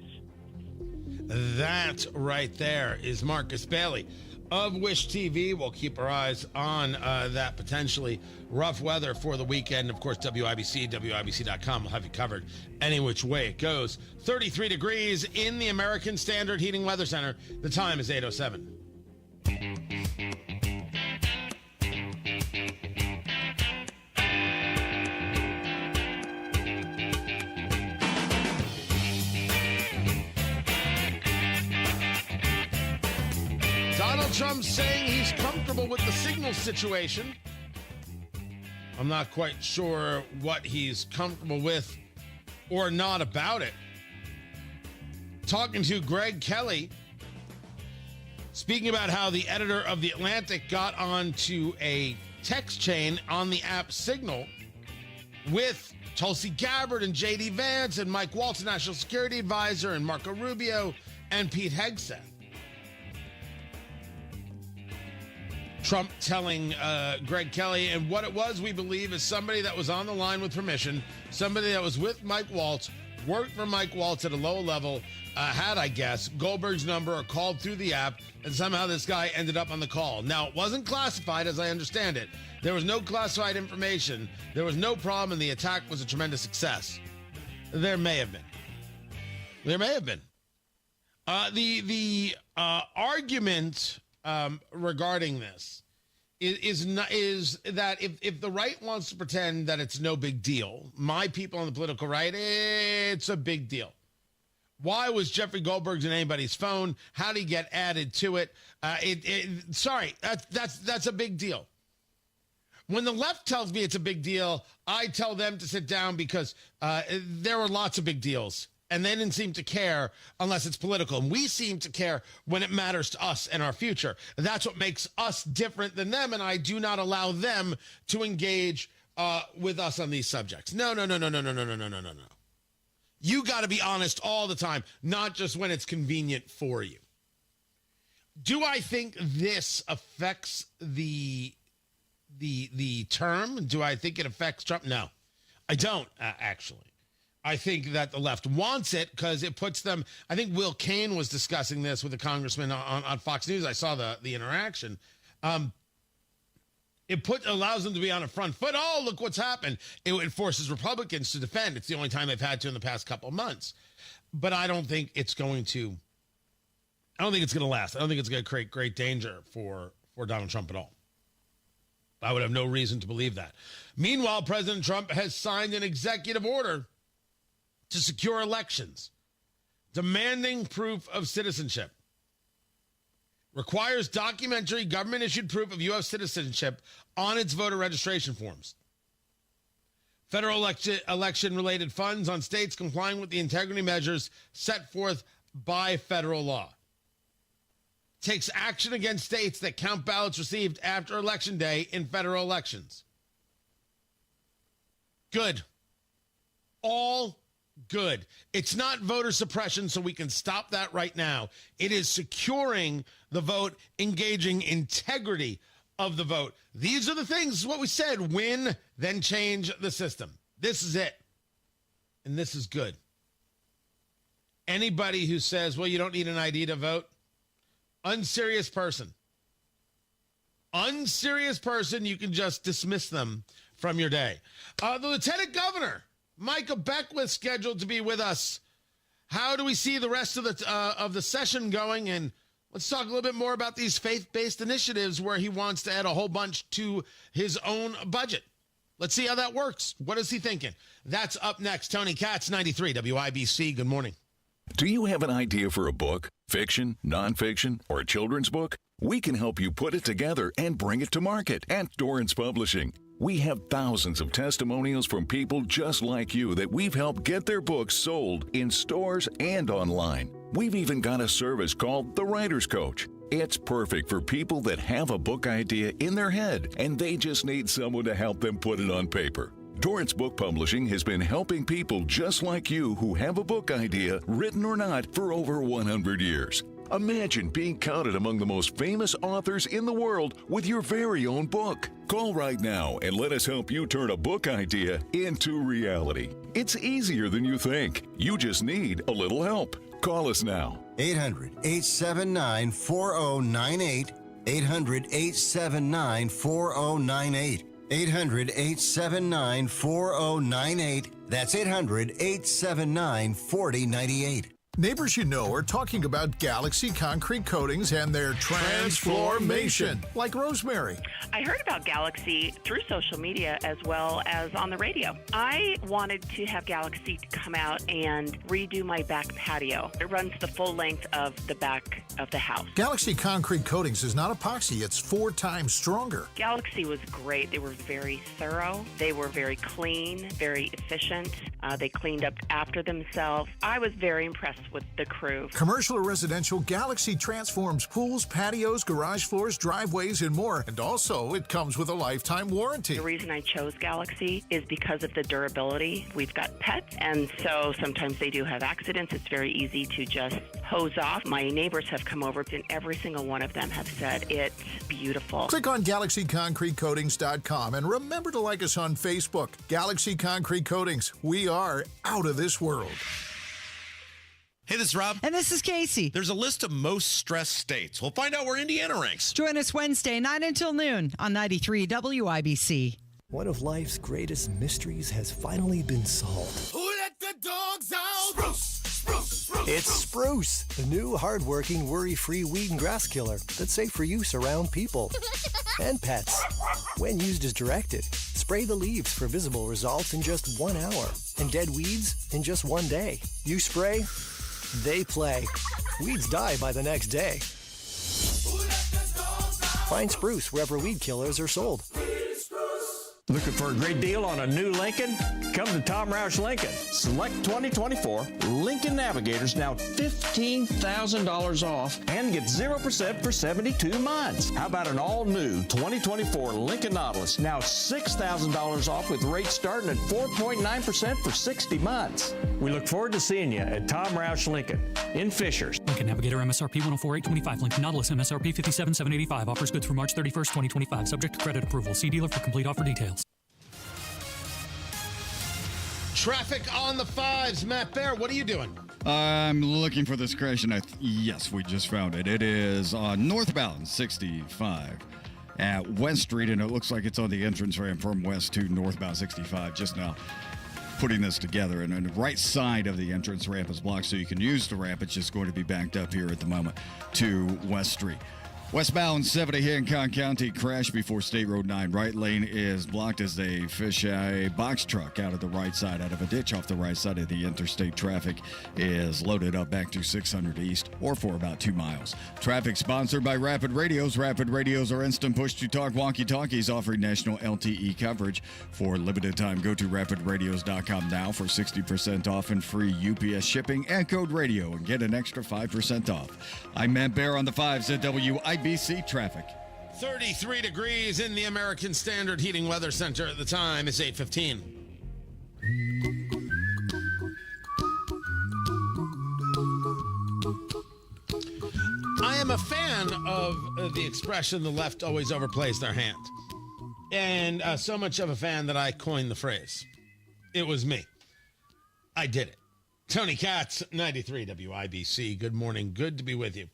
That right there is Marcus Bailey of Wish TV. We'll keep our eyes on that potentially rough weather for the weekend. Of course, WIBC, WIBC.com will have you covered any which way it goes. 33 degrees in the American Standard Heating Weather Center. The time is 8:07. Donald Trump saying he's comfortable with the signal situation. I'm not quite sure what he's comfortable with or not about it. Talking to Greg Kelly, speaking about how the editor of The Atlantic got onto a text chain on the app Signal with Tulsi Gabbard and J.D. Vance and Mike Waltz, National Security Advisor, and Marco Rubio and Pete Hegseth. Trump telling Greg Kelly, and what it was, we believe, is somebody that was on the line with permission, somebody that was with Mike Waltz, worked for Mike Waltz at a low level, had, I guess, Goldberg's number or called through the app, and somehow this guy ended up on the call. Now, it wasn't classified, as I understand it. There was no classified information. There was no problem, and the attack was a tremendous success. There may have been. There may have been. The argument regarding this is that if the right wants to pretend that it's no big deal, my people on the political right, it's a big deal. Why was Jeffrey Goldberg's in anybody's phone? How did he get added to it? Sorry, that's a big deal. When the left tells me it's a big deal, I tell them to sit down because there were lots of big deals. And they didn't seem to care unless it's political. And we seem to care when it matters to us and our future. That's what makes us different than them. And I do not allow them to engage with us on these subjects. No. You got to be honest all the time, not just when it's convenient for you. Do I think this affects the term? Do I think it affects Trump? No, I don't actually. I think that the left wants it because it puts them. I think Will Cain was discussing this with a congressman on Fox News. I saw the interaction. It allows them to be on a front foot. Oh, look what's happened. It forces Republicans to defend. It's the only time they've had to in the past couple of months. But I don't think it's going to. I don't think it's going to last. I don't think it's going to create great danger for Donald Trump at all. I would have no reason to believe that. Meanwhile, President Trump has signed an executive order to secure elections, demanding proof of citizenship. Requires documentary government-issued proof of U.S. citizenship on its voter registration forms. Federal election-related funds on states complying with the integrity measures set forth by federal law. Takes action against states that count ballots received after Election Day in federal elections. Good. All good. It's not voter suppression, so we can stop that right now. It is securing the vote, engaging integrity of the vote. These are the things, this is what we said, win, then change the system. This is it. And this is good. Anybody who says, well, you don't need an ID to vote, unserious person. Unserious person, you can just dismiss them from your day. The Lieutenant Governor, Micah Beckwith, scheduled to be with us How do we see the rest of the session going? And let's talk a little bit more about these faith-based initiatives where he wants to add a whole bunch to his own budget. Let's see how that works. What is he thinking? That's up next. Tony Katz, 93 WIBC. Good morning. Do you have an idea for a book, fiction, nonfiction, or a children's book? We can help you put it together and bring it to market at Dorrance Publishing. We have thousands of testimonials from people just like you that we've helped get their books sold in stores and online. We've even got a service called The Writer's Coach. It's perfect for people that have a book idea in their head and they just need someone to help them put it on paper. Dorrance Book Publishing has been helping people just like you who have a book idea, written or not, for over 100 years. Imagine being counted among the most famous authors in the world with your very own book. Call right now and let us help you turn a book idea into reality. It's easier than you think. You just need a little help. Call us now. 800-879-4098. 800-879-4098. 800-879-4098. That's 800-879-4098. Neighbors you know are talking about Galaxy Concrete Coatings and their transformation, like Rosemary. I heard about Galaxy through social media as well as on the radio. I wanted to have Galaxy come out and redo my back patio. It runs the full length of the back of the house. Galaxy Concrete Coatings is not epoxy. It's 4 times stronger. Galaxy was great. They were very thorough. They were very clean, very efficient. They cleaned up after themselves. I was very impressed with the crew. Commercial or residential, Galaxy transforms pools, patios, garage floors, driveways, and more. And also, it comes with a lifetime warranty. The reason I chose Galaxy is because of the durability. We've got pets, and so sometimes they do have accidents. It's very easy to just hose off. My neighbors have come over, and every single one of them have said it's beautiful. Click on GalaxyConcreteCoatings.com and remember to like us on Facebook. Galaxy Concrete Coatings. We are out of this world. Hey, this is Rob. And this is Casey. There's a list of most stressed states. We'll find out where Indiana ranks. Join us Wednesday, 9 until noon on 93 WIBC. One of life's greatest mysteries has finally been solved. Who let the dogs out? Spruce, spruce, spruce. It's Spruce, the new hard-working, worry-free weed and grass killer that's safe for use around people and pets. When used as directed, spray the leaves for visible results in just 1 hour and dead weeds in just 1 day. You spray, they play. Weeds die by the next day. Find Spruce wherever weed killers are sold. Looking for a great deal on a new Lincoln? Come to Tom Roush Lincoln. Select 2024 Lincoln Navigators, now $15,000 off, and get 0% for 72 months. How about an all-new 2024 Lincoln Nautilus, now $6,000 off with rates starting at 4.9% for 60 months. We look forward to seeing you at Tom Roush Lincoln in Fishers. Lincoln Navigator MSRP 104,825. Lincoln Nautilus MSRP 57,785. Offers good through March 31st, 2025. Subject to credit approval. See dealer for complete offer details. Traffic on the 5s. Matt Bear, what are you doing? I'm looking for this crash, and yes, we just found it. It is on northbound 65 at West Street, and it looks like it's on the entrance ramp from west to northbound 65 just now. Putting this together, and on the right side of the entrance ramp is blocked, so you can use the ramp. It's just going to be backed up here at the moment to West Street. Westbound 70 Hancock County crash before State Road 9. Right lane is blocked as they fish a box truck out of the right side, out of a ditch off the right side of the interstate. Traffic is loaded up back to 600 East or for about 2 miles. Traffic sponsored by Rapid Radios. Rapid Radios are instant push-to-talk walkie-talkies offering national LTE coverage for limited time. Go to rapidradios.com now for 60% off and free UPS shipping and code radio and get an extra 5% off. I'm Matt Bear on the 5s at WIBC Traffic. 33 degrees in the American Standard Heating Weather Center at the time. It's 8:15. I am a fan of the expression, the left always overplays their hand. And so much of a fan that I coined the phrase. It was me. I did it. Tony Katz, 93 WIBC. Good morning. Good to be with you.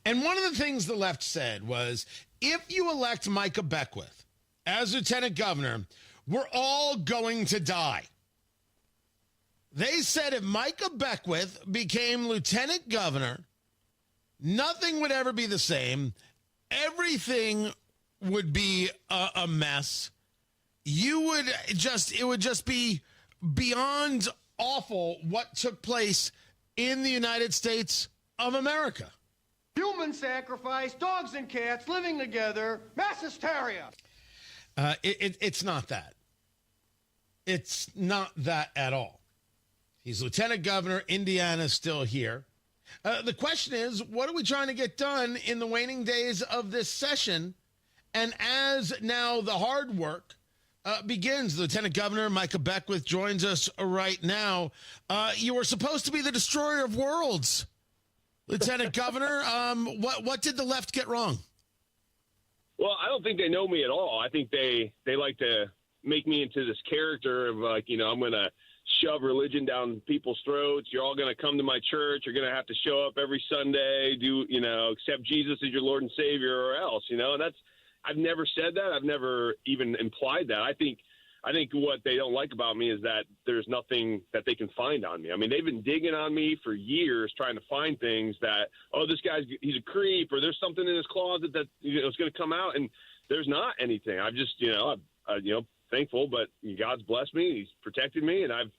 And one of the things the left said was, if you elect Micah Beckwith as lieutenant governor, we're all going to die. They said if Micah Beckwith became lieutenant governor, nothing would ever be the same. Everything would be a mess. It would just be beyond awful what took place in the United States of America. Human sacrifice, dogs and cats living together, mass hysteria. It's not that. It's not that at all. He's lieutenant governor. Indiana's still here. The question is, what are we trying to get done in the waning days of this session? And as now the hard work begins, Lieutenant Governor Micah Beckwith joins us right now. You were supposed to be the destroyer of worlds, Lieutenant Governor. What did the left get wrong? Well, I don't think they know me at all. I think they like to make me into this character of I'm going to shove religion down people's throats. You're all going to come to my church. You're going to have to show up every Sunday, accept Jesus as your Lord and Savior or else, and I've never said that. I've never even implied that. I think what they don't like about me is that there's nothing that they can find on me. I mean, they've been digging on me for years trying to find things that, this guy's, he's a creep, or there's something in his closet that, is going to come out, and there's not anything. I've just, I'm thankful, but God's blessed me. He's protected me, and I've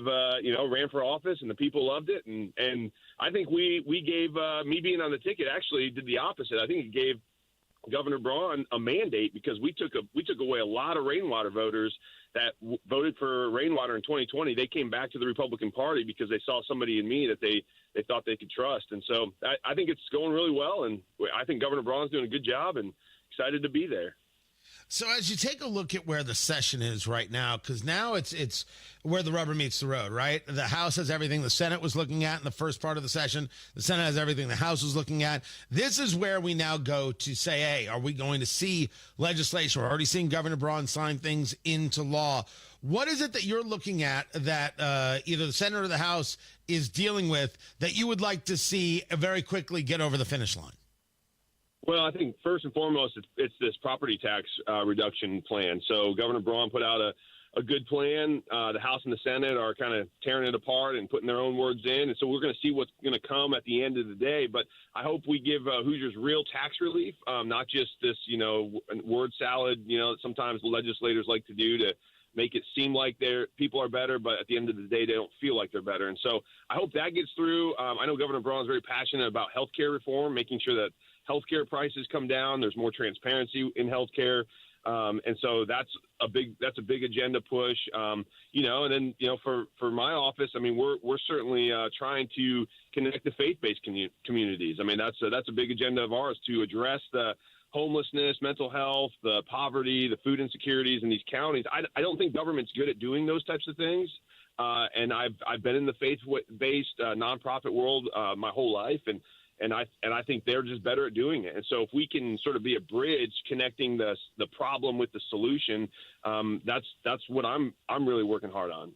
ran for office, and the people loved it. And I think we gave, me being on the ticket actually did the opposite. I think it gave Governor Braun a mandate, because we took away a lot of rainwater voters that voted for rainwater in 2020. They came back to the Republican Party because they saw somebody in me that they thought they could trust. And so I think it's going really well, and I think Governor Braun's doing a good job, and excited to be there. So as you take a look at where the session is right now, because now it's where the rubber meets the road, right? The House has everything the Senate was looking at in the first part of the session. The Senate has everything the House was looking at. This is where we now go to say, hey, are we going to see legislation? We're already seeing Governor Braun sign things into law. What is it that you're looking at that either the Senate or the House is dealing with that you would like to see very quickly get over the finish line? Well, I think first and foremost, it's this property tax reduction plan. So Governor Braun put out a good plan. The House and the Senate are kind of tearing it apart and putting their own words in. And so we're going to see what's going to come at the end of the day. But I hope we give Hoosiers real tax relief, not just this, word salad, that sometimes legislators like to do to make it seem like their people are better, but at the end of the day, they don't feel like they're better. And so I hope that gets through. I know Governor Braun is very passionate about healthcare reform, making sure that healthcare prices come down. There's more transparency in healthcare. And so that's a big agenda push. And then, for my office, I mean, we're certainly trying to connect the faith-based communities. I mean, that's a big agenda of ours, to address the homelessness, mental health, the poverty, the food insecurities in these counties. I don't think government's good at doing those types of things. And I've been in the faith-based nonprofit world my whole life, and I think they're just better at doing it. And so if we can sort of be a bridge connecting the problem with the solution, that's what I'm really working hard on.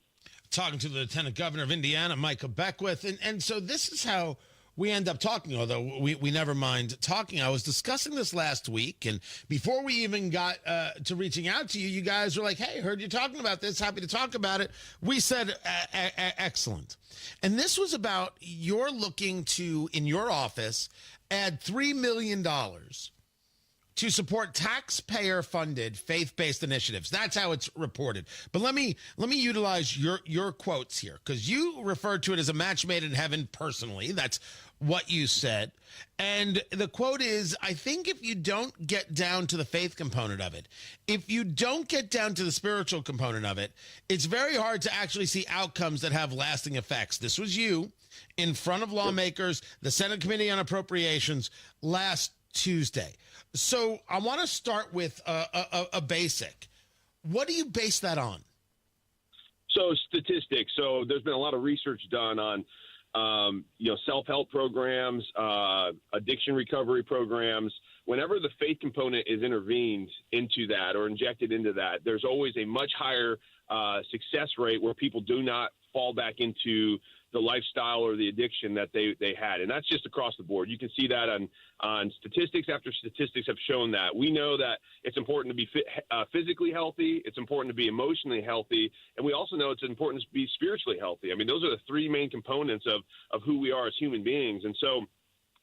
Talking to the Lieutenant Governor of Indiana, Micah Beckwith, and so this is how we end up talking, although we never mind talking. I was discussing this last week, and before we even got to reaching out to you, you guys were like, hey, heard you talking about this, happy to talk about it. We said, excellent. And this was about you're looking to, in your office, add $3 million to support taxpayer-funded faith-based initiatives. That's how it's reported. But let me utilize your quotes here, because you referred to it as a match made in heaven personally. That's what you said. And the quote is, I think if you don't get down to the faith component of it, if you don't get down to the spiritual component of it, it's very hard to actually see outcomes that have lasting effects. This was you in front of lawmakers, the Senate Committee on Appropriations last Tuesday. So I want to start with a basic. What do you base that on? So statistics. So there's been a lot of research done on self-help programs, addiction recovery programs. Whenever the faith component is intervened into that or injected into that, there's always a much higher success rate where people do not fall back into the lifestyle or the addiction that they had. And that's just across the board. You can see that on statistics after statistics have shown that. We know that it's important to be physically healthy. It's important to be emotionally healthy. And we also know it's important to be spiritually healthy. I mean, those are the three main components of who we are as human beings. And so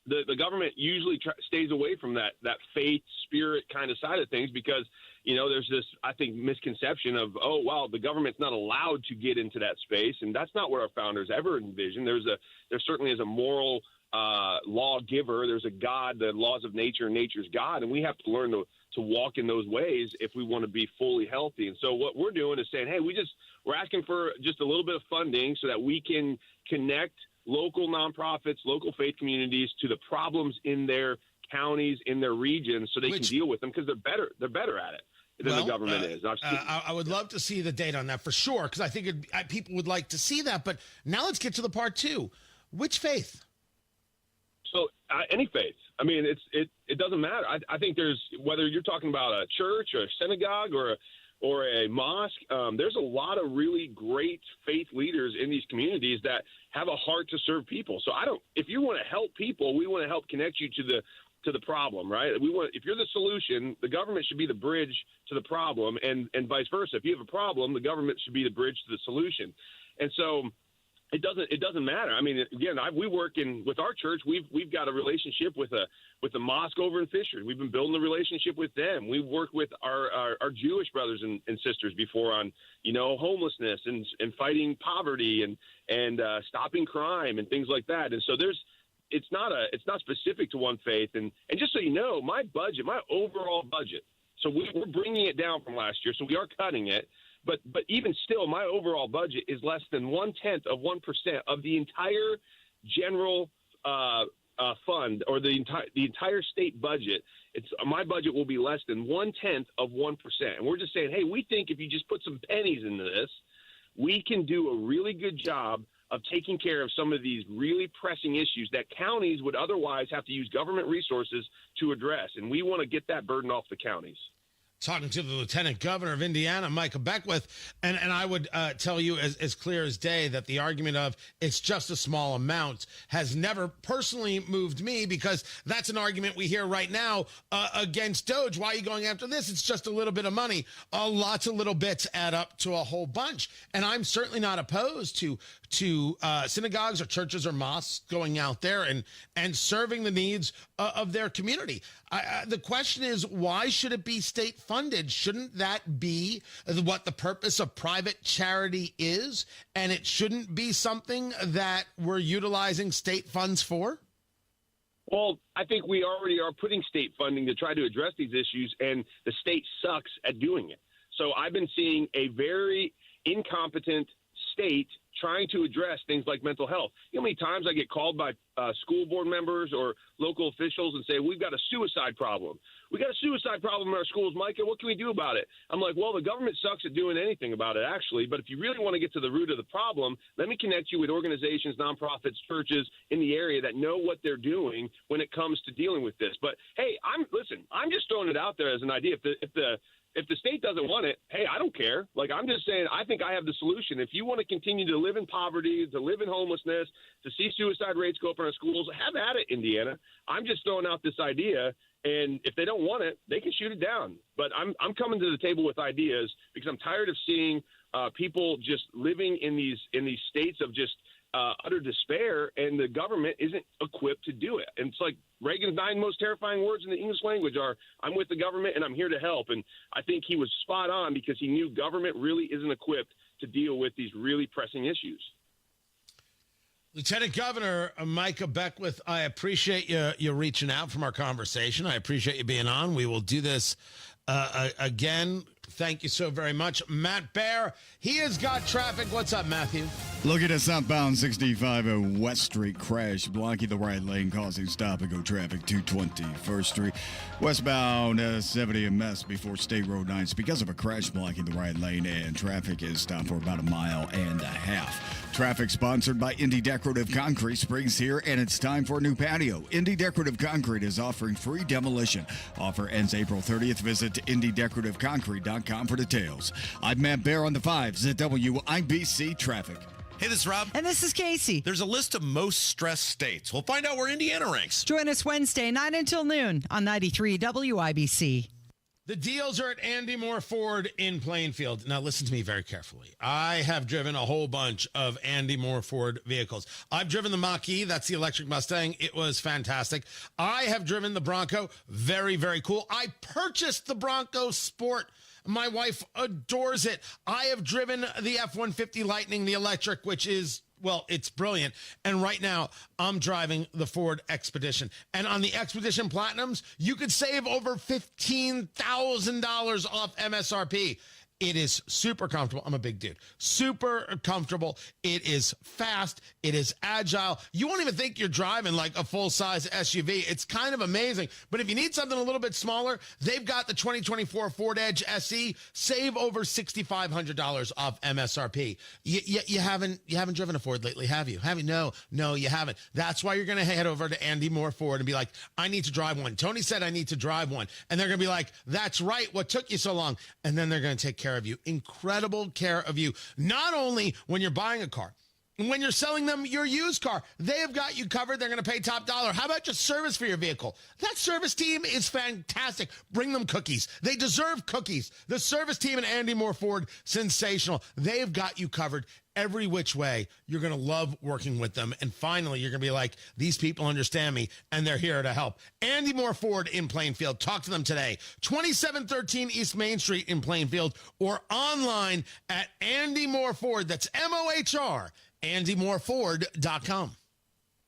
the government usually stays away from that faith, spirit kind of side of things because, there's this, I think, misconception of, oh, wow, the government's not allowed to get into that space. And that's not what our founders ever envisioned. There certainly is a moral lawgiver. There's a God, the laws of nature, and nature's God. And we have to learn to walk in those ways if we want to be fully healthy. And so what we're doing is saying, hey, we're asking for just a little bit of funding so that we can connect local nonprofits, local faith communities to the problems in their counties, in their regions, so they can deal with them because they're better at it than the government is. I would love to see the data on that for sure, because I think people would like to see that. But now let's get to the part two. Which faith? So any faith. I mean, it doesn't matter. I think there's, whether you're talking about a church or a synagogue or a mosque, there's a lot of really great faith leaders in these communities that have a heart to serve people. So if you want to help people, we want to help connect you to the problem, right? If you're the solution, the government should be the bridge to the problem, and vice versa. If you have a problem, the government should be the bridge to the solution. And so it doesn't matter. I mean, again, we work with our church. We've got a relationship with a mosque over in Fishers. We've been building a relationship with them. We've worked with our Jewish brothers and sisters before on, homelessness and fighting poverty and stopping crime and things like that. And so it's not specific to one faith. And just so you know, my overall budget, so we're bringing it down from last year. So we are cutting it. But even still, my overall budget is less than 0.1% of the entire general fund, or the entire state budget. My budget will be less than 0.1%. And we're just saying, hey, we think if you just put some pennies into this, we can do a really good job of taking care of some of these really pressing issues that counties would otherwise have to use government resources to address. And we want to get that burden off the counties. Talking to the Lieutenant Governor of Indiana, Micah Beckwith, and I would tell you as clear as day that the argument of it's just a small amount has never personally moved me, because that's an argument we hear right now against DOJ. Why are you going after this? It's just a little bit of money. Lots of little bits add up to a whole bunch. And I'm certainly not opposed to synagogues or churches or mosques going out there and serving the needs of their community. The question is, why should it be state funded? Shouldn't that be what the purpose of private charity is? And it shouldn't be something that we're utilizing state funds for? Well, I think we already are putting state funding to try to address these issues, and the state sucks at doing it. So I've been seeing a very incompetent state trying to address things like mental health. You know how many times I get called by school board members or local officials and say, we've got a suicide problem. We got a suicide problem in our schools, Micah. What can we do about it? I'm like, well, the government sucks at doing anything about it, actually. But if you really want to get to the root of the problem, let me connect you with organizations, nonprofits, churches in the area that know what they're doing when it comes to dealing with this. But, hey, I'm just throwing it out there as an idea. If the state doesn't want it, hey, I don't care. Like, I'm just saying, I think I have the solution. If you want to continue to live in poverty, to live in homelessness, to see suicide rates go up in our schools, have at it, Indiana. I'm just throwing out this idea, and if they don't want it, they can shoot it down. But I'm coming to the table with ideas because I'm tired of seeing people just living in these states of just utter despair, and the government isn't equipped to do it. And it's like Reagan's 9 most terrifying words in the English language are, I'm with the government and I'm here to help. And I think he was spot on, because he knew government really isn't equipped to deal with these really pressing issues. Lieutenant Governor Micah Beckwith, I appreciate you reaching out from our conversation. I appreciate you being on. We will do this again. Thank you so very much. Matt Bear, he has got traffic. What's up, Matthew? Look at a southbound 65 at West Street crash, blocking the right lane, causing stop-and-go traffic 220 First Street. Westbound 70 a mess before State Road 9 because of a crash blocking the right lane, and traffic is stopped for about a mile and a half. Traffic sponsored by Indy Decorative Concrete. Spring's here, and it's time for a new patio. Indy Decorative Concrete is offering free demolition. Offer ends April 30th. Visit IndyDecorativeConcrete.com for details. I'm Matt Bear on the 5s at WIBC Traffic. Hey, this is Rob. And this is Casey. There's a list of most stressed states. We'll find out where Indiana ranks. Join us Wednesday, 9 until noon on 93 WIBC. The deals are at Andy Moore Ford in Plainfield. Now, listen to me very carefully. I have driven a whole bunch of Andy Moore Ford vehicles. I've driven the Mach-E. That's the electric Mustang. It was fantastic. I have driven the Bronco. Very, very cool. I purchased the Bronco Sport. My wife adores it. I have driven the F-150 Lightning, the electric, which is, well, it's brilliant. And right now, I'm driving the Ford Expedition. And on the Expedition Platinums, you could save over $15,000 off MSRP. It is super comfortable. I'm a big dude. Super comfortable. It is fast. It is agile. You won't even think you're driving like a full-size SUV. It's kind of amazing. But if you need something a little bit smaller, they've got the 2024 Ford Edge SE. Save over $6,500 off MSRP. You haven't driven a Ford lately, have you? No, you haven't. That's why you're going to head over to Andy Moore Ford and be like, I need to drive one. Tony said I need to drive one. And they're going to be like, that's right. What took you so long? And then they're going to take care of you. Incredible care of you. Not only when you're buying a car, when you're selling them your used car, they have got you covered. They're going to pay top dollar. How about just service for your vehicle? That service team is fantastic. Bring them cookies. They deserve cookies. The service team at Andy Moore Ford, sensational. They've got you covered every which way. You're going to love working with them. And finally, you're going to be like, these people understand me, and they're here to help. Andy Moore Ford in Plainfield. Talk to them today. 2713 East Main Street in Plainfield, or online at Andy Moore Ford. That's MOHR, AndyMooreFord.com.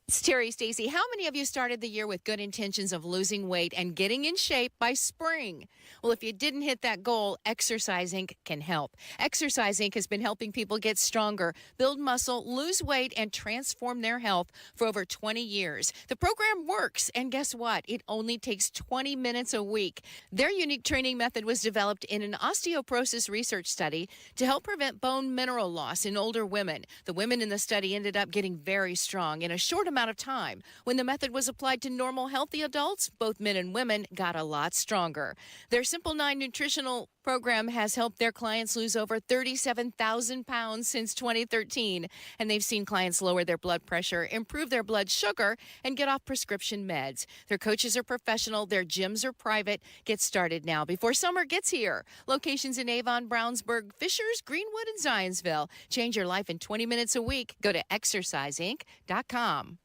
It's Terry Stacy. How many of you started the year with good intentions of losing weight and getting in shape by spring? Well, if you didn't hit that goal, Exercise Inc. can help. Exercise Inc. has been helping people get stronger, build muscle, lose weight, and transform their health for over 20 years. The program works, and guess what? It only takes 20 minutes a week. Their unique training method was developed in an osteoporosis research study to help prevent bone mineral loss in older women. The women in the study ended up getting very strong in a short amount of time. When the method was applied to normal, healthy adults, both men and women got a lot stronger. Their Simple 9 nutritional program has helped their clients lose over 37,000 pounds since 2013, and they've seen clients lower their blood pressure, improve their blood sugar, and get off prescription meds. Their coaches are professional. Their gyms are private. Get started now before summer gets here. Locations in Avon, Brownsburg, Fishers, Greenwood, and Zionsville. Change your life in 20 minutes a week. Go to exerciseinc.com.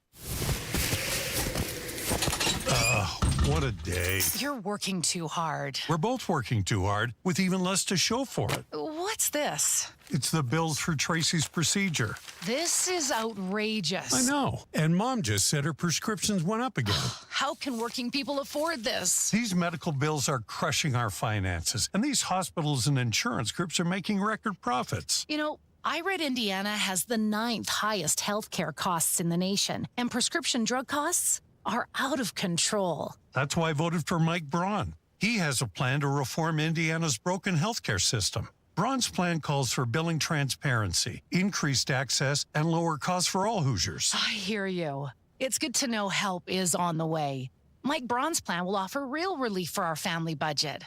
What a day. You're working too hard. We're both working too hard with even less to show for it. What's this? It's the bills for Tracy's procedure. This is outrageous. I know. And Mom just said her prescriptions went up again. How can working people afford this? These medical bills are crushing our finances, and these hospitals and insurance groups are making record profits. You know, I read Indiana has the 9th highest healthcare costs in the nation, and prescription drug costs are out of control. That's why I voted for Mike Braun. He has a plan to reform Indiana's broken healthcare system. Braun's plan calls for billing transparency, increased access, and lower costs for all Hoosiers. I hear you. It's good to know help is on the way. Mike Braun's plan will offer real relief for our family budget.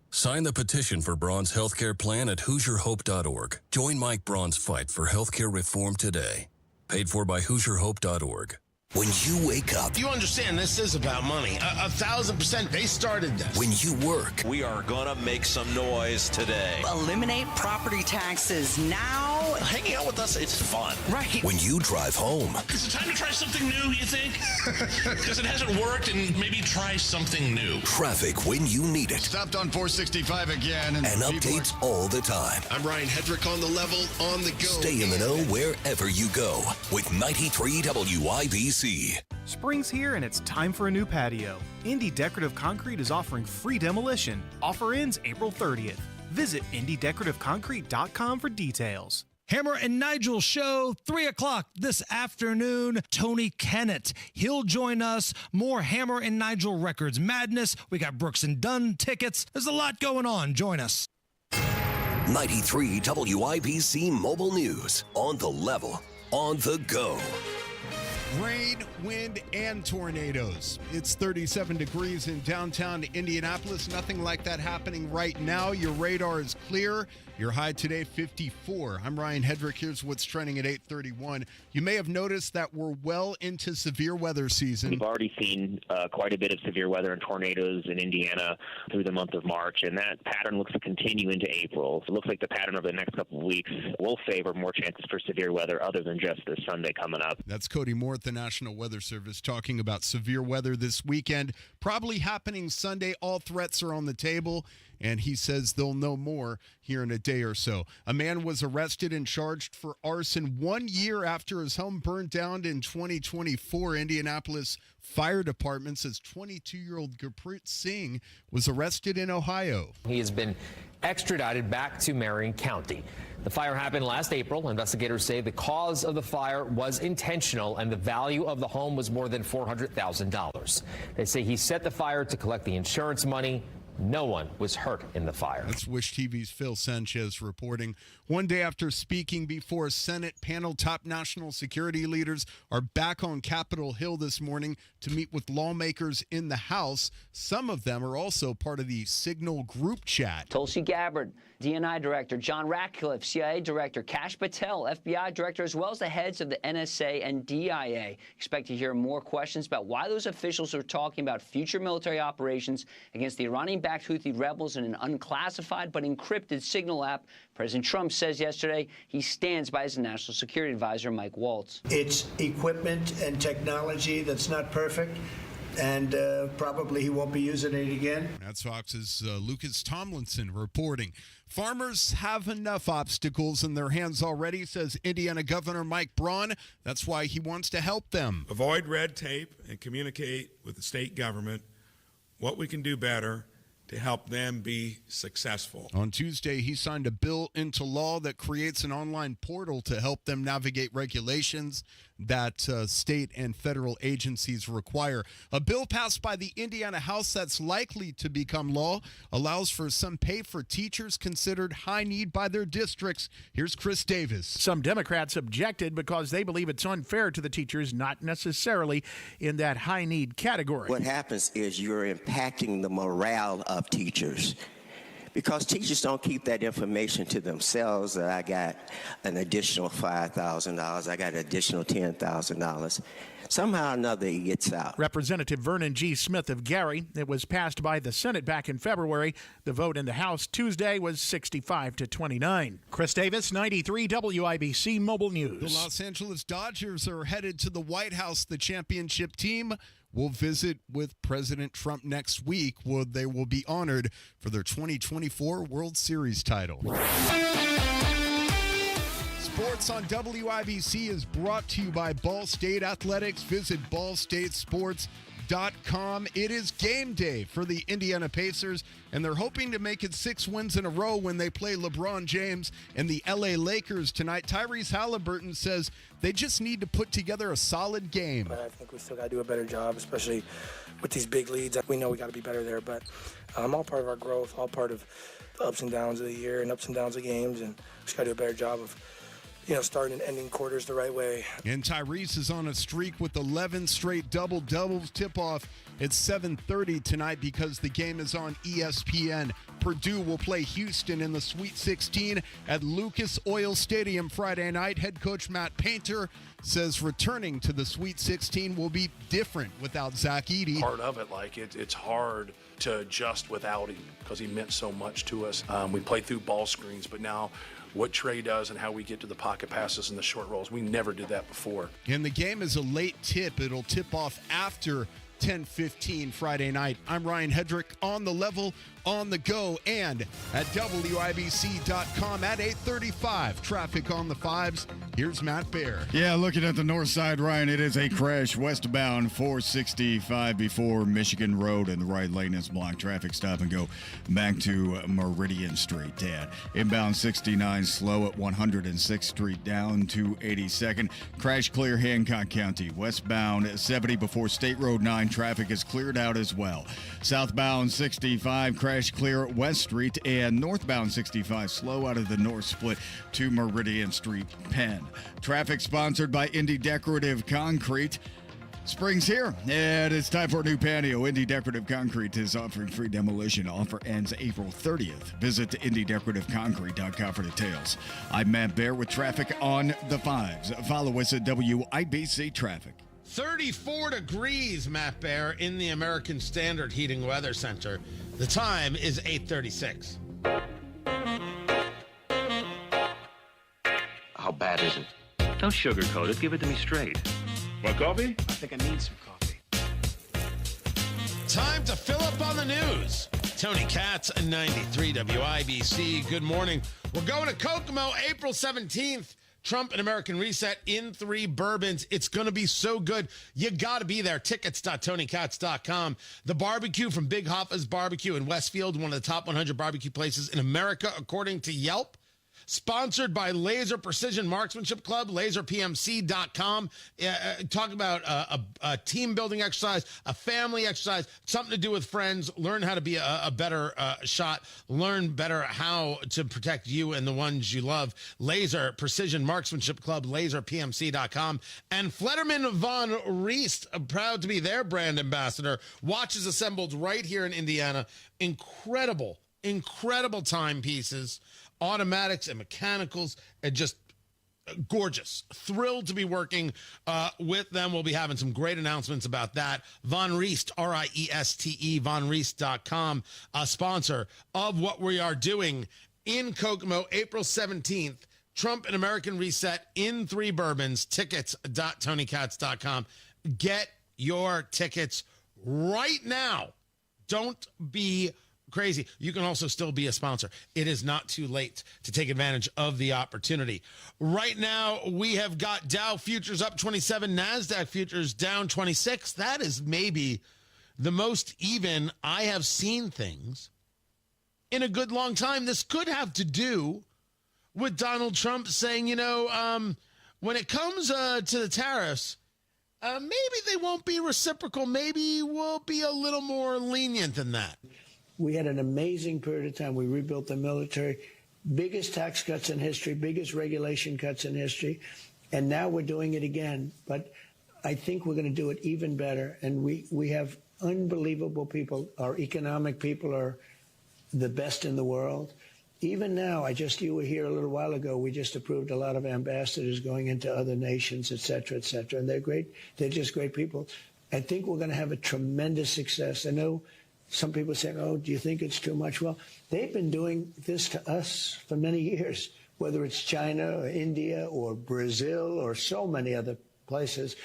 Sign the petition for Braun's healthcare plan at HoosierHope.org. Join Mike Braun's fight for healthcare reform today. Paid for by HoosierHope.org. When you wake up, You understand this is about money. 1,000%. They started this. when you work, We are gonna make some noise today. Eliminate property taxes now. Hanging out with us, it's fun. Right. when you drive home, Is it time to try something new, you think? Because it hasn't worked, and maybe try something new. traffic when you need it, Stopped on 465 again. and updates all the time. I'm Ryan Hedrick on the level, on the go. Stay in the know wherever you go with 93 WIBC. Spring's here and it's time for a new patio. Indy Decorative Concrete is offering free demolition. Offer ends April 30th. Visit IndyDecorativeConcrete.com for details. Hammer and Nigel show, 3 o'clock this afternoon. Tony Kennett, he'll join us. More Hammer and Nigel Records madness. We got Brooks and Dunn tickets. There's a lot going on. Join us. 93 WIBC Mobile News. On the level, on the go. Rain, wind, and tornadoes. It's 37 degrees in downtown Indianapolis. Nothing like that happening right now. Your radar is clear. Your high today, 54. I'm Ryan Hedrick. Here's what's trending at 8:31. You may have noticed that we're well into severe weather season. We've already seen quite a bit of severe weather and tornadoes in Indiana through the month of March, and that pattern looks to continue into April. So it looks like the pattern over the next couple of weeks will favor more chances for severe weather other than just this Sunday coming up. That's Cody Moore at the National Weather Service talking about severe weather this weekend. Probably happening Sunday. All threats are on the table, and he says they'll know more here in a day or so. A man was arrested and charged for arson 1 year after his home burned down in 2024. Indianapolis Fire Department says 22-year-old Gurpreet Singh was arrested in Ohio. He has been extradited back to Marion County. The fire happened last April. Investigators say the cause of the fire was intentional and the value of the home was more than $400,000. They say he set the fire to collect the insurance money. No one was hurt in the fire. That's Wish TV's Phil Sanchez reporting. One day after speaking before a Senate panel, top national security leaders are back on Capitol Hill this morning to meet with lawmakers in the House. Some of them are also part of the Signal group chat. Tulsi Gabbard, DNI Director, John Ratcliffe, CIA Director, Kash Patel, FBI Director, as well as the heads of the NSA and DIA. Expect to hear more questions about why those officials are talking about future military operations against the Iranian-backed Houthi rebels in an unclassified but encrypted Signal app. President Trump says yesterday he stands by his national security advisor, Mike Waltz. It's equipment and technology that's not perfect, and probably he won't be using it again. That's Fox's Lucas Tomlinson reporting. Farmers have enough obstacles in their hands already, says Indiana Governor Mike Braun. That's why he wants to help them. Avoid red tape and communicate with the state government what we can do better to help them be successful. On Tuesday, he signed a bill into law that creates an online portal to help them navigate regulations that state and federal agencies require. A bill passed by the Indiana House that's likely to become law allows for some pay for teachers considered high need by their districts. Here's Chris Davis. Some Democrats objected because they believe it's unfair to the teachers, not necessarily in that high need category. What happens is you're impacting the morale of teachers, because teachers don't keep that information to themselves. I got an additional $5,000. I got an additional $10,000. Somehow or another it gets out. Representative Vernon G. Smith of Gary. It was passed by the Senate back in February. The vote in the House Tuesday was 65-29. Chris Davis, 93 WIBC Mobile News. The Los Angeles Dodgers are headed to the White House. The championship team will visit with President Trump next week, where they will be honored for their 2024 World Series title. Sports on WIBC is brought to you by Ball State Athletics. Visit ballstatesports.com. It is game day for the Indiana Pacers, and they're hoping to make it 6 wins in a row when they play LeBron James and the LA Lakers tonight. Tyrese Halliburton says they just need to put together a solid game. But I think we still got to do a better job, especially with these big leads. We know we got to be better there, but all part of our growth, all part of the ups and downs of the year and ups and downs of games, and just got to do a better job of starting and ending quarters the right way. And Tyrese is on a streak with 11 straight double-doubles. Tip-off at 7:30 tonight because the game is on ESPN. Purdue will play Houston in the Sweet 16 at Lucas Oil Stadium Friday night. Head coach Matt Painter says returning to the Sweet 16 will be different without Zach Edey. Part of it, it's hard to adjust without him because he meant so much to us. We played through ball screens, but now what Trey does and how we get to the pocket passes and the short rolls, we never did that before. And the game is a late tip. It'll tip off after 10:15 Friday night. I'm Ryan Hedrick, on the level, on the go, and at WIBC.com at 8:35. Traffic on the 5s. Here's Matt Baer. Yeah, looking at the north side, Ryan, it is a crash westbound 465 before Michigan Road, and the right lane is blocked. Traffic stop and go back to Meridian Street. Dad. Inbound 69 slow at 106th Street down to 82nd. Crash clear Hancock County. Westbound 70 before State Road 9. Traffic is cleared out as well. Southbound 65 crash clear at West Street, and northbound 65 slow out of the north split to Meridian Street, Penn. Traffic sponsored by Indy Decorative Concrete. Spring's here, and it's time for a new patio. Indy Decorative Concrete is offering free demolition. Offer ends April 30th. Visit IndyDecorativeConcrete.com for details. I'm Matt Bear with traffic on the 5s. Follow us at WIBC Traffic. 34 degrees, Matt Bear, in the American Standard Heating Weather Center. The time is 8:36. How bad is it? Don't sugarcoat it. Give it to me straight. Want coffee? I think I need some coffee. Time to fill up on the news. Tony Katz, 93 WIBC. Good morning. We're going to Kokomo April 17th. Trump and American Reset in 3 Bourbons. It's going to be so good. You got to be there. Tickets.TonyKatz.com. The barbecue from Big Hoffa's Barbecue in Westfield, one of the top 100 barbecue places in America, according to Yelp. Sponsored by Laser Precision Marksmanship Club, laserpmc.com. Talk about a team building exercise, a family exercise, something to do with friends. Learn how to be a better shot. Learn better how to protect you and the ones you love. Laser Precision Marksmanship Club, laserpmc.com. And Flederman Von Riest, proud to be their brand ambassador. Watches assembled right here in Indiana. Incredible timepieces. Automatics and mechanicals, and just gorgeous. Thrilled to be working with them. We'll be having some great announcements about that. Von Riest, R-I-E-S-T-E, vonriest.com, a sponsor of what we are doing in Kokomo, April 17th. Trump and American Reset in 3 Bourbons. Tickets.TonyKatz.com. Get your tickets right now. Don't be crazy. You can also still be a sponsor. It is not too late to take advantage of the opportunity. Right now, we have got Dow futures up 27, NASDAQ futures down 26. That is maybe the most even I have seen things in a good long time. This could have to do with Donald Trump saying, when it comes to the tariffs, maybe they won't be reciprocal. Maybe we'll be a little more lenient than that. We had an amazing period of time. We rebuilt the military, biggest tax cuts in history, biggest regulation cuts in history, and now we're doing it again. But I think we're going to do it even better, and we have unbelievable people. Our economic people are the best in the world. Even now, you were here a little while ago, we just approved a lot of ambassadors going into other nations, et cetera, and they're great. They're just great people. I think we're going to have a tremendous success. I know some people say, oh, do you think it's too much? Well, they've been doing this to us for many years, whether it's China or India or Brazil or so many other places.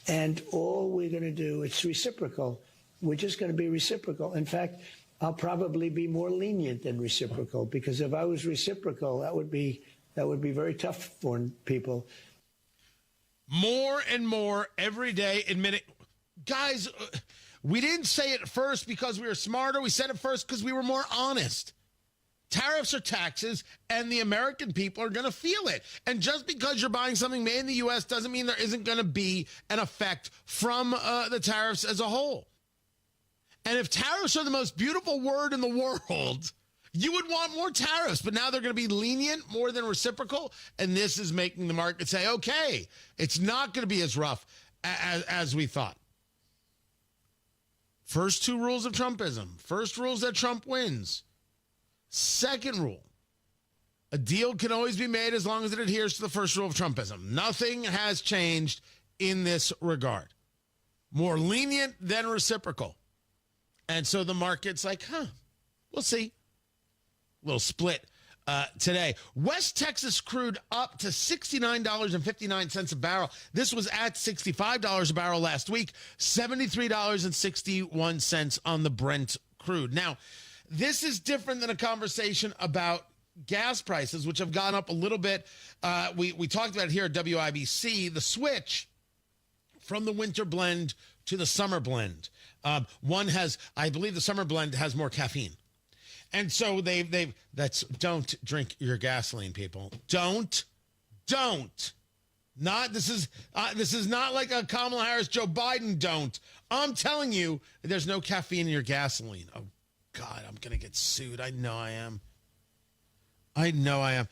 And all we're going to do, it's reciprocal. We're just going to be reciprocal. In fact, I'll probably be more lenient than reciprocal, because if I was reciprocal, that would be very tough for people. More and more every day admitting, guys, we didn't say it first because we were smarter. We said it first because we were more honest. Tariffs are taxes, and the American people are going to feel it. And just because you're buying something made in the U.S. doesn't mean there isn't going to be an effect from the tariffs as a whole. And if tariffs are the most beautiful word in the world, you would want more tariffs. But now they're going to be lenient more than reciprocal. And this is making the market say, okay, it's not going to be as rough as we thought. First 2 rules of Trumpism. First rule is that Trump wins. Second rule, a deal can always be made as long as it adheres to the first rule of Trumpism. Nothing has changed in this regard. More lenient than reciprocal. And so the market's like, we'll see. Little split today. West Texas crude up to $69.59 a barrel. This was at $65 a barrel last week, $73.61 on the Brent crude. Now, this is different than a conversation about gas prices, which have gone up a little bit. We talked about it here at WIBC, the switch from the winter blend to the summer blend. One has, I believe the summer blend has more caffeine. And so don't drink your gasoline, people. Don't. This is not like a Kamala Harris, Joe Biden don't. I'm telling you, there's no caffeine in your gasoline. Oh, God, I'm going to get sued. I know I am. I know I am.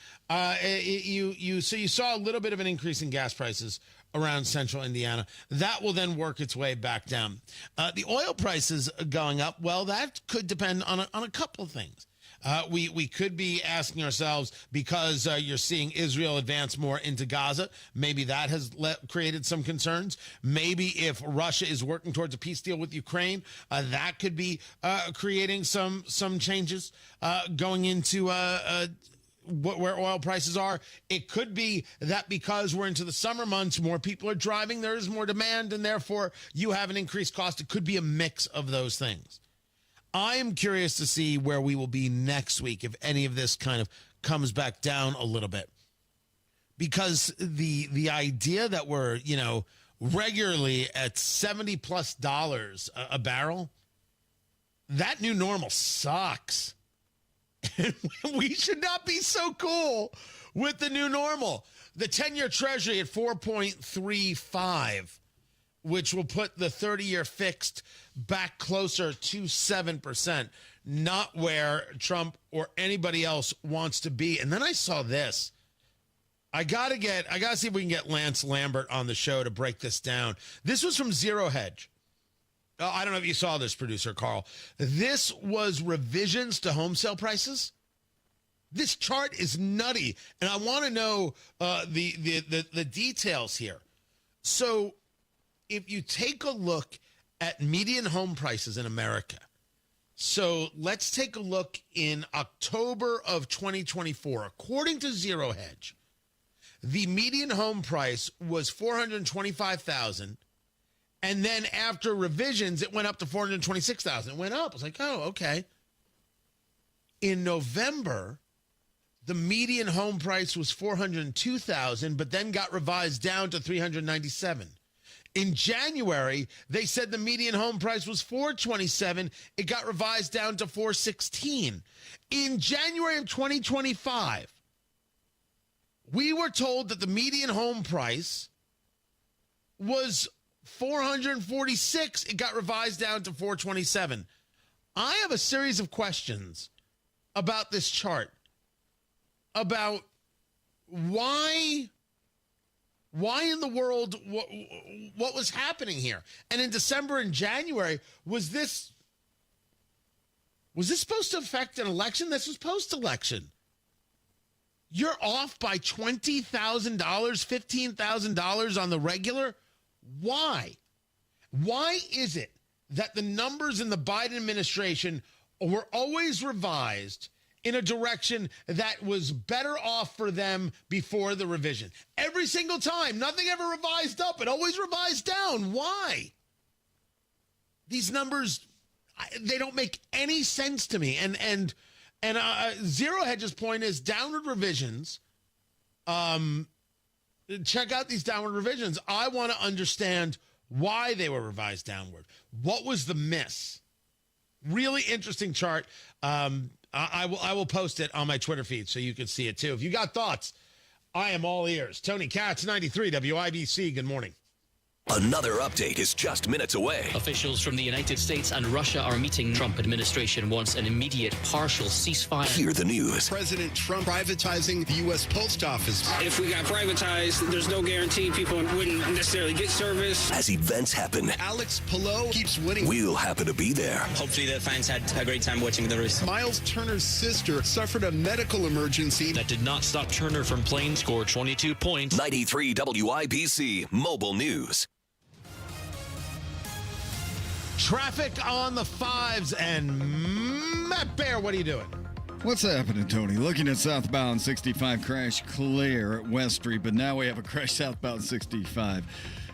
So you saw a little bit of an increase in gas prices around central Indiana. That will then work its way back down. The oil prices going up, well, that could depend on a couple of things. We could be asking ourselves, because you're seeing Israel advance more into Gaza, maybe that has created some concerns. Maybe if Russia is working towards a peace deal with Ukraine, that could be creating some changes going into where oil prices are. It could be that because we're into the summer months, more people are driving, there is more demand, and therefore you have an increased cost. It could be a mix of those things. I am curious to see where we will be next week if any of this kind of comes back down a little bit. Because the idea that we're, regularly at $70+ a barrel, that new normal sucks. And we should not be so cool with the new normal. The 10-year Treasury at 4.35, which will put the 30-year fixed back closer to 7%, not where Trump or anybody else wants to be. And then I saw this. I gotta see if we can get Lance Lambert on the show to break this down. This was from Zero Hedge. I don't know if you saw this, producer Carl. This was revisions to home sale prices. This chart is nutty, and I want to know the details here. So if you take a look at median home prices in America, so let's take a look in October of 2024. According to Zero Hedge, the median home price was $425,000, and then after revisions, it went up to $426,000. It went up. I was like, oh, okay. In November, the median home price was $402,000, but then got revised down to $397,000. In January, they said the median home price was $427,000. It got revised down to $416,000. In January of 2025, we were told that the median home price was $446,000. It got revised down to $427,000. I have a series of questions about this chart, about why in the world, what was happening here? And in December and January, was this supposed to affect an election? This was post-election. You're off by $20,000, $15,000 on the regular. Why? Why is it that the numbers in the Biden administration were always revised in a direction that was better off for them before the revision? Every single time, nothing ever revised up. It always revised down. Why? These numbers, they don't make any sense to me. And Zero Hedge's point is downward revisions. Check out these downward revisions. I want to understand why they were revised downward. What was the miss? Really interesting chart. I will post it on my Twitter feed so you can see it too. If you got thoughts, I am all ears. Tony Katz, 93 WIBC. Good morning. Another update is just minutes away. Officials from the United States and Russia are meeting. Trump administration wants an immediate partial ceasefire. Hear the news. President Trump privatizing the U.S. Post Office. If we got privatized, there's no guarantee people wouldn't necessarily get service. As events happen, Alex Pillow keeps winning. We'll happen to be there. Hopefully the fans had a great time watching the race. Miles Turner's sister suffered a medical emergency that did not stop Turner from playing. Scored 22 points. 93 WIBC Mobile News. Traffic on the fives, and Matt Bear, what are you doing? What's happening, Tony? Looking at southbound 65 crash clear at West Street, but now we have a crash southbound 65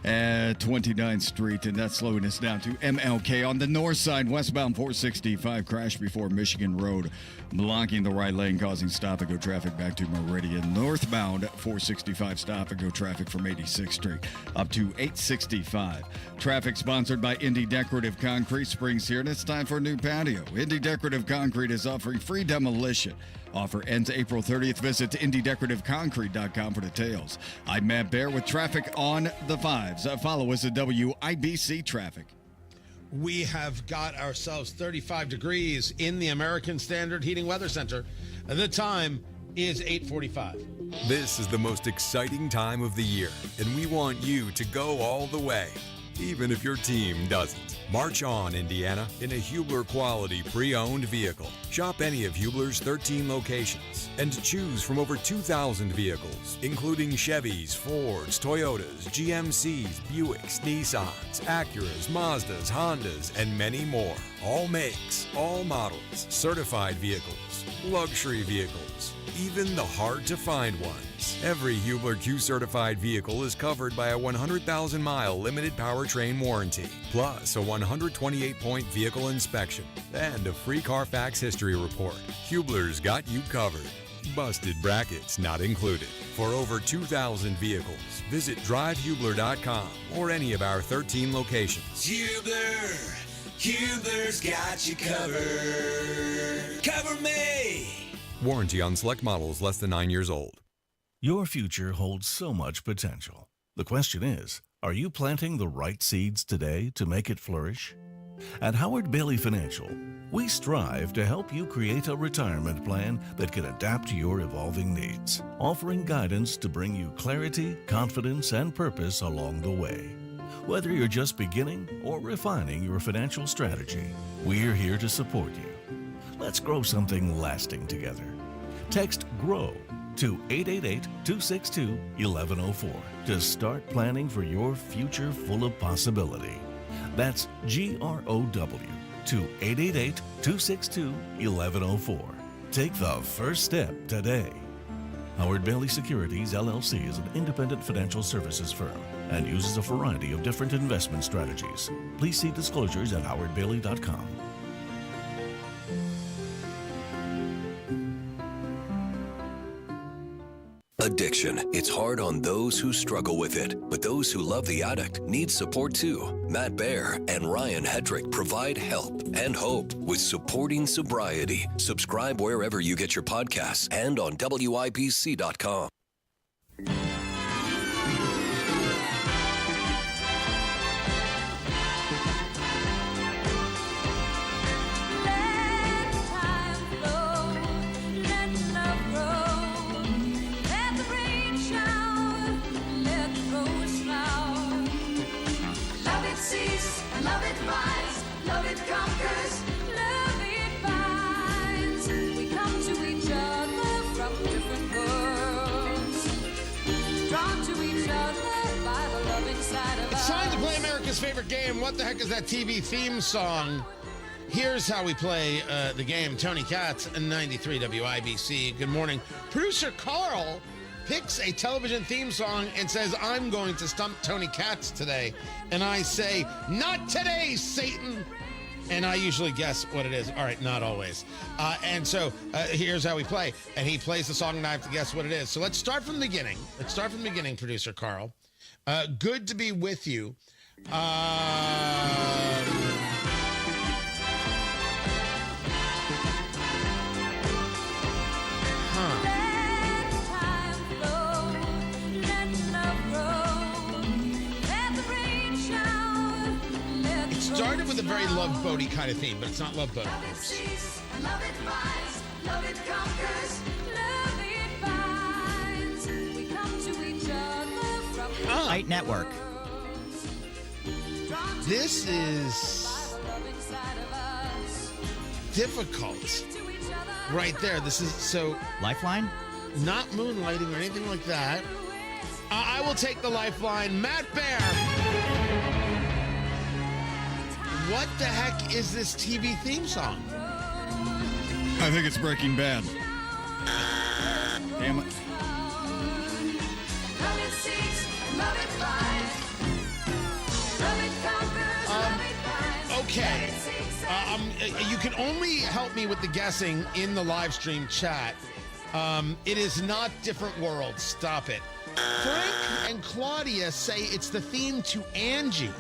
at 29th Street, and that's slowing us down to MLK. On the north side, westbound 465 crash before Michigan Road, blocking the right lane, causing stop-and-go traffic back to Meridian. Northbound 465 stop-and-go traffic from 86th Street up to 865. Traffic sponsored by Indy Decorative Concrete. Spring's here, and it's time for a new patio. Indy Decorative Concrete is offering free demolition. Offer ends April 30th. Visit IndyDecorativeConcrete.com for details. I'm Matt Bear with traffic on the fives. Follow us at WIBC Traffic. We have got ourselves 35 degrees in the American Standard Heating Weather Center. The time is 8:45. This is the most exciting time of the year, and we want you to go all the way, even if your team doesn't. March on, Indiana, in a Hubler quality pre-owned vehicle. Shop any of Hubler's 13 locations and choose from over 2,000 vehicles, including Chevys, Fords, Toyotas, GMCs, Buicks, Nissans, Acuras, Mazdas, Hondas, and many more. All makes, all models, certified vehicles, luxury vehicles, even the hard-to-find ones. Every Hubler Q-certified vehicle is covered by a 100,000-mile limited powertrain warranty, plus a 128-point vehicle inspection, and a free Carfax history report. Hubler's got you covered. Busted brackets not included. For over 2,000 vehicles, visit drivehubler.com or any of our 13 locations. Hubler's got you covered. Cover me! Warranty on select models less than 9 years old. Your future holds so much potential. The question is, are you planting the right seeds today to make it flourish? At Howard Bailey Financial, we strive to help you create a retirement plan that can adapt to your evolving needs, offering guidance to bring you clarity, confidence, and purpose along the way. Whether you're just beginning or refining your financial strategy, we're here to support you. Let's grow something lasting together. Text GROW to 888-262-1104 to start planning for your future full of possibility. That's GROW to 888-262-1104. Take the first step today. Howard Bailey Securities, LLC is an independent financial services firm and uses a variety of different investment strategies. Please see disclosures at howardbailey.com. Addiction. It's hard on those who struggle with it, but those who love the addict need support too. Matt Baer and Ryan Hedrick provide help and hope with Supporting Sobriety. Subscribe wherever you get your podcasts and on WIBC.com. It's time to play America's favorite game. What the heck is that TV theme song? Here's how we play the game. Tony Katz, 93 WIBC. Good morning. Producer Carl picks a television theme song and says, I'm going to stump Tony Katz today. And I say, not today, Satan. And I usually guess what it is. All right, not always. And so here's how we play. And he plays the song and I have to guess what it is. So let's start from the beginning. Producer Carl. Good to be with you. It started with a very Love Boaty kind of theme, but it's not Love Boat, of course. Night Network. This is difficult. Right there. This is so... Lifeline? Not moonlighting or anything like that. I will take the lifeline. Matt Baer. What the heck is this TV theme song? I think it's Breaking Bad. Damn it. Okay. You can only help me with the guessing in the live stream chat. It is not Different Worlds. Stop it. Frank and Claudia say it's the theme to Angie.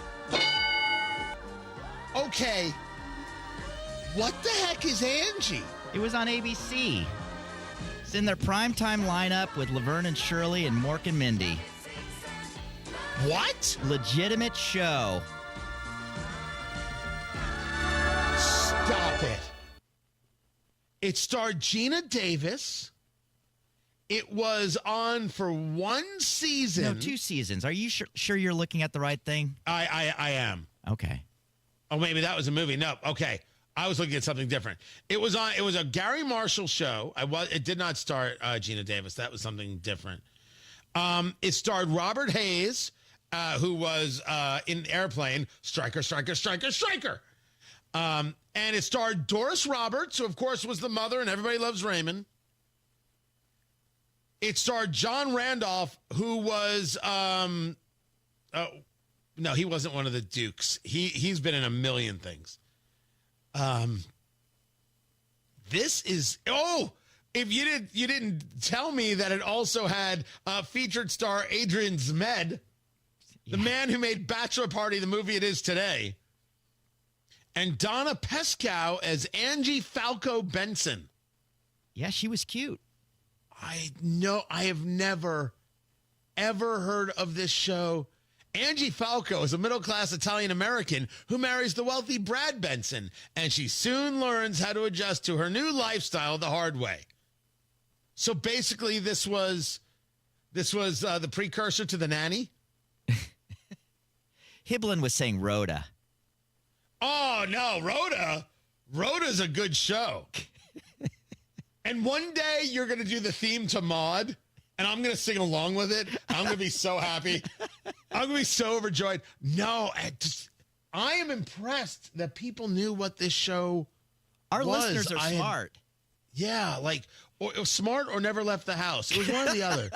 Okay. What the heck is Angie? It was on ABC. It's in their primetime lineup with Laverne and Shirley and Mork and Mindy. What? Legitimate show. Stop it. It starred Gina Davis It was on for one season. No, 2 seasons. Are you sure you're looking at the right thing? I am. Okay. Oh, maybe that was a movie. No, okay. I was looking at something different. It was a Gary Marshall show. It did not star Gina Davis. That was something different. It starred Robert Hayes, who was in Airplane, Striker. And it starred Doris Roberts, who of course was the mother in Everybody Loves Raymond. It starred John Randolph, who was no, he wasn't one of the Dukes. He's been in a million things. This is if you didn't tell me that it also had featured star Adrian Zmed, the man who made Bachelor Party the movie it is today, and Donna Pescow as Angie Falco Benson. Yeah, she was cute. I have never, ever heard of this show. Angie Falco is a middle-class Italian-American who marries the wealthy Brad Benson, and she soon learns how to adjust to her new lifestyle the hard way. So basically, this was the precursor to The Nanny? Hiblin was saying Rhoda. Oh, no, Rhoda? Rhoda's a good show. And one day you're going to do the theme to Maude, and I'm going to sing along with it. I'm going to be so happy. I'm going to be so overjoyed. No, I am impressed that people knew what this show Our was. listeners are smart. Yeah, or it was smart or never left the house. It was one or the other.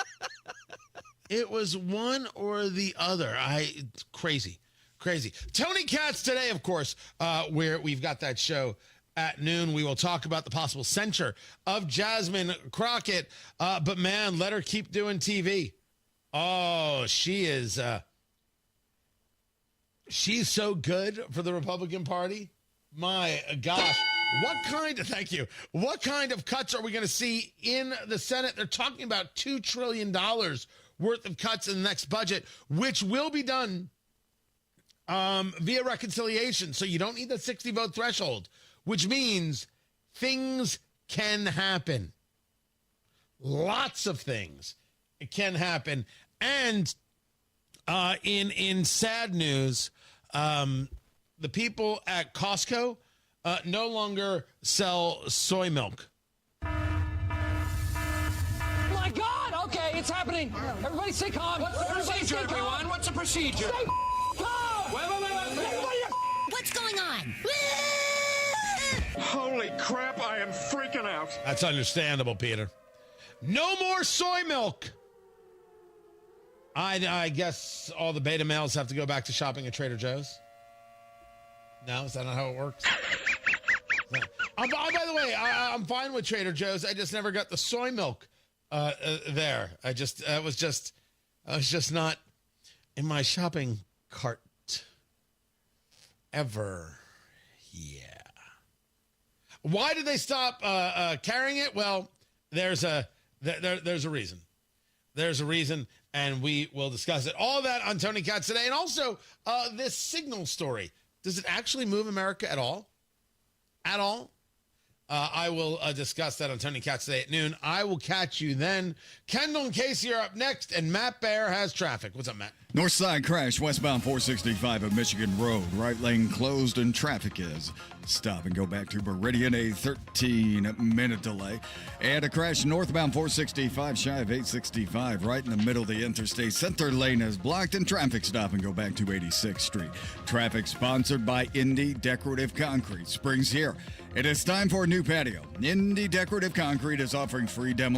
It was one or the other. Crazy. Tony Katz today, of course, where we've got that show at noon. We will talk about the possible censure of Jasmine Crockett. But man, let her keep doing TV. Oh, she is. She's so good for the Republican Party. My gosh. Thank you. What kind of cuts are we going to see in the Senate? They're talking about $2 trillion worth of cuts in the next budget, which will be done via reconciliation. So you don't need the 60 vote threshold, which means things can happen. Lots of things can happen. And in sad news, the people at Costco no longer sell soy milk. My God! Okay, it's happening. Everybody stay calm. What's the procedure, everyone? What's the procedure? Stay calm! Wait. Everybody, What's going on? holy crap! I am freaking out. That's understandable, Peter. No more soy milk. I guess all the beta males have to go back to shopping at Trader Joe's. No, is that not how it works? By the way, I'm fine with Trader Joe's. I just never got the soy milk there. I was just not in my shopping cart ever. Yeah. Why did they stop carrying it? Well, there's a reason. There's a reason, and we will discuss it. All that on Tony Katz today, and also this Signal story. Does it actually move America at all? At all? I will discuss that on Tony Katz today at noon. I will catch you then. Kendall and Casey are up next, and Matt Baer has traffic. What's up, Matt? North side crash westbound 465 of Michigan Road. Right lane closed and traffic is stop and go back to Meridian, a 13-minute delay. And a crash northbound 465 shy of 865 right in the middle of the interstate. Center lane is blocked and traffic stop and go back to 86th Street. Traffic sponsored by Indy Decorative Concrete. Spring's here. It is time for a new patio. Indy Decorative Concrete is offering free demolition